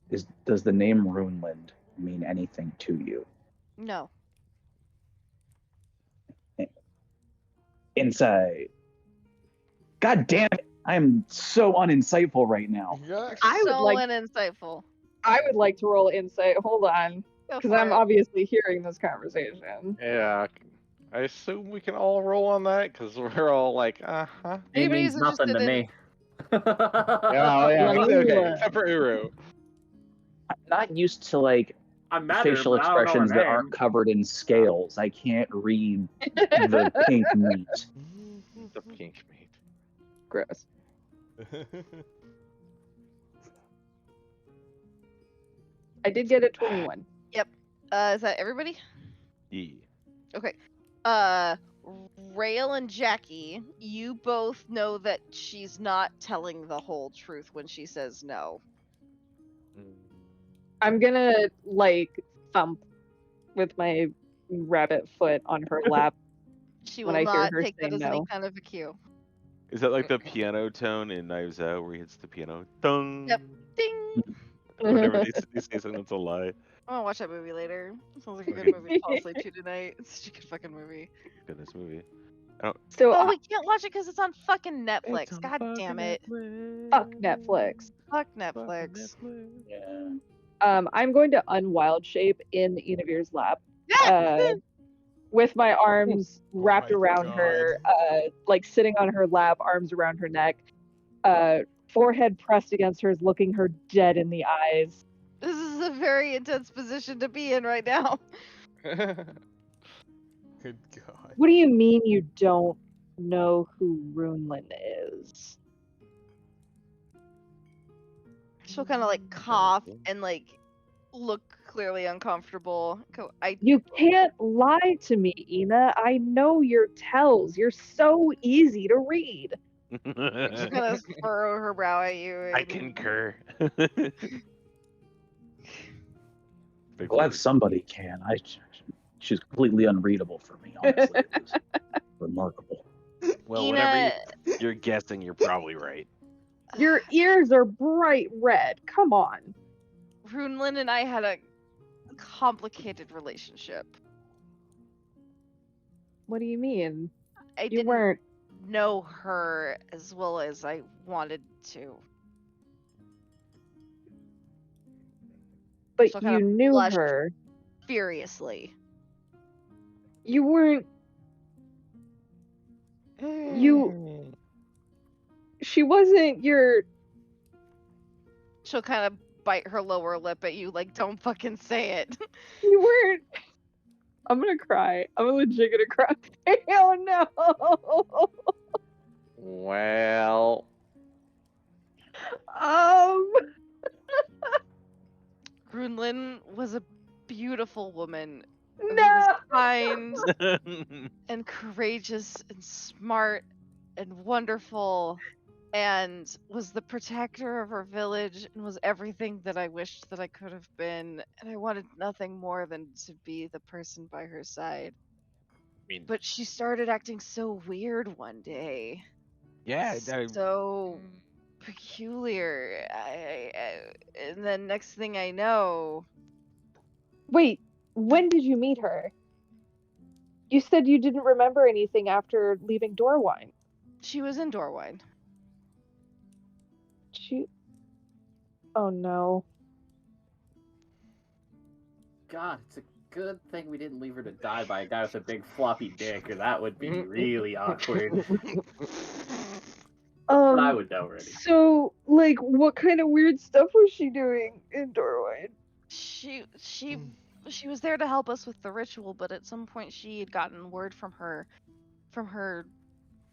is, does the name Runeland mean anything to you? No. Insight. God damn it! I am so uninsightful right now. Yeah. I would So like- uninsightful. I would like to roll insight. Hold on. Go Because for I'm it. obviously hearing this conversation. Yeah. I assume we can all roll on that because we're all like, uh-huh. It Anybody means who's nothing to interested in- me. Yeah, okay. Except for Uru. I'm not used to I'm mad facial at her, but I don't know her expressions that name. aren't covered in scales. I can't read the pink meat. The pink meat. Gross. I did get a 21. Is that everybody? Yeah. Okay. Rail and Jackie, you both know that she's not telling the whole truth when she says no. I'm gonna thump with my rabbit foot on her lap. She When will I hear not her take that say as any no. kind of a cue. Is that like the piano tone in Knives Out where he hits the piano? Dung. Yep. Ding! Whenever they say something that's a lie. I'm gonna watch that movie later. Sounds like a good movie to fall asleep to tonight. It's such a good fucking movie. Goodness movie. So Oh, we can't watch it because it's on fucking Netflix. It's on God damn fucking it. fuck Netflix. Fuck Netflix. Yeah. I'm going to unwild shape in Inavir's lap. With my arms wrapped my around her, sitting on her lap, arms around her neck, forehead pressed against hers, looking her dead in the eyes. This is a very intense position to be in right now. Good God. What do you mean you don't know who Runeland is? She'll kind of cough and look clearly uncomfortable. You can't lie to me, Ina. I know your tells. You're so easy to read. She's gonna furrow her brow at you. I and- concur. big Glad word. somebody can. She's completely unreadable for me, honestly. It was remarkable. Well, Ina, whenever you're guessing, you're probably right. Your ears are bright red. Come on. Runelin and I had a complicated relationship. What do you mean? I You didn't weren't. know her as well as I wanted to. But So you knew blushed her. furiously. You weren't. You. She wasn't your. She'll kind of bite her lower lip at you, like, don't fucking say it. You weren't. I'm gonna cry. I'm legit gonna cry. Oh no. Well, Runelin was a beautiful woman who No. was kind and courageous and smart and wonderful and was the protector of her village and was everything that I wished that I could have been. And I wanted nothing more than to be the person by her side. mean, But she started acting so weird one day. yeah, So peculiar. And then next thing I know, Wait, when did you meet her? You said you didn't remember anything after leaving Dorwine. she was in Dorwine. Oh no. God, it's a good thing we didn't leave her to die by a guy with a big floppy dick, or that would be really awkward. But I would know already. So, like, what kind of weird stuff was she doing in Dorwine? She was there to help us with the ritual, but at some point she had gotten word from her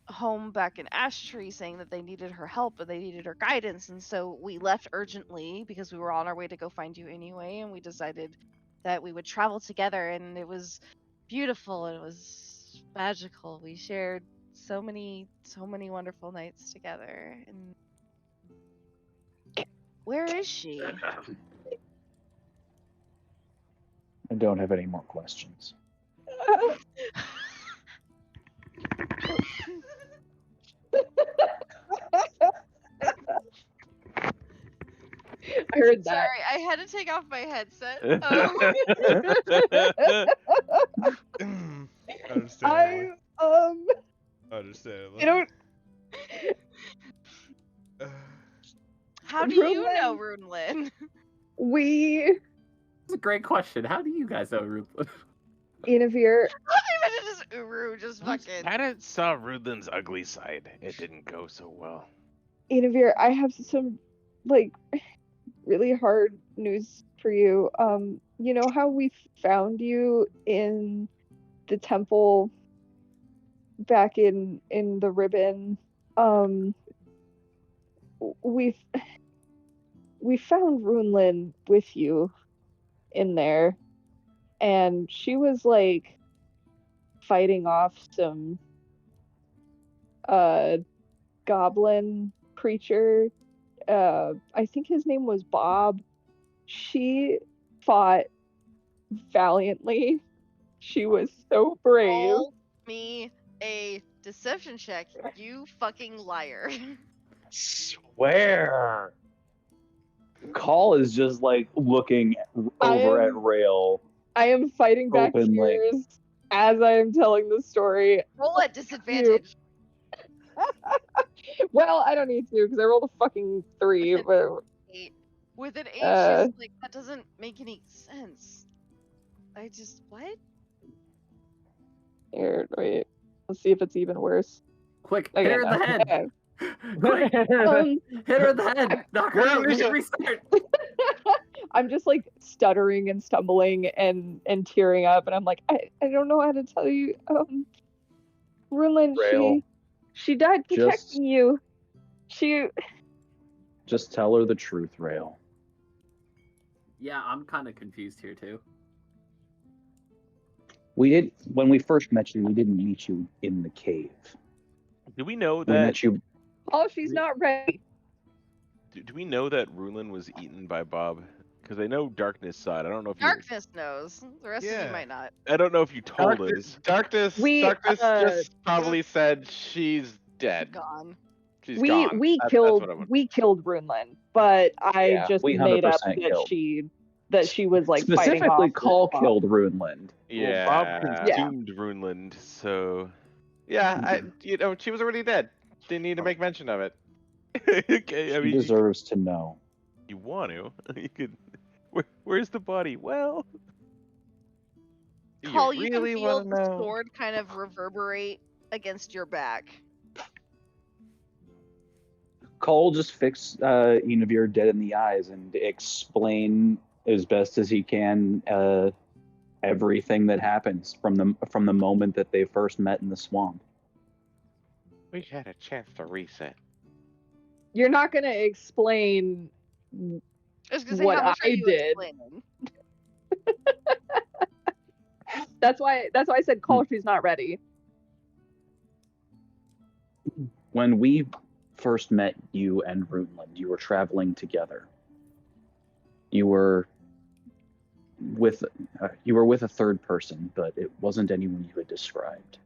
home back in Ash Tree saying that they needed her help and they needed her guidance, and so we left urgently because we were on our way to go find you anyway, and we decided that we would travel together, and it was beautiful and it was magical. We shared so many wonderful nights together. And where is she? I don't have any more questions. I heard that. Sorry, I had to take off my headset. Understandable. Understandable. I don't. How do you Runelin? know Runelin? That's a great question. How do you guys know Ruthless? Inavir. Imagine just Uru just fucking. kind of saw Rudlin's ugly side. It didn't go so well. Inavir, I have some, like, really hard news for you. You know how we found you in the temple back in the ribbon? We found Runelin with you in there, and she was like fighting off some goblin creature. I think his name was Bob. She fought valiantly. She was so brave. Roll me a deception check, you fucking liar. Swear. Call is just like looking over at Rail. I am fighting back Openly. tears as I am telling the story. Roll at disadvantage. Well, I don't need to because I rolled a fucking 3. But With an 8, she's like, that doesn't make any sense. I just, what? here, wait. Let's see if it's even worse. Quick, Okay, hit her in the no. head. Okay. Quick, hit her in the head. Knock her out. Make it restart. I'm just like stuttering and stumbling and tearing up, and I'm like, I don't know how to tell you. Runelin, Rail. she died protecting you. Just tell her the truth, Rail. Yeah, I'm kind of confused here too. When we first met you, we didn't meet you in the cave. Do we know We that? met you. Oh, she's not ready. Do we know that Runelin was eaten by Bob? Because I know Darkness saw it. I don't know if Darkness knows. The rest of you Yeah. might not. I don't know if you told us. Darkness just probably said she's dead. Gone. She's we gone. we That's killed what I would. we killed Runelin, but I Yeah, just we made up 100% that killed. she was like fighting Specifically, off Call Bob. killed Runeland. Well, Bob Yeah. consumed Runeland, so Yeah, she was already dead. Didn't need to make mention of it. okay. I She mean, deserves to know. you want to? You could. Where's the body? Well, Call, you you really can feel want to the know? sword kind of reverberate against your back. Cole just fix Enivir dead in the eyes and explain as best as he can everything that happens from the moment that they first met in the swamp. We had a chance to reset. You're not gonna explain I was gonna say, what how much are I you did. explaining? That's why I said call. She's not ready. When we first met you and Runeland, you were traveling together. You were with a third person, but it wasn't anyone you had described.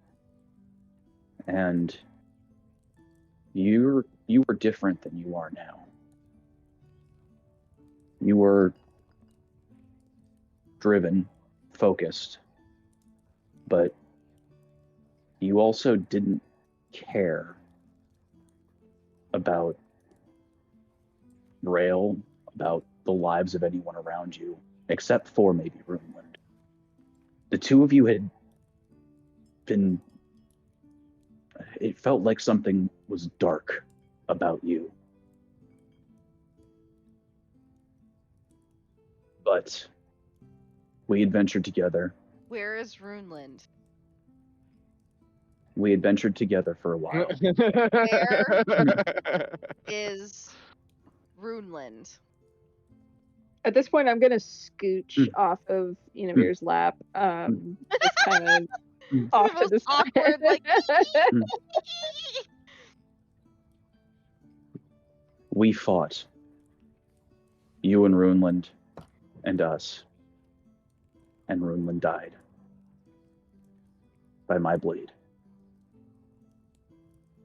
And you were different than you are now. You were driven, focused, but you also didn't care about Rail, about the lives of anyone around you, except for maybe Runeland. The two of you had been. It felt like something was dark about you. But we adventured together. Where is Runeland? We adventured together for a while. Where is Runeland? At this point, I'm gonna scooch off of Enivir's lap, just kind of off to the side. Awkward, like. We fought. You and Runeland, and us. And Runeland died. By my blade.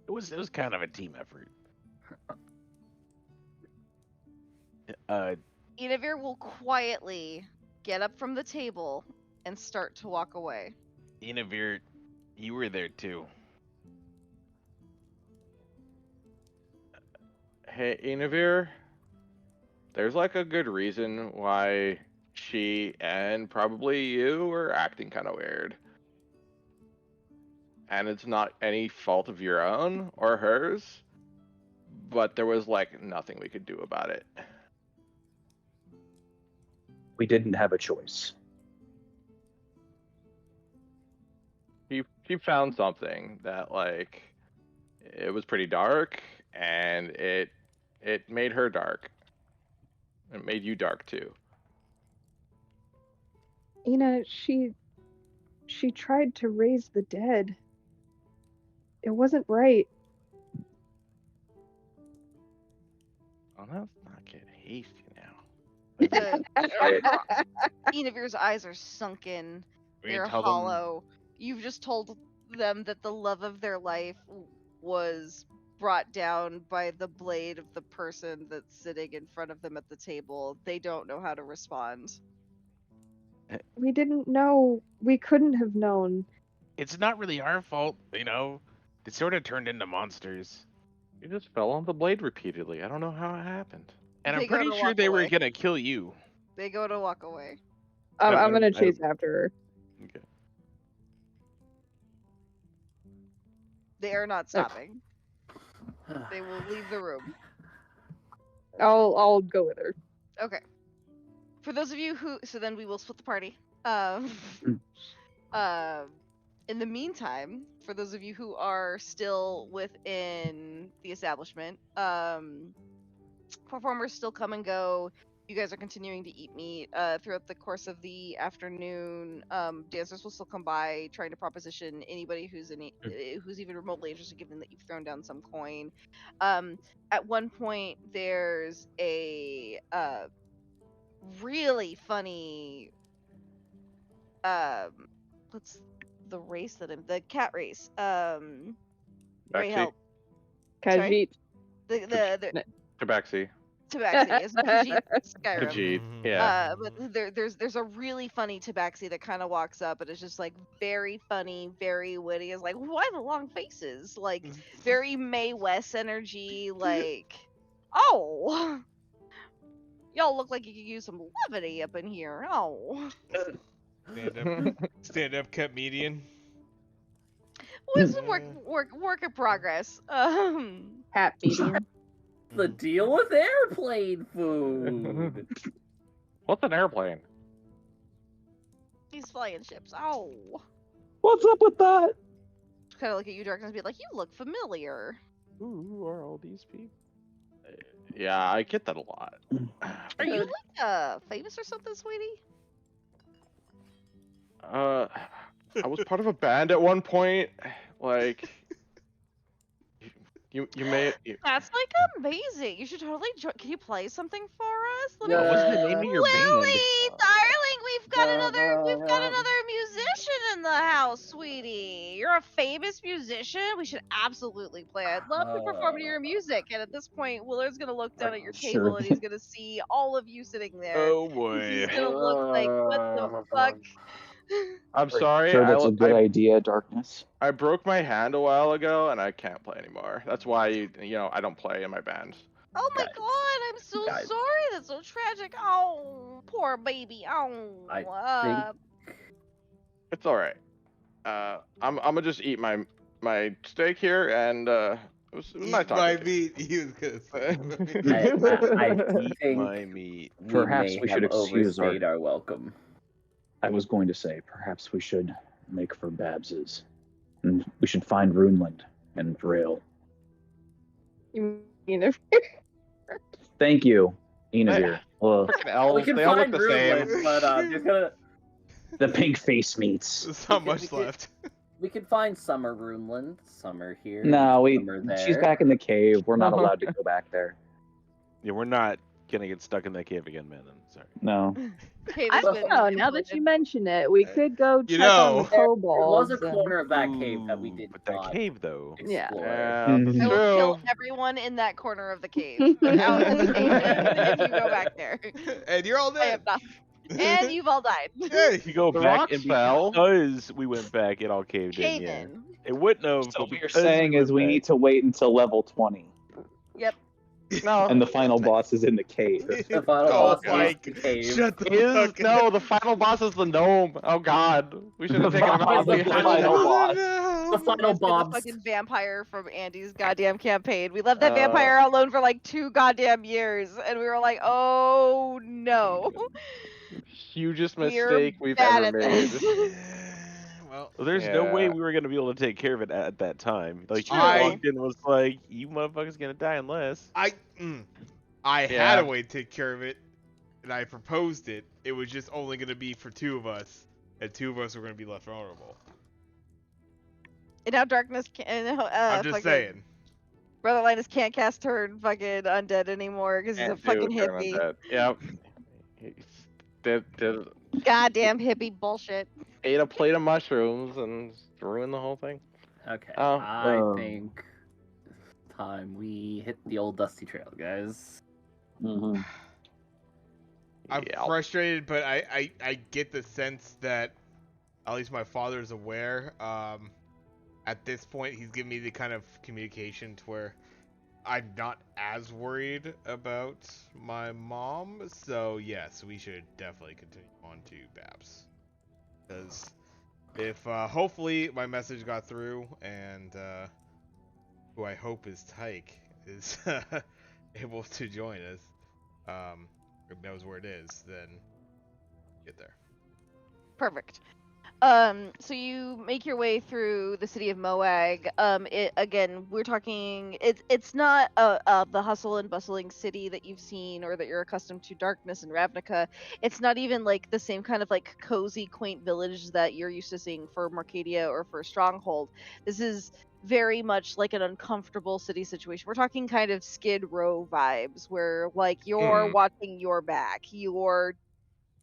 it was kind of a team effort. Enivir will quietly get up from the table and start to walk away. Enivir, you were there too. Hey, Enivir, there's like a good reason why she and probably you were acting kind of weird. And it's not any fault of your own or hers, but there was like nothing we could do about it. We didn't have a choice. She found something that like it was pretty dark, and it made her dark. It made you dark too. She tried to raise the dead. It wasn't right. Oh, let's not get hasty now. Enivir's eyes are sunken. We They're can tell hollow. You've just told them that the love of their life was brought down by the blade of the person that's sitting in front of them at the table. They don't know how to respond. We didn't know. We couldn't have known. It's not really our fault, you know. They sort of turned into monsters. You just fell on the blade repeatedly. I don't know how it happened. And They I'm go pretty to sure walk they were away. gonna kill you. They go to walk away. I'm gonna chase after her. Okay. They are not stopping. They will leave the room. I'll go with her. Okay. For those of you who, so then we will split the party. In the meantime, for those of you who are still within the establishment, performers still come and go. You guys are continuing to eat meat throughout the course of the afternoon. Dancers will still come by, trying to proposition anybody who's who's even remotely interested, given that you've thrown down some coin. At one point, there's a really funny. What's the race the cat race? Ray, Tabaxi. help. Sorry? Khajiit. The Tabaxi. Tabaxi is Khajiit Skyrim. Khajiit. Yeah. But there's a really funny Tabaxi that kind of walks up and is just like very funny, very witty. Is like, why the long faces? Like very Mae West energy. Like, oh, y'all look like you could use some levity up in here. Oh, Stand up comedian. what's work in progress? Hat medium. The deal with airplane food. What's an airplane? He's flying ships. Oh, What's up with that? kind of look at you, Darkness, and be like, you look familiar. Who are all these people? Yeah, I get that a lot. Are you like famous or something, sweetie? I was part of a band at one point. Like, you may. That's like amazing. You should totally join. Can you play something for us? Let me What's the name of your Lily, band? darling, we've got another musician in the house, sweetie. You're a famous musician. We should absolutely play. I'd love to perform to your music. And at this point, Willard's gonna look down at your table Sure. and he's gonna see all of you sitting there. Oh He's boy. gonna look like, what the fuck? I'm sorry. Sure, that's a good idea, Darkness. I broke my hand a while ago, and I can't play anymore. That's why I don't play in my band. Oh my Guys. god, I'm so Guys. sorry. That's so tragic. Oh, poor baby. Oh, I It's all right. I'm gonna just eat my steak here, and it was nice Eat talking my to you. meat. He was gonna say. I Eat think my meat. Perhaps may we should have excuse overstayed our welcome. I was going to say, perhaps we should make for Babs's. And we should find Runeland and Vrail. You mean if Thank you, Enavir. Well, Frickin' We elves, can they all look find the same. Runeland, but just gonna the pink face meets. There's not much left. we can find Summer Runeland. Summer here. No, Summer there. she's back in the cave. We're not allowed to go back there. Yeah, we're not gonna get stuck in that cave again, man. Sorry. No. Cave I has don't been know. Now that you implemented. mention it, we could go check You on know. the There kobolds. was a corner of that cave that we Ooh, did but that not cave though. Yeah. explore. Yeah, Mhm. that's I will kill true. everyone in that corner of the cave. Out in the pavement if you go back there. And you're all I dead. have not. And you've all died. Hey. You go The back rocks and fell. because we went back, it all caved in. Cave Yeah, in. it wouldn't have. So but what you're because saying is we went need to wait until level 20. Yep. No, And the final boss is in the cave. The final Oh, boss Mike, is the cave. Shut the is fuck no. up. The final boss is the gnome. Oh God, we should have The taken him out. final We had boss. Oh, no. The final Reminds me of bobs. The fucking vampire from Andy's goddamn campaign. We left that vampire alone for like 2 goddamn years, and we were like, oh no. hugest We're mistake we've bad ever at made. this. Well, Well, there's no way Yeah. we were gonna be able to take care of it at that time. Like you I- walked in and was like, "You motherfuckers gonna die unless." I had Yeah. a way to take care of it, and I proposed it. It was just only going to be for 2 of us, and 2 of us were going to be left vulnerable. And now Darkness can't. I'm just saying. Brother Linus can't cast turn fucking undead anymore because he's a Can't fucking do turn hippie. undead. Yep. Did Goddamn hippie bullshit. ate a plate of mushrooms and ruined the whole thing. Okay. Oh, I think it's time we hit the old dusty trail, guys. Mhm. I'm Yeah. frustrated, but I get the sense that at least my father is aware. At this point, he's giving me the kind of communication to where I'm not as worried about my mom. So yes, we should definitely continue on to Babs. Because if hopefully my message got through, and who I hope is Tyke is able to join us, or knows where it is, then get there. Perfect. So you make your way through the city of Moag. Again, we're talking. It's not the hustle and bustling city that you've seen or that you're accustomed to. Darkness and Ravnica. It's not even like the same kind of like cozy, quaint village that you're used to seeing for Marcadia or for Stronghold. This is very much like an uncomfortable city situation. We're talking kind of Skid Row vibes, where like you're watching your back.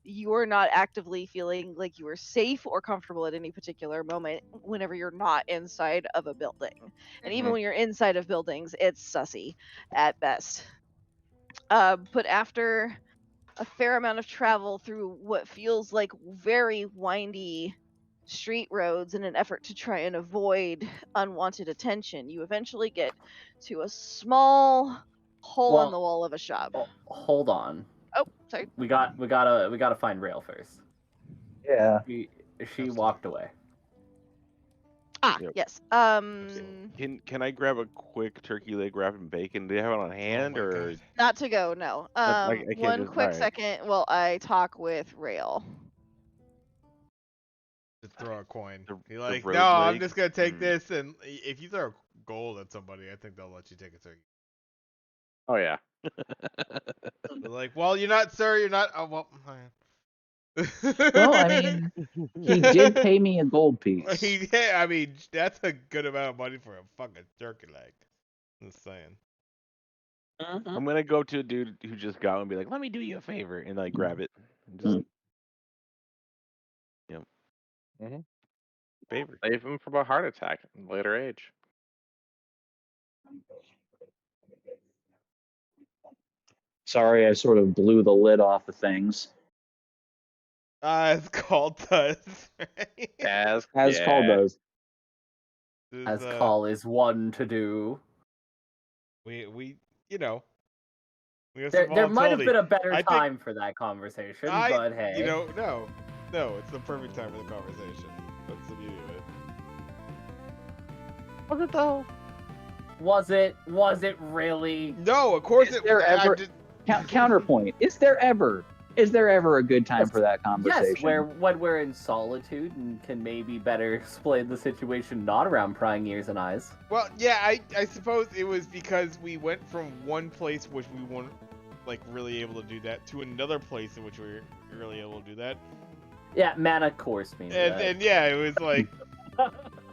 You're not actively feeling like you are safe or comfortable at any particular moment whenever you're not inside of a building. And even when you're inside of buildings, it's sussy at best. But after a fair amount of travel through what feels like very windy street roads in an effort to try and avoid unwanted attention, you eventually get to a small hole in the wall of a shop. Hold on. Oh, sorry. We gotta find Rail first. Yeah. She walked away. Ah, Yep. yes. Can I grab a quick turkey leg wrapped in bacon? Do they have it on hand or? God. Not to go, no. I can't One just- quick alright. second while I talk with Rail. Just throw a coin. The- You're the like, road no, I'm leg? just gonna take this, and if you throw gold at somebody, I think they'll let you take a turkey. Oh yeah. They're like, well, you're not, sir. You're not. Oh well. Well, I mean, he did pay me a gold piece. Yeah, I mean, that's a good amount of money for a fucking turkey leg. I'm just saying. I'm gonna go to a dude who just got one and be like, "Let me do you a favor," and like grab it. And just, favor. Save him from a heart attack in later age. Sorry, I sort of blew the lid off of things. It's called does. Right? As Call does. As call is one to do. We you know. We have There some might have volatility. been a better I think- time for that conversation, but hey. You know, no, it's the perfect time for the conversation. That's the beauty of it. Was it though? Was it really? No, of course Is it. there I ever- did- Counterpoint. Is there ever a good time for that conversation? Yes, when we're in solitude and can maybe better explain the situation not around prying ears and eyes. Well, yeah, I suppose it was because we went from one place which we weren't like really able to do that to another place in which we were really able to do that. Yeah, mana course means that. And yeah, it was like,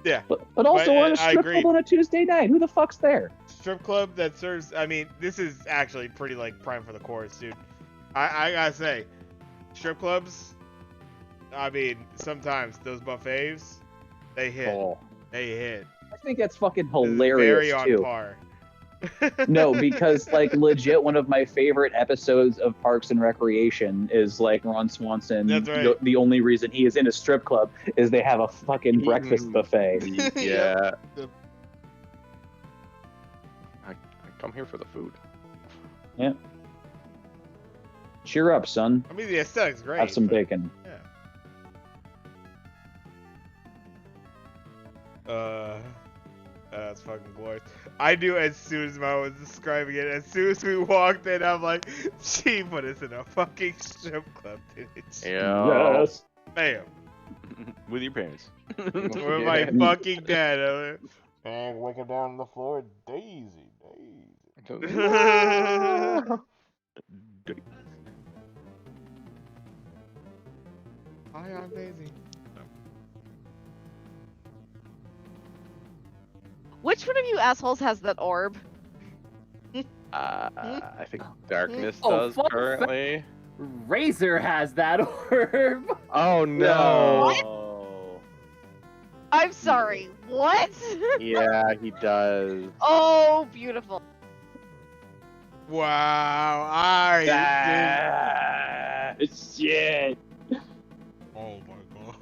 yeah, But also on a I strip agree. club on a Tuesday night. Who the fuck's there? Strip club that serves. I mean, this is actually pretty like prime for the course, dude. I gotta say, strip clubs. I mean, sometimes those buffets, they hit. Oh. They hit. I think that's fucking This is hilarious very on too. par. No, because like legit, one of my favorite episodes of Parks and Recreation is like Ron Swanson. That's right. The only reason he is in a strip club is they have a fucking breakfast buffet. Yeah. Yep. I come here for the food. Yeah. Cheer up, son. I mean, the aesthetic's great. Have some but- bacon. Yeah. That's fucking glorious. I knew as soon as Mo was describing it, as soon as we walked in, I'm like, she put us in a fucking strip club, dude. Yeah. Yes. Bam. With your parents. With my fucking dad. And wake him down on the floor, Daisy. Hi, I'm Daisy. Which one of you assholes has that orb? I think darkness Oh, does fuck. currently. Razor has that orb. Oh no! I'm sorry. What? Yeah, he does. Oh, beautiful. Wow. Alright. Shit. Oh my god.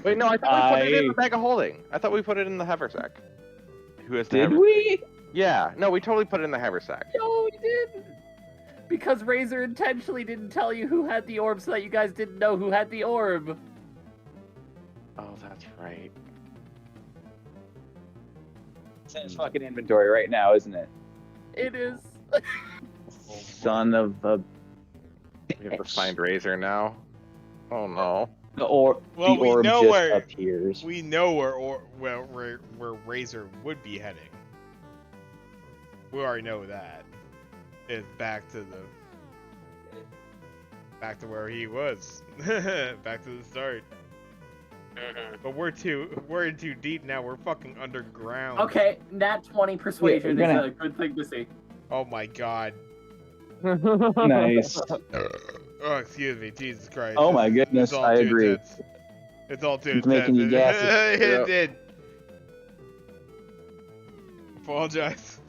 Wait, no, I thought we put it in the bag of holding. I thought we put it in the haversack. Who has to Did have it? we? Yeah, no, we totally put it in the haversack. No, we didn't. Because Razor intentionally didn't tell you who had the orb so that you guys didn't know who had the orb. Oh, that's right. It's in his fucking inventory right now, isn't it? It is. Son of a. We have to find Razor now. Oh no. the Well, the we orb know just where- appears. We know where Razor would be heading. We already know that. It's back to where he was. Back to the start. But we're in too deep now. We're fucking underground. Okay, nat 20 persuasion Yeah, is a good thing to see. Oh my god. Nice. Oh, excuse me. Jesus Christ. Oh my This is goodness, all I too agree. intense. It's all too It's making you intense. gassy. It Yep. did. Apologize.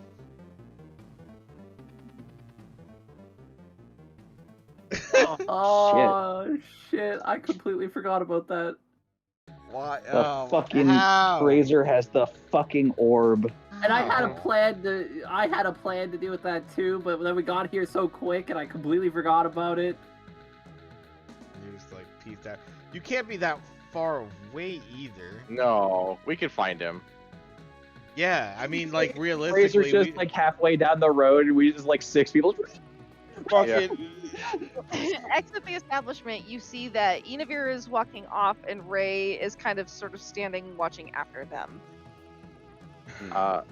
Oh, shit. I completely forgot about that. Why? The fucking how? Razor has the fucking orb. And I had a plan to deal with that too, but then we got here so quick and I completely forgot about it. You just like peeped out. You can't be that far away either. No, we could find him. Yeah, I mean, like realistically, Razor's just like halfway down the road, and we just like 6 people. fucking. Exit the establishment, you see that Enavir is walking off and Ray is kind of sort of standing watching after them. We So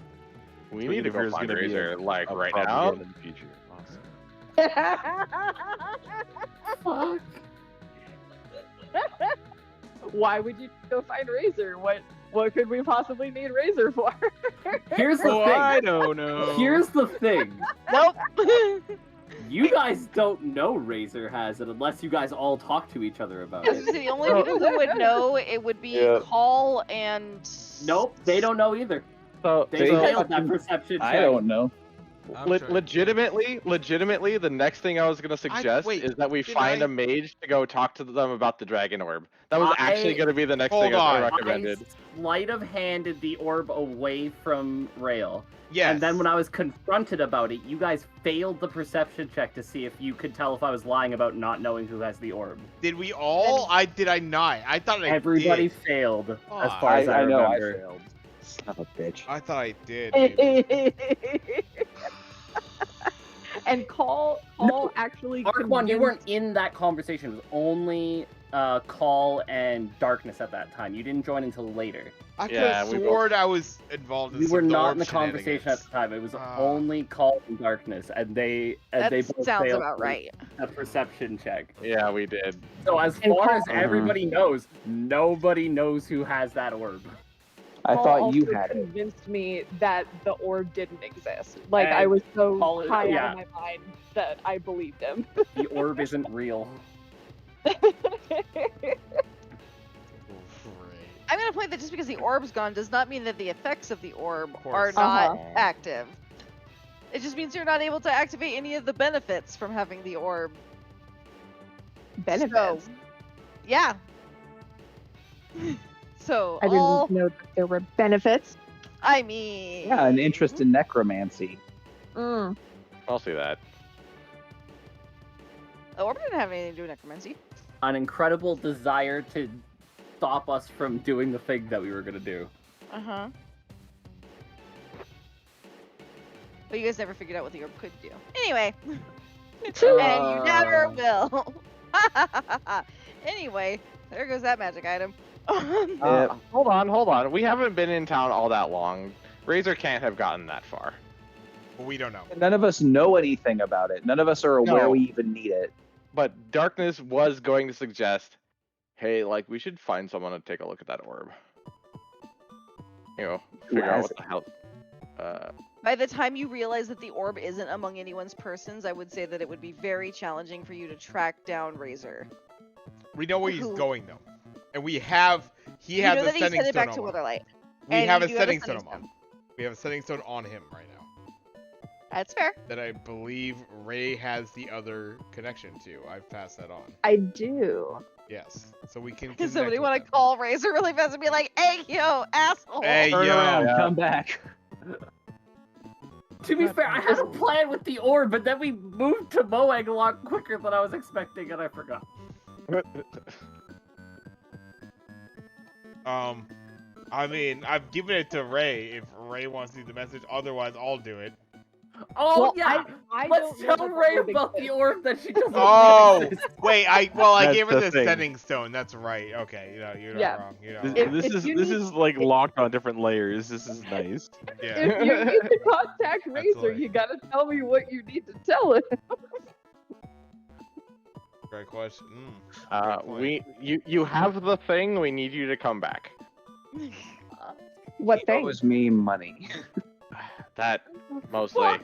need to go Universe find gonna be Razor, like, a right problem now. again in the future. Awesome. Fuck. Why would you go find Razor? What could we possibly need Razor for? Here's the Oh, thing. I don't know. Here's the thing. Nope. You guys don't know Razor has it unless you guys all talk to each other about it. The only people who would know it would be Yeah. Call and. Nope, they don't know either. So, They So- failed that perception check. I don't know. legitimately, the next thing I was gonna suggest wait, is that we didn't find I- a mage to go talk to them about the dragon orb. That was actually gonna be the next Hold thing I on. recommended. I sleight of handed the orb away from Rail. Yes. And then when I was confronted about it, you guys failed the perception check to see if you could tell if I was lying about not knowing who has the orb. Did we all? Did I not? I thought I Everybody did. failed, as Ah. far as I know I remember. failed. Son of a bitch. I thought I did. Maybe. And Call actually Arc One, you weren't convinced- in that conversation. It was only Call and Darkness at that time. You didn't join until later. I could Yeah, have we sworn I was involved in We some were of not orb in the conversation at shenanigans. the time. It was Ah. only Call and Darkness, and they That both sounds failed about right. a perception check. Yeah, we did. So as And far as Call- everybody knows, nobody knows who has that orb. I Paul thought you also had it. convinced me that the orb didn't exist. Like And I was so Paul is- high out yeah. of my mind that I believed him. The orb isn't real. I'm gonna point that just because the orb's gone does not mean that the effects of the orb Of course. are not Uh-huh. active. It just means you're not able to activate any of the benefits from having the orb. Benefits. So, yeah. So I didn't all know that there were benefits. I mean, Yeah, an interest in necromancy. Mm. I'll see that. the orb didn't have anything to do with necromancy. An incredible desire to stop us from doing the thing that we were gonna do. Uh-huh. But you guys never figured out what the orb could do. Anyway. And you never will. Anyway, there goes that magic item. Hold on. We haven't been in town all that long. Razor can't have gotten that far. We don't know. None of us know anything about it. None of us are aware No. we even need it. But Darkness was going to suggest, hey, like, we should find someone to take a look at that orb. You know, figure out has what the hell. By the time you realize that the orb isn't among anyone's persons, I would say that it would be very challenging for you to track down Razor. We know where he's Who- going though, and he has You the know that he's setting headed stone back to on him. Witherlight. We and have you a do setting stone on stone. him. We have a setting stone on him right now That's fair. that I believe Ray has the other connection to. I've passed that on. I do. Yes, so we can. Does somebody want to call Razor really fast and be like, "Hey, yo, asshole"? Hey, Turn yo. around, Yeah. come back. To be fair, I had a plan with the orb, but then we moved to Moeg a lot quicker than I was expecting, and I forgot. I mean, I've given it to Ray if Ray wants to do the message. Otherwise, I'll do it. Oh Well, yeah. I Let's don't know tell that Ray orb about the exists. orb that she doesn't Oh, exist. wait, I That's gave her the the thing. setting stone. That's right. Okay, you're not Yeah. wrong. You're not This, wrong. this If is you this need- is like locked on different layers. This is nice. Yeah. If you need to contact Razor, Absolutely. you gotta tell me what you need to tell him. Great question. Great point. You have the thing. We need you to come back. What He thing? owes me money. That mostly.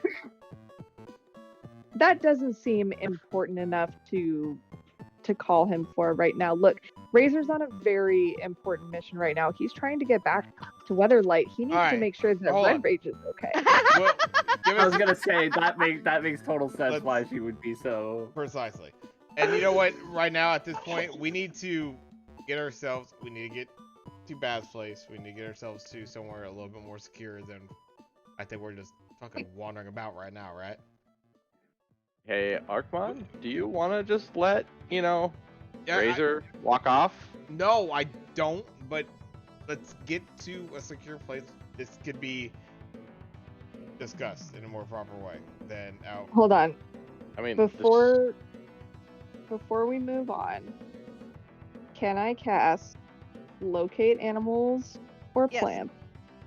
That doesn't seem important enough to call him for right now. Look, Razor's on a very important mission right now. He's trying to get back to Weatherlight. He needs to Alright, make sure that hold Red on. Rage is okay. Well, give I was us gonna say that makes total sense Let's- why she would be so. precisely. And you know what? Right now, at this point, we need to get ourselves. We need to get to Bab's place. We need to get ourselves to somewhere a little bit more secure than I think we're just fucking wandering about right now, right? Hey, Arkmon, do you want to just let Yeah, Razor walk off? No, I don't. But let's get to a secure place. This could be discussed in a more proper way than out. Hold on. I mean, Before we move on, can I cast locate animals or Yes. plants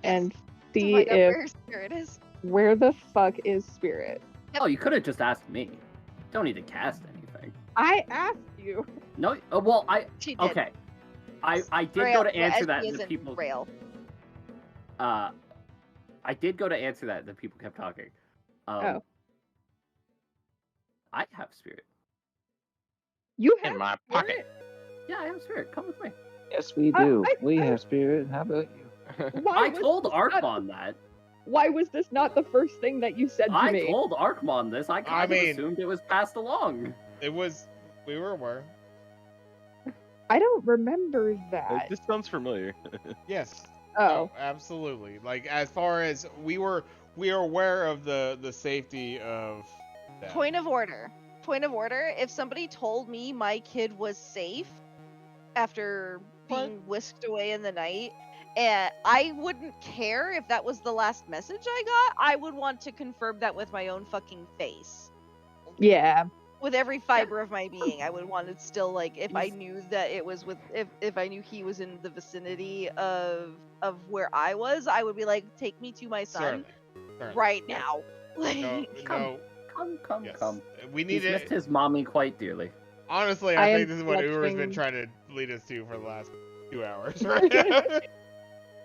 and see To find out if where Spirit is. where the fuck is Spirit? Oh, you could have just asked me. Don't need to cast anything. I asked you. No, She did. okay. I did Rail, go to answer that, SB and is the in people. Rail. I did go to answer that, and the people kept talking. Oh. I have spirit. You have in my Spirit? pocket. Yeah, I have spirit. Come with me. Yes, we do. I- we I- have spirit. How about you? Why I was told this not- Arkmon that. Why was this not the first thing that you said to I me? told Arkmon this. I kind mean- of assumed it was passed along. It was. We were aware. I don't remember that. This sounds familiar. Yes. Oh. Absolutely. Like as far as we are aware of the safety of that. Point of order. If somebody told me my kid was safe after being whisked away in the night, and I wouldn't care if that was the last message I got. I would want to confirm that with my own fucking face. Yeah. With every fiber of my being, I would want to still, like, if I knew that it was if I knew he was in the vicinity of where I was, I would be like, take me to my son Certainly. right now. Like, No, Come. no. Come. Yes. He's We need missed it. his mommy quite dearly. Honestly, I I am think this is what Uber's been clutching- trying to lead us to for the last 2 hours. Right?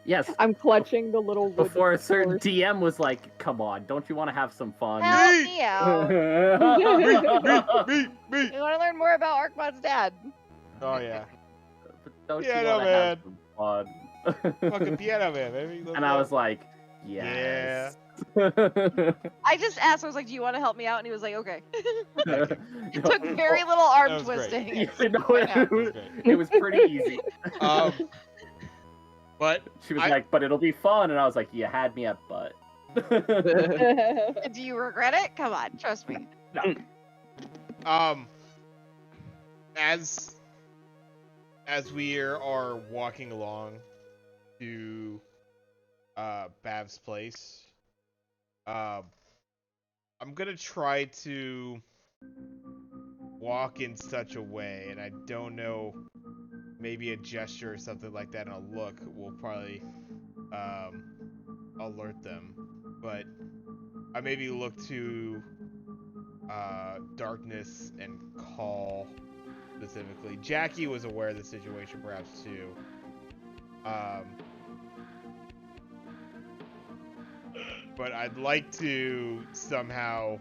Yes. I'm clutching the little wood Before a certain horse. DM was like, "Come on, don't you want to have some fun?" help Me! me out. me. We want to learn more about Arkmon's dad. Oh yeah. But don't Yeah, you no, want to have some fun? Fucking piano man, baby. Let's And I go. was like, yes. I just asked. I was like, "Do you want to help me out?" And he was like, "Okay." It took No, very little arm That was great. twisting. you know, That was great. it was pretty easy. But She was I- like, "But it'll be fun," and I was like, "You had me at butt." Do you regret it? Come on, trust me. as we are walking along to Bav's place, I'm gonna try to walk in such a way, and I don't know, maybe a gesture or something like that, and a look will probably alert them. But I maybe look to Darkness and call specifically. Jackie was aware of the situation, perhaps too. But I'd like to somehow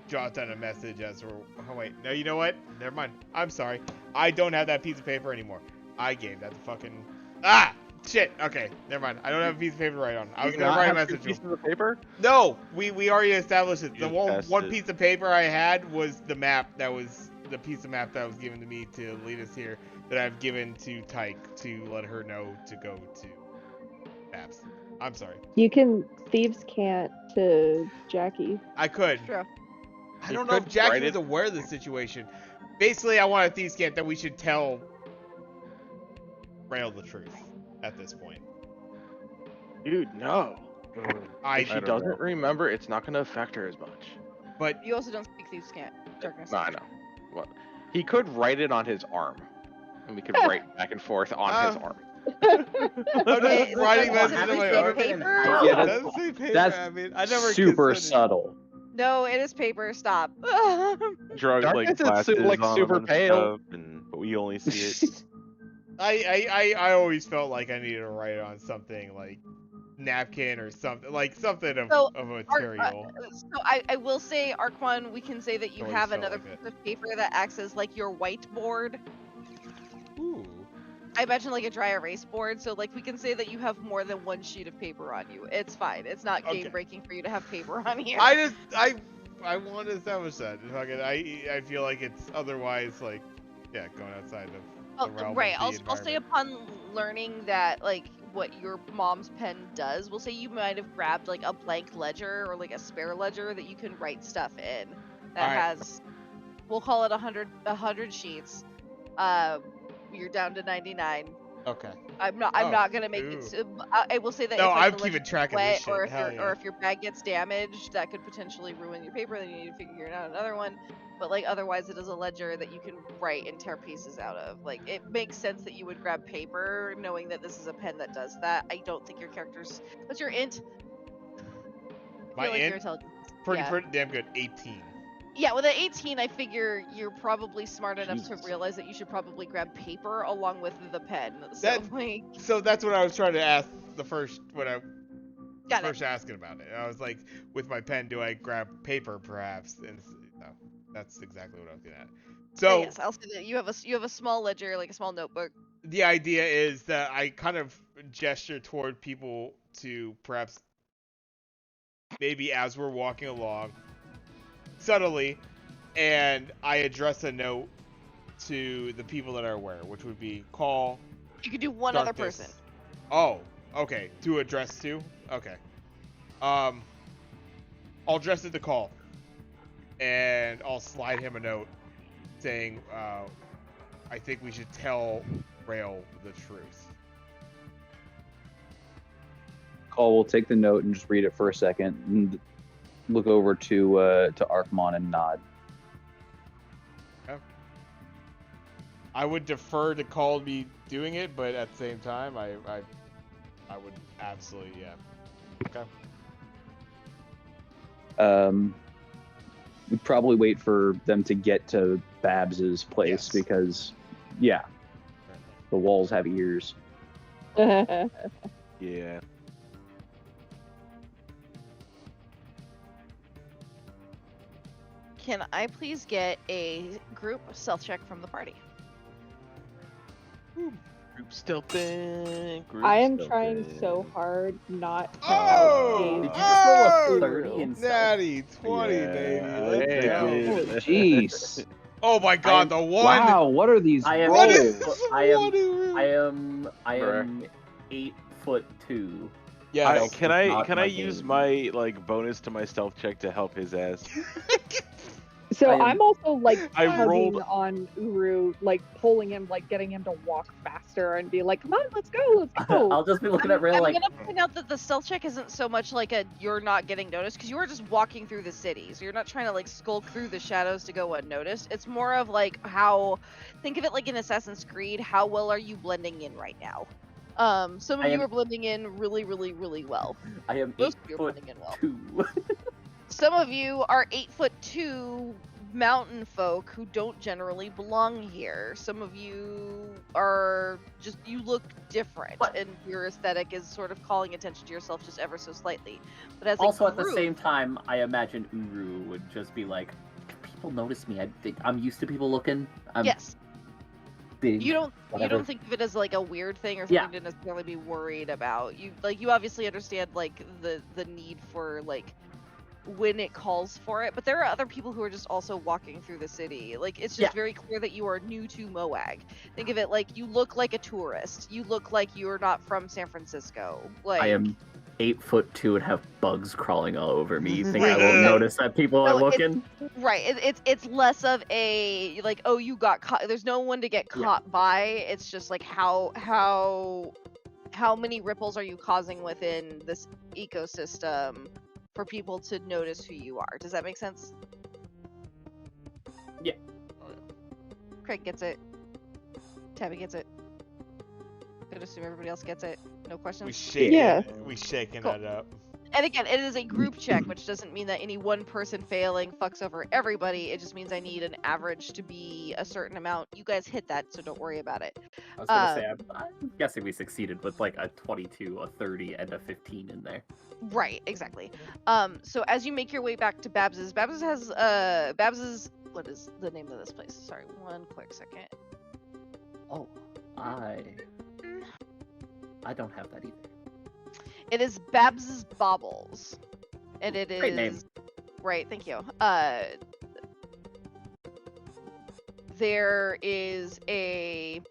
jot down a message as we're. Oh wait, no, you know what? Never mind. I'm sorry. I don't have that piece of paper anymore. I gave that to fucking. Ah! Shit. Okay, never mind. I don't have a piece of paper to write on. I was gonna write a message. to him. Pieces of paper? No, we already established it. The You one tested. piece of paper I had was the map that was the piece of map that was given to me to lead us here, that I've given to Tyke to let her know to go to Babs. I'm sorry. You can thieves can't to Jackie. I could. True. I You don't know if could Jackie write was it- aware of the situation. Basically, I want a thieves cant that we should tell Rail the truth at this point. Dude, no. If she don't doesn't know. remember, it's not going to affect her as much. But You also don't speak thieves' can't darkness. No, I know. Well, he could write it on his arm, and we could write back and forth on his arm. I'm Okay, just writing does it messages on my say arm. paper? Yeah, It doesn't say paper. that's I mean, I never super considered- subtle. No, it is paper. Stop. Drug like Darkness is glasses like on super him and pale. stuff, but we only see it. I always felt like I needed to write it on something like napkin or something, like something of, So, of material. So I will say, Arquan, we can say that you Always have felt another like piece of paper that acts as like your whiteboard. Ooh. I imagine like a dry erase board, so like we can say that you have more than one sheet of paper on you. It's fine. It's not Okay. game breaking for you to have paper on you. I want to establish that. Fucking, I feel like it's otherwise like, yeah, going outside of the realm Right. of the I'll say upon learning that like what your mom's pen does, we'll say you might have grabbed like a blank ledger or like a spare ledger that you can write stuff in. That Alright. has, we'll call it 100 sheets. You're down to 99. Okay. I'm not gonna make it. ooh. I will say that No, if like, I'm the keeping ledger's track of wet, this shit. or if Hell your yeah. or if your bag gets damaged, that could potentially ruin your paper. Then you need to figure out another one. But like otherwise, it is a ledger that you can write and tear pieces out of. Like it makes sense that you would grab paper, knowing that this is a pen that does that. I don't think your character's. What's your int? I My feel like your int? intelligence. Pretty Yeah. damn good. 18. Yeah, with an 18, I figure you're probably smart enough to Jesus. realize that you should probably grab paper along with the pen. So That- like, So that's what I was trying to ask the first when I got it. first asking about it. I was like, with my pen, do I grab paper perhaps? And no, that's exactly what I was getting at. So yes, I'll say that you have a small ledger, like a small notebook. the idea is that I kind of gesture toward people to perhaps maybe as we're walking along subtly, and I address a note to the people that are aware, which would be Call. You could do one other Darkness. person. Oh, okay. To address to? Okay. I'll address it to Call, and I'll slide him a note saying, I think we should tell Rail the truth. Call will take the note and just read it for a second and look over to Arkmon and nod. I would defer to Call be doing it, but at the same time, I would absolutely, yeah. Okay. We'd probably wait for them to get to Babs's place Yes. because, yeah, the walls have ears. Yeah. Can I please get a group stealth check from the party? Group stealthing. I am trying so hard not to. Oh! Did you just roll a Oh! 30 in stealth? Natty 20, Yeah, baby. I Let's did. go. Jeez. Oh my god, the one! Wow, what are these I am- What rolls? is this I am- one room? I am 8'2". Yes. Can not I my use game. my like bonus to my stealth check to help his ass? So I am- I'm also like I tugging rolled- on Uru, like pulling him, like getting him to walk faster and be like, "Come on, let's go, let's go." I'll just be looking at Rail I'm like, gonna point out that the stealth check isn't so much like a you're not getting noticed because you are just walking through the city, so you're not trying to like skulk through the shadows to go unnoticed. It's more of like how, think of it like in Assassin's Creed. How well are you blending in right now? Some of I you am- are blending in really, really, really well. I am Most of you are 8'2". blending in well. Some of you are 8'2" mountain folk who don't generally belong here. Some of you are just, you look different, What? and your aesthetic is sort of calling attention to yourself just ever so slightly. But as Also, a at the group, same time, I imagine Uru would just be like, people notice me. I think I'm used to people looking. I'm yes, big. you don't whatever. think of it as like a weird thing or Yeah. something to necessarily be worried about. You obviously understand like the need for like when it calls for it, but there are other people who are just also walking through the city. Like it's just Yeah. very clear that you are new to Moag. Think of it like you look like a tourist. You look like you're not from San Francisco. Like I am 8'2" and have bugs crawling all over me. You think I Right. won't notice that people are No, it's- looking? right. It's less of a like, oh, you got caught. There's no one to get Yeah. caught by. It's just like how how many ripples are you causing within this ecosystem for people to notice who you are? Does that make sense? Yeah. Craig gets it. Tabby gets it. Could assume everybody else gets it. No questions. We shaking Cool. that up. And again, it is a group check, which doesn't mean that any one person failing fucks over everybody. It just means I need an average to be a certain amount. You guys hit that, so don't worry about it. I was gonna say, I'm guessing we succeeded with like a 22, a 30, and a 15 in there. Right, exactly. So as you make your way back to Babs's, Babs's has Babs's. What is the name of this place? Sorry, one quick second. Oh, I don't have that either. It is Babs's Baubles, and it is Great name. right. Thank you. There is a.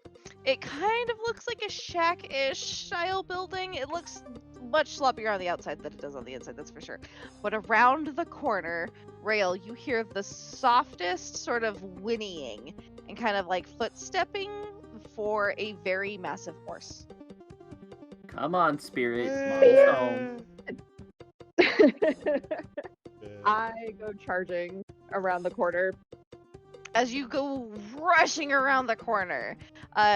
It kind of looks like a shack-ish style building. It looks much sloppier on the outside than it does on the inside, that's for sure. But around the corner, Rail, you hear the softest sort of whinnying and kind of like footstepping for a very massive horse. Come on, Spirit. Mom's home. I go charging around the corner. As you go rushing around the corner,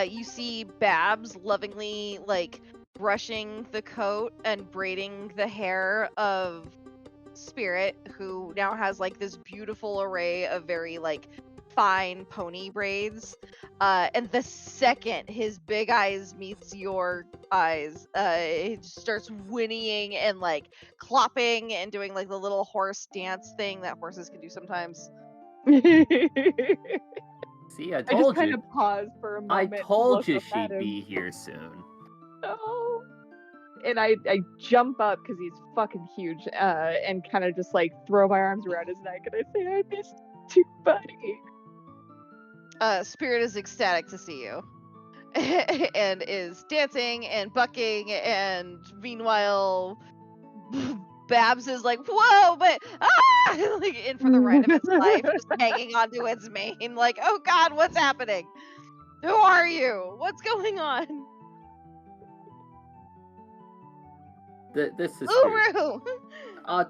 you see Babs lovingly like brushing the coat and braiding the hair of Spirit, who now has like this beautiful array of very like fine pony braids. And the second his big eyes meets your eyes, it starts whinnying and like clopping and doing like the little horse dance thing that horses can do sometimes. See, I I just told kind you. of pause for a I moment. told look you up at she'd him. be here soon. No. And I jump up because he's fucking huge, and kind of just like throw my arms around his neck and I say, I missed you, buddy. Spirit is ecstatic to see you. And is dancing and bucking, and meanwhile Babs is like, whoa, but like in for the ride of its life, just hanging onto its mane, like, oh god, what's happening? Who are you? What's going on? This is Spirit. Uru!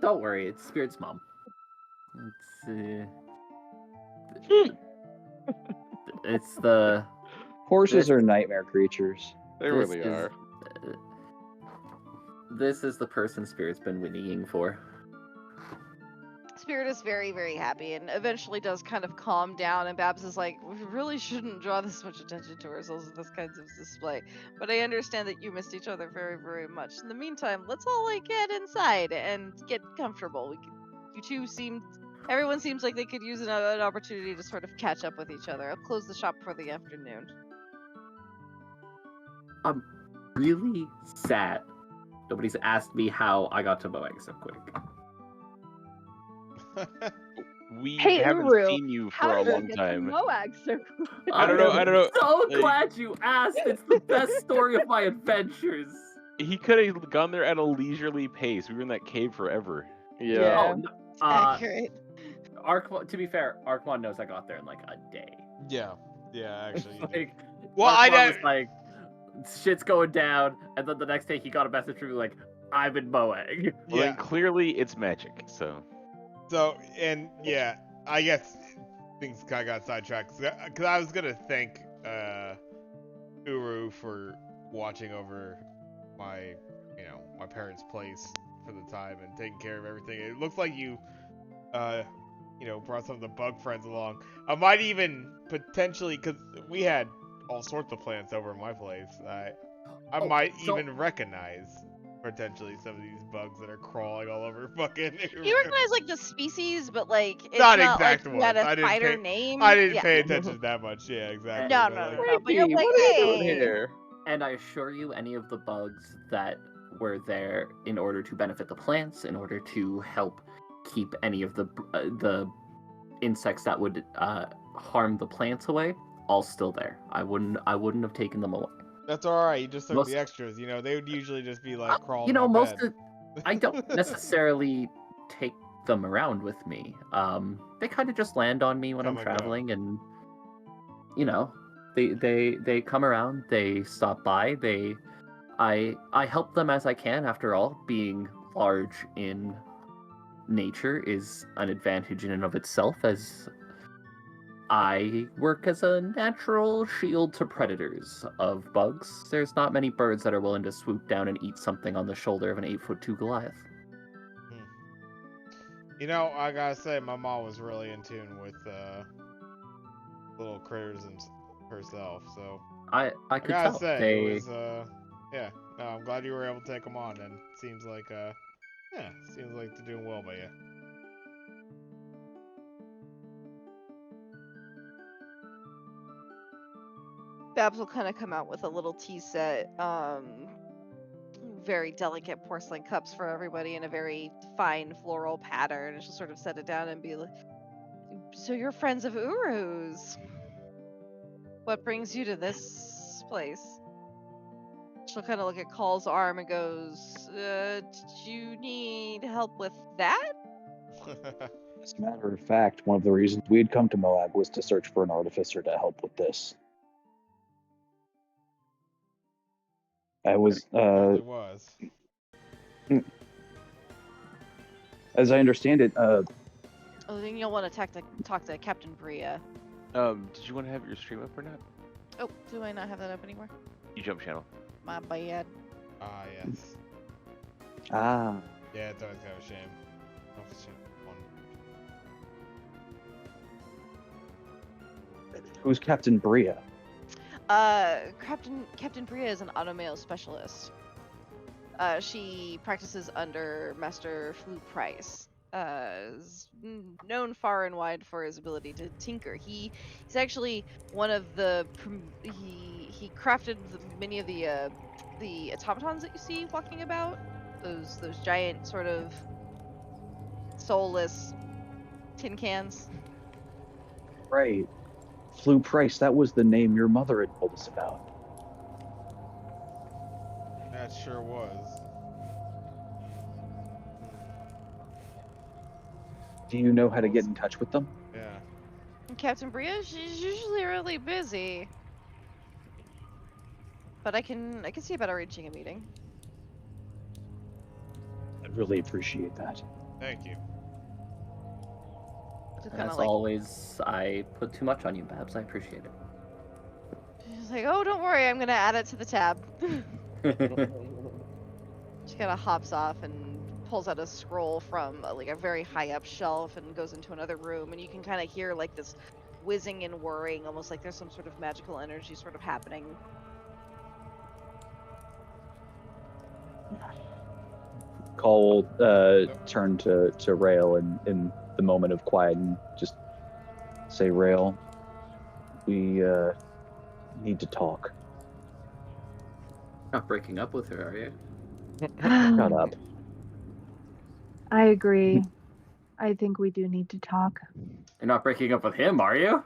Don't worry, it's Spirit's mom. It's the Horses are nightmare creatures. They really are. This is the person Spirit's been whinnying for. Spirit is very, very happy and eventually does kind of calm down, and Babs is like, we really shouldn't draw this much attention to ourselves in this kind of display. But I understand that you missed each other very, very much. In the meantime, let's all like get inside and get comfortable. Everyone seems like they could use an opportunity to sort of catch up with each other. I'll close the shop for the afternoon. I'm really sad nobody's asked me how I got to Moeg so quick. We Hey, haven't Uru, seen you How for a did long it get time. to Moag so I don't know. So Like- glad you asked. It's the best story of my adventures. He could have gone there at a leisurely pace. We were in that cave forever. Yeah. Oh, no, Accurate. to be fair, Arquan knows I got there in like a day. Yeah, actually. you do. Like, Well, I Arquan know. was like, shit's going down, and then the next day he got a message from me like, I'm in Moeg. Well, Yeah. then clearly it's magic. So So, and yeah, I guess things kind of got sidetracked because I was gonna thank Uru for watching over my parents' place for the time and taking care of everything. It looks like you brought some of the bug friends along. I might even potentially, because we had all sorts of plants over in my place. I might even recognize potentially some of these bugs that are crawling all over fucking. You recognize like the species, but like it's Not not exact like you had ones. a I didn't spider pay- name. I didn't Yeah. pay attention that much. Yeah, exactly. No, but, no, like- no. But you're like, what are you doing hey. here? And I assure you, any of the bugs that were there in order to benefit the plants, in order to help keep any of the insects that would harm the plants away, all still there. I wouldn't have taken them away. That's all right. You just took Most- the extras. They would usually just be like crawling. You know, on my most bed. of, I don't necessarily take them around with me. They kind of just land on me when Come I'm and go. traveling, and they come around, they stop by, they I help them as I can. After all, being large in nature is an advantage in and of itself, as I work as a natural shield to predators of bugs. There's not many birds that are willing to swoop down and eat something on the shoulder of an 8'2" Goliath. You know, I gotta say, my mom was really in tune with little critters and herself, so I I could gotta tell. say it was yeah. No, I'm glad you were able to take them on, and seems like yeah, seems like they're doing well by you. Babs will kind of come out with a little tea set, very delicate porcelain cups for everybody in a very fine floral pattern, and she'll sort of set it down and be like, "So you're friends of Uru's? What brings you to this place?" She'll kind of look at Call's arm and goes, "Did you need help with that?" As a matter of fact, one of the reasons we had come to Moab was to search for an artificer to help with this. I was, It was. as I understand it, Oh, then you'll want to talk to Captain Bria. Did you want to have your stream up or not? Oh, do I not have that up anymore? You jump channel. My bad. Ah, yes. ah, Yeah, it's always kind of a shame. Oh, shit. who's Captain Bria? Captain Bria is an automail specialist. She practices under Master Flu Price. Is known far and wide for his ability to tinker. He's actually one of the he crafted many of the automatons that you see walking about. Those giant sort of soulless tin cans. Right. Flu Price, that was the name your mother had told us about. That sure was. Do you know how to get in touch with them? Yeah. Captain Bria, she's usually really busy. But I can see about arranging a meeting. I'd really appreciate that. Thank you. Just As kinda always, I put too much on you, Babs. I appreciate it. she's like, "Oh, don't worry, I'm gonna add it to the tab." She kind of hops off and pulls out a scroll from like a very high up shelf and goes into another room, and you can kind of hear like this whizzing and whirring, almost like there's some sort of magical energy sort of happening. Call turn to Rail in the moment of quiet and just say, Rail, we need to talk. Not breaking up with her, are you? Shut up. I agree. I think we do need to talk. You're not breaking up with him, are you?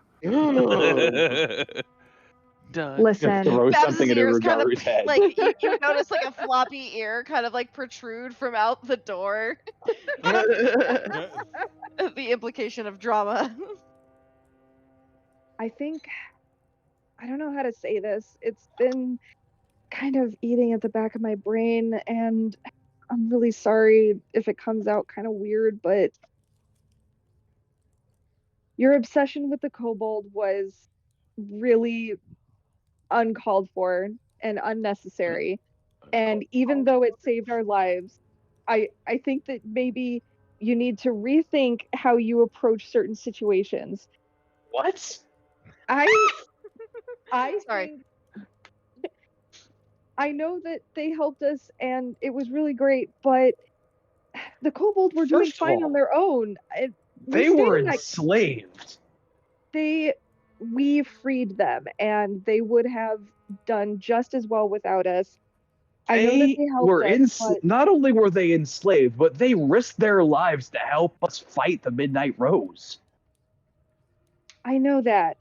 Done. Listen, Throw Babs's something at ears kind of Urugaru's head. like you notice like a floppy ear kind of like protrude from out the door. The implication of drama. I think, I don't know how to say this. It's been kind of eating at the back of my brain, and I'm really sorry if it comes out kind of weird, but your obsession with the kobold was really uncalled for and unnecessary. And even though it saved our lives, I think that maybe you need to rethink how you approach certain situations. What? I Sorry. think I know that they helped us and it was really great, but the kobolds were doing First of fine all, on their own. They were enslaved. We freed them, and they would have done just as well without us. I know that They they helped were us, but not only were they enslaved, but they risked their lives to help us fight the Midnight Rose. I know that.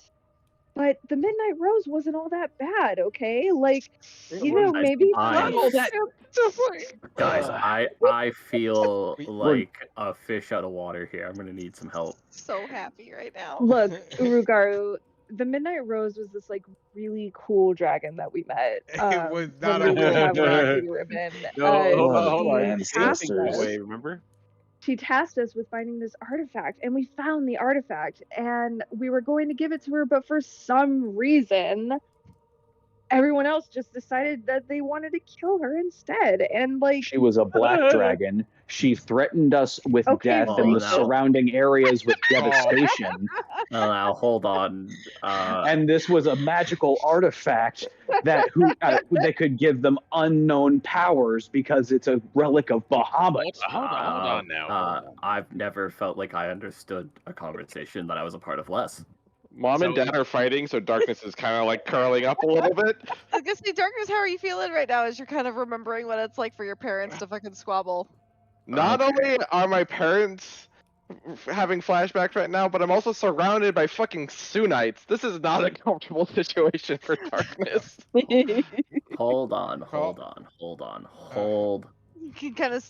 But the Midnight Rose wasn't all that bad, okay? Like, you know, Guys, maybe fine. Not all that. Guys, I feel We- like a fish out of water here. I'm gonna need some help. So happy right now. look, Urugaru, the Midnight Rose was this like really cool dragon that we met. It was not when a we were cool having our dragon. blue ribbon. No, hold on, What hold on. ancestors. It's taking you away, remember? She tasked us with finding this artifact, and we found the artifact, and we were going to give it to her, but for some reason, everyone else just decided that they wanted to kill her instead. And like, She was a black dragon. She threatened us with Okay, death and the racist. surrounding areas with devastation. Now hold on. And this was a magical artifact that that could give them unknown powers because it's a relic of Bahamut. Hold on now. I've never felt like I understood a conversation that I was a part of less. Mom and So- Dad are fighting, so Darkness is kind of like curling up a little bit. I was gonna say, Darkness, how are you feeling right now as you're kind of remembering what it's like for your parents to fucking squabble? Not only are my parents having flashbacks right now, but I'm also surrounded by fucking Soonites. This is not a comfortable situation for Darkness. Hold on. You can kind of,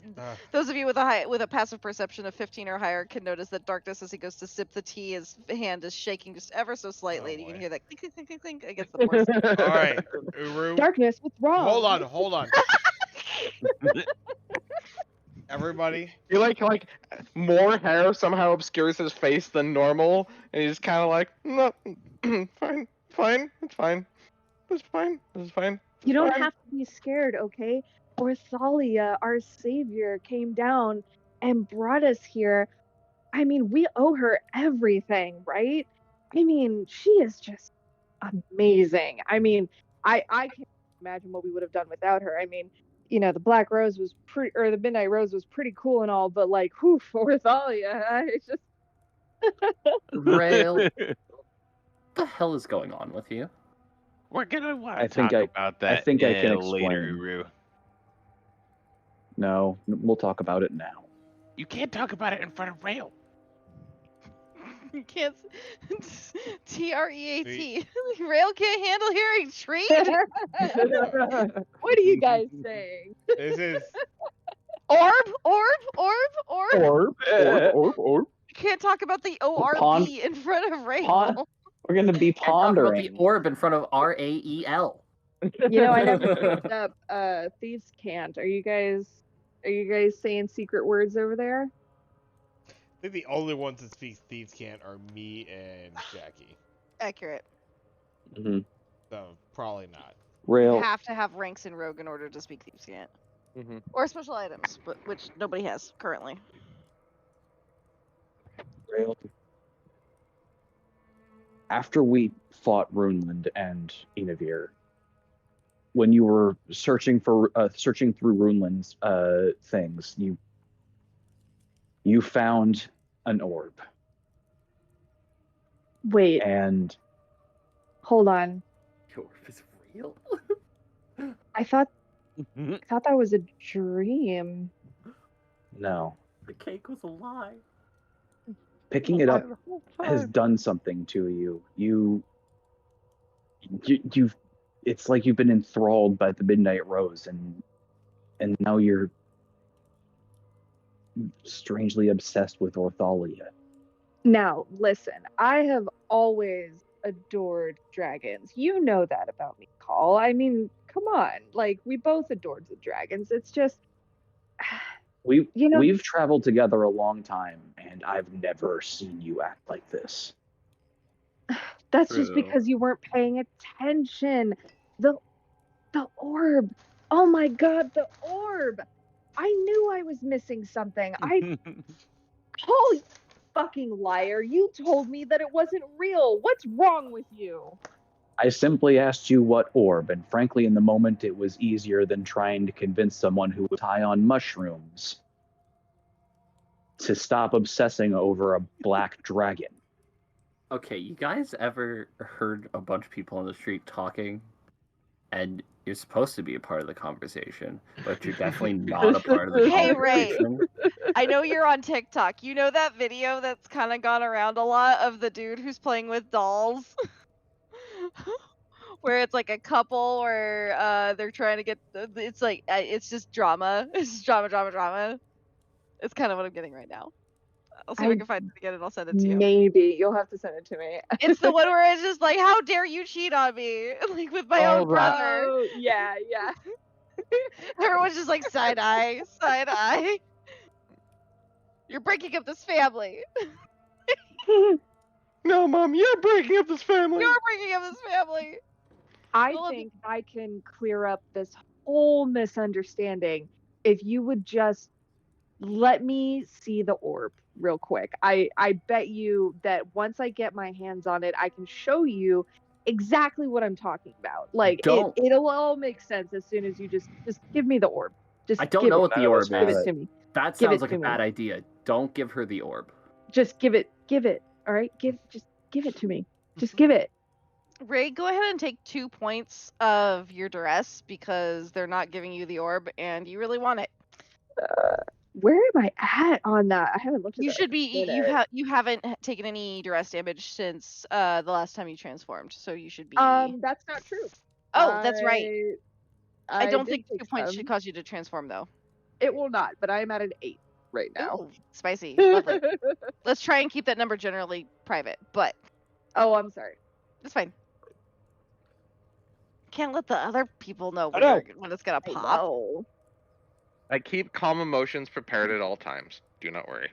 those of you with a passive perception of 15 or higher can notice that Darkness, as he goes to sip the tea, his hand is shaking just ever so slightly. And you can hear that clink, clink, clink, clink, clink against the porcelain. All right, Uru. Darkness, what's wrong? Hold on. Everybody. You like more hair somehow obscures his face than normal, and he's kind of like, no, fine, it's fine, this is fine. You don't have to be scared, okay? Orthalia, our savior, came down and brought us here. I mean, we owe her everything, right? I mean, she is just amazing. I mean, I can't imagine what we would have done without her. I mean, you know, the Black Rose was pretty, or the Midnight Rose was pretty cool and all, but like, whew, Orthalia, it's just. Rail, what the hell is going on with you? We're gonna want I to think talk I- about that I think I can later, explain. Uru. No, we'll talk about it now. You can't talk about it in front of Rail. You can't. TREAT. Rail can't handle hearing treat. What are you guys saying? This is Orb. Or You can't talk about the ORB Pond- in front of Rail. Pond- we're gonna be Can't talk about the pondering. orb in front of RAEL. You know, I never looked up thieves can't. Are you guys saying secret words over there? I think the only ones that speak thieves can't are me and Jackie. Accurate. Mhm. So probably not. You Rail. have to have ranks in Rogue in order to speak Thieves' Cant. Mhm. Or special items, but which nobody has currently. Rail. After we fought Runeland and Inavir, when you were searching through Runeland's things, you found an orb, Wait, and hold on. The orb is real? I thought that was a dream. no, The cake was a lie. picking it up has done something to you. You've it's like you've been enthralled by the Midnight Rose, and now you're strangely obsessed with Orthalia. Now, listen, I have always adored dragons. You know that about me, Call. I mean, come on. Like, we both adored the dragons. It's just We've traveled together a long time, and I've never seen you act like this. that's just True. because you weren't paying attention. The orb. Oh my god, the orb. I knew I was missing something. Holy fucking liar. You told me that it wasn't real. What's wrong with you? I simply asked you what orb, and frankly, in the moment, it was easier than trying to convince someone who was high on mushrooms to stop obsessing over a black dragon. Okay, you guys ever heard a bunch of people on the street talking, and you're supposed to be a part of the conversation, but you're definitely not a part of the Hey, Ray. conversation? I know you're on TikTok. You know that video that's kind of gone around a lot of the dude who's playing with dolls? Where it's like a couple where they're trying to get it's like it's just drama. It's just drama. It's kind of what I'm getting right now. I'll see if I can find it again and I'll send it to you. Maybe you'll have to send it to me. It's the one where it's just like, how dare you cheat on me? Like with my own brother. Oh, yeah. Everyone's just like side eye, side eye. You're breaking up this family. No, Mom, you're breaking up this family. You're breaking up this family. I Well, think I can clear up this whole misunderstanding if you would just let me see the orb real quick. I bet you that once I get my hands on it, I can show you exactly what I'm talking about. Like it'll all make sense as soon as you just give me the orb. Just I don't give know it. what the orb Give is. it to me. That Give sounds it like a to me. bad idea. Don't give her the orb. Just give it. All right? Just give it to me. Just give it. Ray, go ahead and take 2 points of your duress because they're not giving you the orb and you really want it. Where am I at on that? I haven't looked at You that. should be. You haven't taken any duress damage since the last time you transformed, so you should be. That's not true. Oh, that's right. I don't did think 2 take points some. should cause you to transform, though. It will not, but I am at an 8 right now. Ooh, spicy. Lovely. Let's try and keep that number generally private, but Oh, I'm sorry. it's fine. Can't let the other people know I know. when it's gonna I pop. know. I keep calm emotions prepared at all times. Do not worry.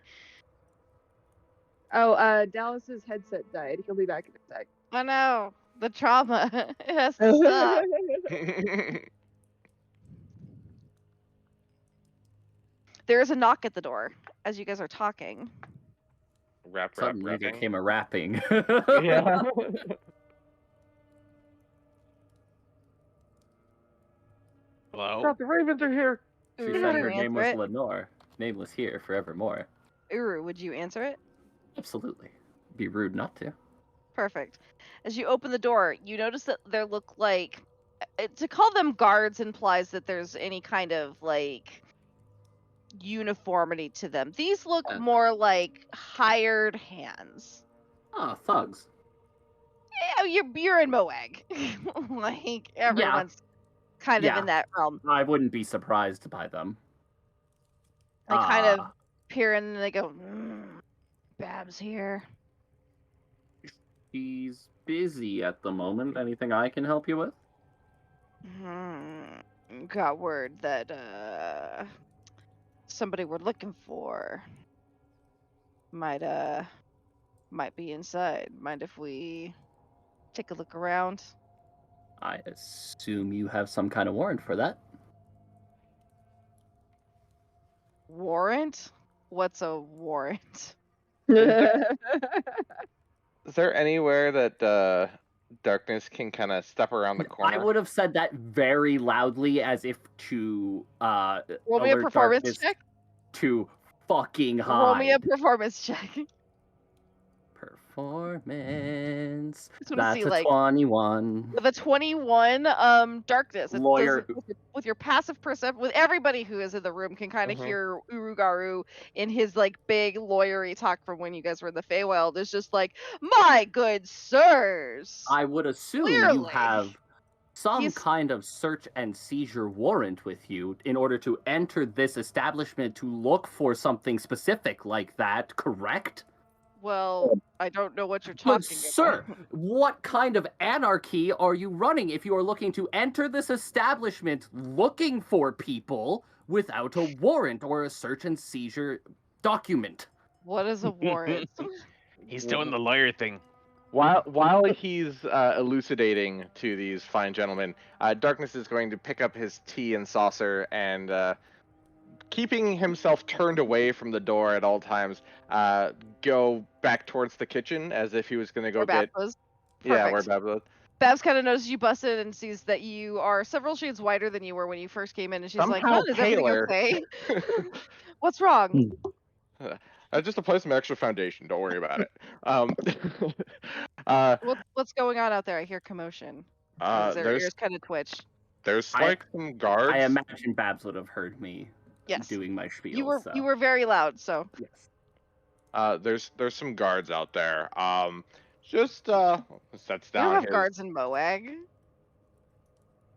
Oh, Dallas's headset died. He'll be back in a sec. I know. The trauma. It has to stop. There is a knock at the door as you guys are talking. Suddenly there came a rapping. Yeah. Hello? The Ravens are here. She Uru, said would her you name answer was it? Lenore. Nameless here forevermore. Uru, would you answer it? Absolutely. Be rude not to. Perfect. As you open the door, you notice that there look like to call them guards implies that there's any kind of like uniformity to them. These look Yeah. more like hired hands. Ah, thugs. Yeah, you're in Moag. Like everyone's kind of Yeah. in that realm. I wouldn't be surprised by them. They kind of peer in and they go, Bab's here. She's busy at the moment. Anything I can help you with? Got word that somebody we're looking for might be inside. Mind if we take a look around? I assume you have some kind of warrant for that. Warrant? What's a warrant? Is there anywhere that Darkness can kind of step around the corner? I would have said that very loudly as if to Roll me a alert performance Darkness check. to fucking hide. Roll me a performance check. Performance. Just wanna That's see, a like, 21. With a 21, Darkness. Lawyer. With your passive perception, with everybody who is in the room can kind of hear Urugaru in his like big lawyery talk from when you guys were in the Feywild. It's just like, my good sirs. I would assume you Clearly. have some He's- kind of search and seizure warrant with you in order to enter this establishment to look for something specific like that, correct? Well, I don't know what you're talking But sir, about. what kind of anarchy are you running if you are looking to enter this establishment looking for people without a warrant or a search and seizure document? What is a warrant? He's doing the lawyer thing. While he's elucidating to these fine gentlemen, Darkness is going to pick up his tea and saucer and, keeping himself turned away from the door at all times, go back towards the kitchen as if he was going to go Where get. Babs was? Yeah, where Perfect. Babs was. Babs kind of notices you busted and sees that you are several shades whiter than you were when you first came in, and she's like, Somehow "What? Is everything paler. okay? What's wrong?" Just to play some extra foundation. Don't worry about it. What's going on out there? I hear commotion. Their There's ears kind of twitch. like some guards. I imagine Babs would have heard me Yes, doing my spiel. you were very loud. So Yes. There's some guards out there. Just sets we don't down have his guards in Moag.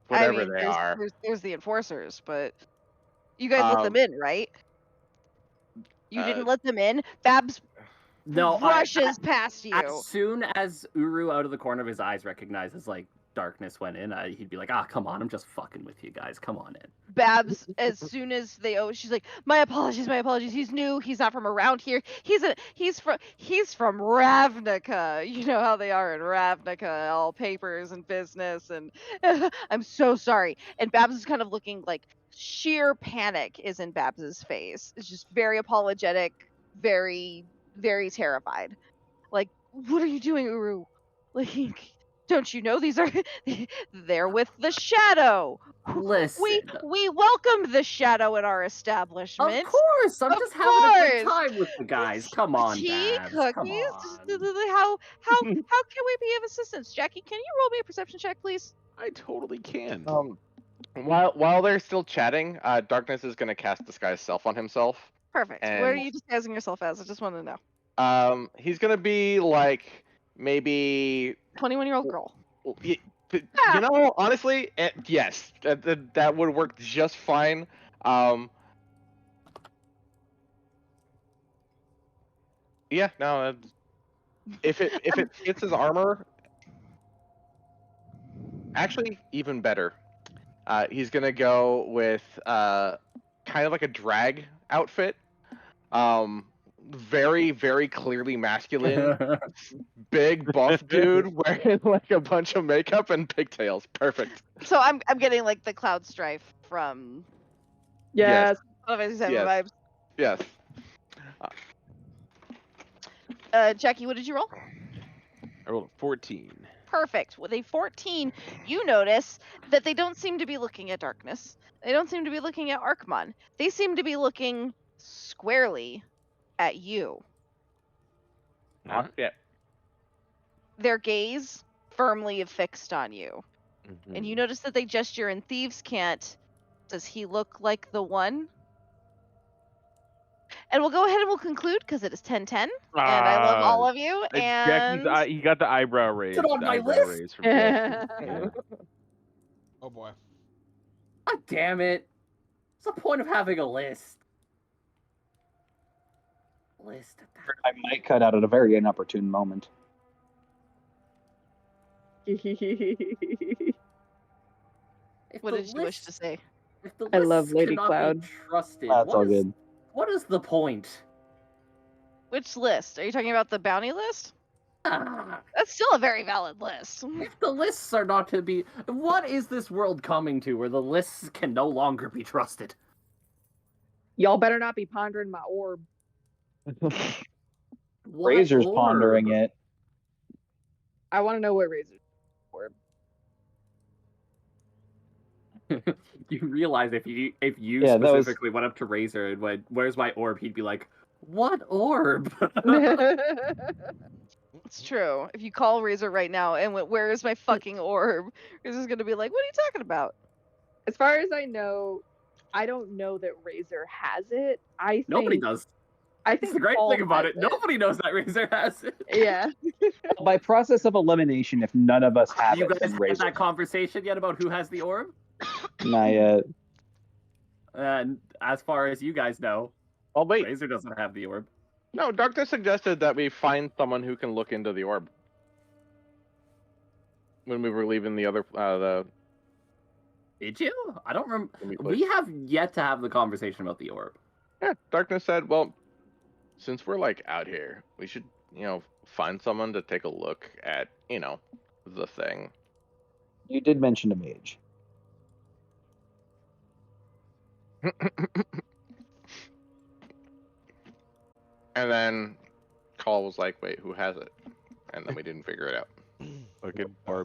whatever I mean, they are. There's the enforcers, but you guys let them in, right? You didn't let them in. Babs No, rushes past you. As soon as Uru, out of the corner of his eyes, recognizes like darkness went in, he'd be like, "Ah, come on, I'm just fucking with you guys. Come on in." Babs, as soon as she's like, my apologies. He's new. He's not from around here. He's from Ravnica. You know how they are in Ravnica, all papers and business. And I'm so sorry. And Babs is kind of looking like sheer panic is in Babs's face. It's just very apologetic, very, very terrified. Like, what are you doing, Uru? Like, don't you know these are they're with the shadow. Listen, We welcome the shadow in our establishment. of course, I'm Of just having a good course. time with the guys. Come on, Tea, Babs. cookies. Come Just on. how can we be of assistance? Jackie, can you roll me a perception check, please? I totally can. While they're still chatting, Darkness is gonna cast Disguise Self on himself. Perfect. And What are you disguising yourself as? I just want to know. He's gonna be like maybe 21-year-old girl. You know, honestly, yes, that would work just fine. Yeah, no, if it fits his armor, actually even better. He's gonna go with kind of like a drag outfit. Very, very clearly masculine, big buff dude wearing like a bunch of makeup and pigtails. Perfect. So I'm getting like the Cloud Strife from Yes. vibes. Yes. Jackie, what did you roll? I rolled a 14. Perfect. With a 14, you notice that they don't seem to be looking at darkness. They don't seem to be looking at Arkmon. They seem to be looking squarely at you. Yeah. Their gaze firmly affixed on you. And you notice that they gesture in Thieves' Cant. Does he look like the one? And we'll go ahead and we'll conclude because it is 10:10, and I love all of you. And Jackie's, he got the eyebrow raise. Is it on the my eyebrow list? raise from Jackie. Yeah. Oh boy. God damn it. What's the point of having a list? I might cut out at a very inopportune moment. what did you wish to say? If the I love lists Lady cannot Cloud. be trusted, That's all good. what is the point? Which list? Are you talking about the bounty list? Ah, That's still a very valid list. if the lists are not to be... What is this world coming to where the lists can no longer be trusted? Y'all better not be pondering my orb. What Razor's orb? pondering it. I want to know what Razor's orb. You realize if you Yeah, that was- specifically went up to Razor and went, "Where's my orb?" He'd be like, "What orb?" It's true. If you call Razor right now and went, "Where is my fucking orb?" Razor's gonna be like, "What are you talking about?" As far as I know, I don't know that Razor has it. Nobody does. I That's think the great Paul thing about has it. Nobody knows that Razor has it. Yeah. By process of elimination, if none of us have You it, guys then had Razor. that conversation yet about who has the orb? Not yet. And as far as you guys know, Oh wait, Razor doesn't have the orb. no. Darkness suggested that we find someone who can look into the orb when we were leaving the other Did you? I don't remember. the meat We place. have yet to have the conversation about the orb. Yeah, Darkness said, well, since we're like out here, we should, find someone to take a look at, the thing. You did mention a mage. And then Call was like, wait, who has it? And then we didn't figure it out. Fucking Barbie.